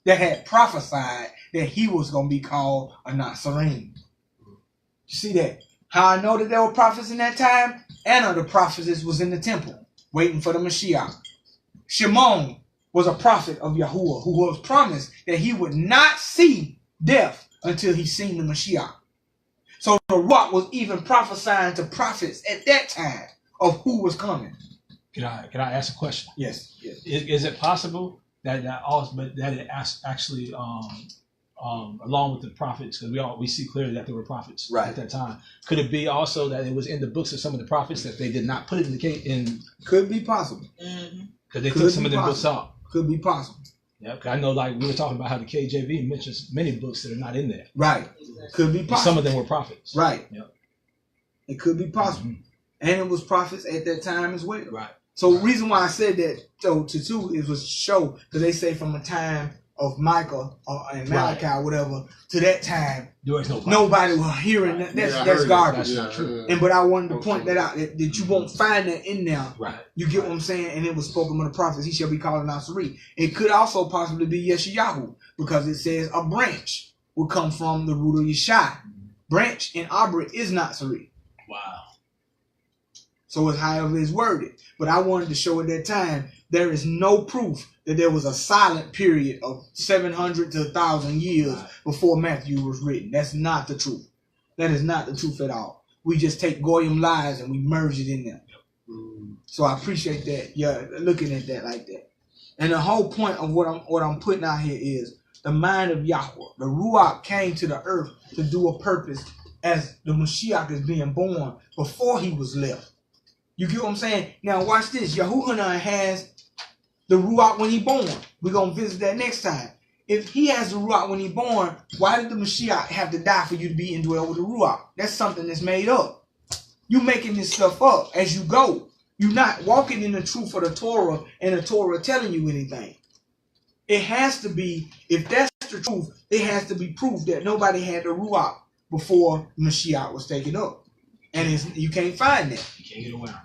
that had prophesied that he was going to be called a Nazarene. You see that? How I know that there were prophets in that time? Anna the prophetess was in the temple waiting for the Mashiach. Shimon was a prophet of Yahuwah who was promised that he would not see death until he seen the Mashiach. So the Ruach was even prophesying to prophets at that time of who was coming. Can I ask a question? Yes. Is it possible that it actually along with the prophets, because we see clearly that there were prophets at that time. Could it be also that it was in the books of some of the prophets that they did not put it in the case? Could be possible. Because they took some of them books out. Could be possible. Yeah, because I know, like we were talking about how the KJV mentions many books that are not in there. Right. Could be possible. And some of them were prophets. Right. Yep. It could be possible. And it was prophets at that time as well. Right. So the reason why I said that to was to show, because they say from the time of Micah and Malachi, whatever, to that time, there was nobody was hearing that. That's garbage. That's not true. But I wanted to point that out, that you won't find that in there. Right. You get what I'm saying? And it was spoken by the prophets. He shall be called a Nazarene. It could also possibly be Yeshayahu, because it says a branch will come from the root of Yeshai. Branch in Abra is Nazarene. Wow. So it's however it's worded. But I wanted to show at that time, there is no proof that there was a silent period of 700 to 1,000 years before Matthew was written. That's not the truth. That is not the truth at all. We just take Goyim lies and we merge it in there. So I appreciate that. Yeah, looking at that like that. And the whole point of what I'm putting out here is the mind of Yahuwah. The Ruach came to the earth to do a purpose as the Mashiach is being born before he was left. You get what I'm saying? Now watch this. Yahuwah has the Ruach when he born. We're going to visit that next time. If he has the Ruach when he born, why did the Mashiach have to die for you to be indwelled with the Ruach? That's something that's made up. You making this stuff up as you go. You're not walking in the truth of the Torah and the Torah telling you anything. It has to be, if that's the truth, it has to be proof that nobody had the Ruach before Mashiach was taken up. And you can't find that. You can't get around.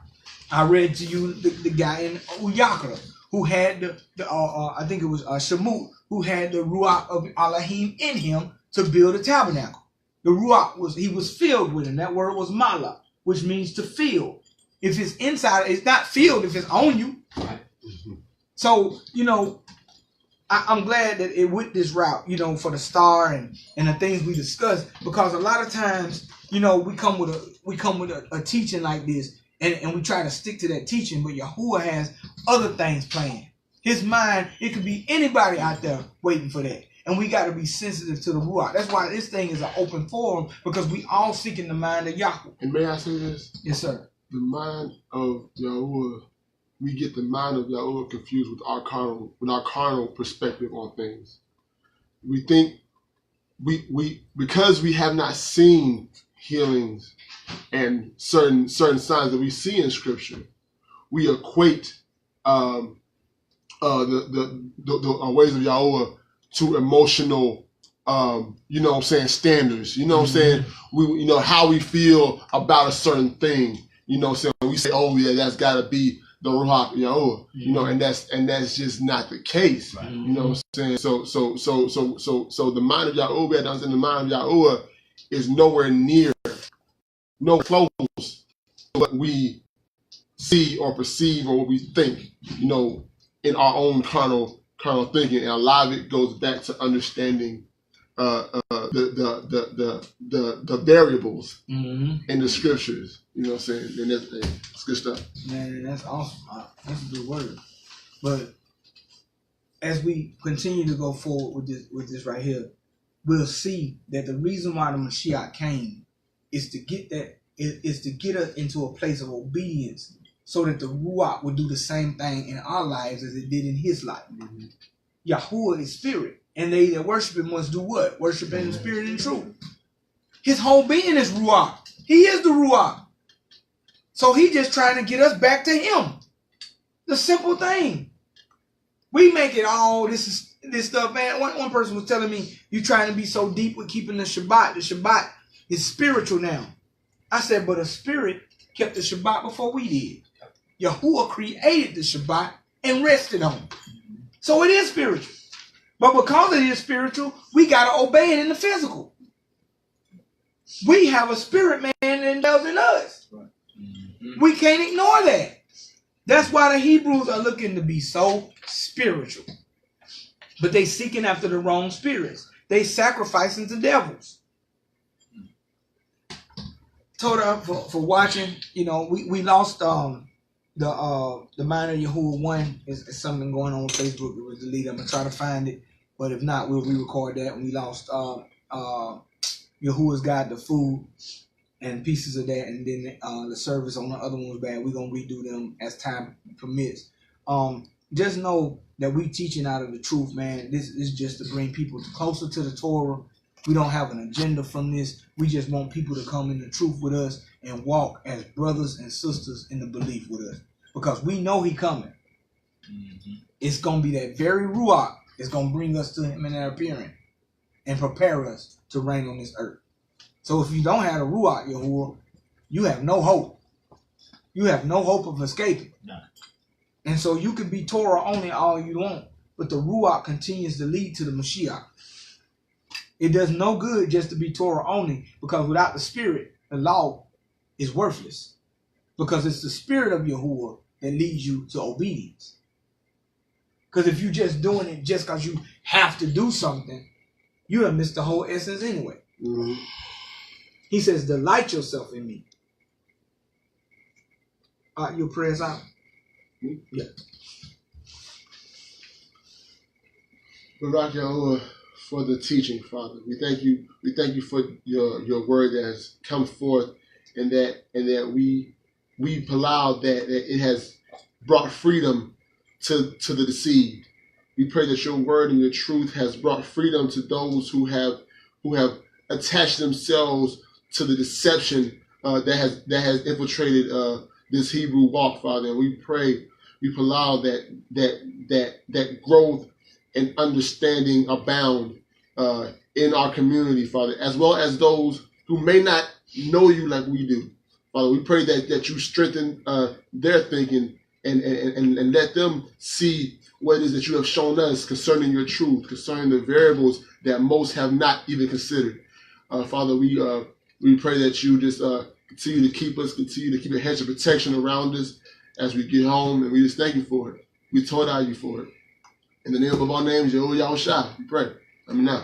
I read to you the guy in Uyakra who had I think it was Shemut, who had the Ruach of Elohim in him to build a tabernacle. The Ruach was filled with him. That word was Mala, which means to fill. If it's inside, it's not filled if it's on you. Right. So, I'm glad that it went this route, for the star and the things we discussed, because a lot of times, we come with a teaching like this. And we try to stick to that teaching, but Yahuwah has other things planned. His mind, it could be anybody out there waiting for that. And we got to be sensitive to the Ruach. That's why this thing is an open forum, because we all seeking the mind of Yahuwah. And may I say this? Yes, sir. The mind of Yahuwah, we get the mind of Yahuwah confused with our carnal perspective on things. We think because we have not seen healings and certain signs that we see in Scripture, we equate the ways of Yahuwah to emotional, standards. You know what I'm saying? We, how we feel about a certain thing. You know what I'm saying? We say, oh yeah, that's got to be the Ruach Yahuwah. And that's just not the case. Right. You know what I'm saying? So the mind of Yahuwah, we have to understand the mind of Yahuwah is nowhere near, no close to what we see or perceive or what we think, in our own carnal thinking. And a lot of it goes back to understanding the variables in the Scriptures. You know what I'm saying? And that's good stuff. Man, that's awesome. That's a good word. But as we continue to go forward with this right here, we'll see that the reason why the Mashiach came is to get that is to get us into a place of obedience so that the Ruach would do the same thing in our lives as it did in his life. Mm-hmm. Yahuwah is spirit, and they that worship him must do what? Worship him in spirit and truth. His whole being is Ruach. He is the Ruach. So he just trying to get us back to him. The simple thing. We make it all this stuff, man. One person was telling me, you trying to be so deep with keeping the Shabbat. The Shabbat is spiritual now. I said, but a spirit kept the Shabbat before we did. Yahuwah created the Shabbat and rested on it. So it is spiritual. But because it is spiritual, we got to obey it in the physical. We have a spirit man that dwells in us. Mm-hmm. We can't ignore that. That's why the Hebrews are looking to be so spiritual. But they seeking after the wrong spirits. They sacrificing to devils. Torah for watching, we lost the Minor Yahuwah 1 is something going on Facebook. It was deleted. I'm gonna try to find it, but if not, we'll re-record that. We lost Yahuwah's Guide to Food and pieces of that, and then the service on the other one was bad. We're gonna redo them as time permits. Just know that we teaching out of the truth, man. This is just to bring people closer to the Torah. We don't have an agenda from this. We just want people to come in the truth with us and walk as brothers and sisters in the belief with us. Because we know he coming. Mm-hmm. It's going to be that very Ruach that's going to bring us to him in that appearing and prepare us to reign on this earth. So if you don't have a Ruach, Yahuwah, you have no hope. You have no hope of escaping. No. And so you can be Torah only all you want, but the Ruach continues to lead to the Mashiach. It does no good just to be Torah only, because without the spirit, the law is worthless. Because it's the spirit of Yahuwah that leads you to obedience. Because if you're just doing it just because you have to do something, you have missed the whole essence anyway. Mm-hmm. He says, delight yourself in me. Your prayers out? Mm-hmm. Yeah. Barak Yahuwah, for the teaching, Father. We thank you. We thank you for your word that has come forth, and that we allow that it has brought freedom to the deceived. We pray that your word and your truth has brought freedom to those who have attached themselves to the deception that has infiltrated this Hebrew walk, Father. And we pray, we allow that growth and understanding abound in our community, Father, as well as those who may not know you like we do. Father, we pray that you strengthen their thinking and let them see what it is that you have shown us concerning your truth, concerning the variables that most have not even considered. Father, we pray that you just continue to keep us, continue to keep a hedge of protection around us as we get home, and we just thank you for it. We torah you for it. In the name of our names, Jehovah Yahshay, we pray. Amen.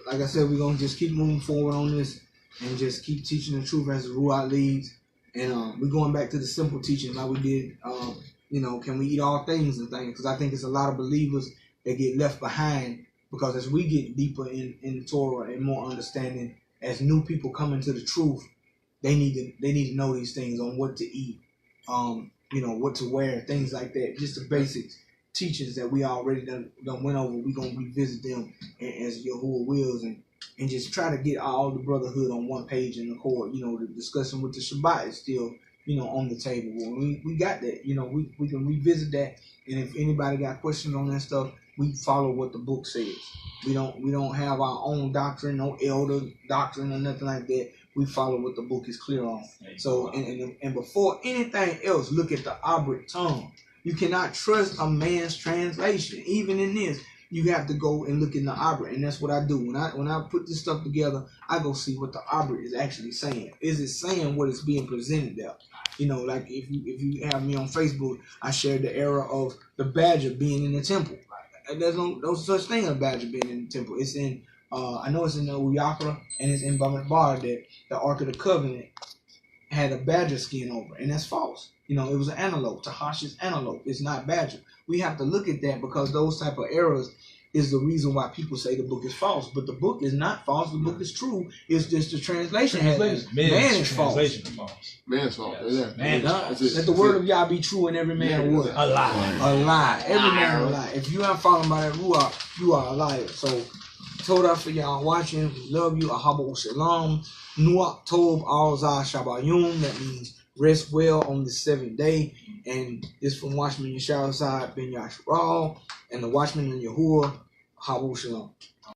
Like I said, we're going to just keep moving forward on this and just keep teaching the truth as the Ruach leads. And we're going back to the simple teaching like we did, can we eat all things and things? Because I think it's a lot of believers that get left behind, because as we get deeper in the Torah and more understanding, as new people come into the truth, they need to know these things on what to eat, what to wear, things like that. Just the basics. Teachings that we already done went over. We're going to revisit them as Yahuwah wills, and just try to get all the brotherhood on one page in the court. The discussion with the Shabbat is still, on the table. We got that. We can revisit that, and if anybody got questions on that stuff, we follow what the book says. We don't have our own doctrine, no elder doctrine or nothing like that. We follow what the book is clear on. So, and before anything else, look at the Abrit tongue. You cannot trust a man's translation. Even in this, you have to go and look in the Abrit, and that's what I do. When I put this stuff together, I go see what the Abrit is actually saying. Is it saying what is being presented there? Like if you have me on Facebook, I shared the era of the badger being in the temple. There's no such thing as a badger being in the temple. It's in I know it's in the Uyakra, and it's in Bamidbar that the Ark of the Covenant had a badger skin over, and that's false. It was an antelope, Tahash's antelope. It's not badger. We have to look at that, because those type of errors is the reason why people say the book is false. But the book is not false. The book is true. It's just the translation. Man is false. Man's false. Let the word of Yah be true and every man what? A lie. A lie. Every man a lie. If you aren't following by that Ruach, you are a liar. So, Torah for y'all watching. We love you. Ahaba Shalom. Nuach Tov Al-Zah Shabayum. That means rest well on the 7th day. And this from Watchman Yahshay Ben Yahshay and the Watchman Yahuwah. Ahaba Shalom.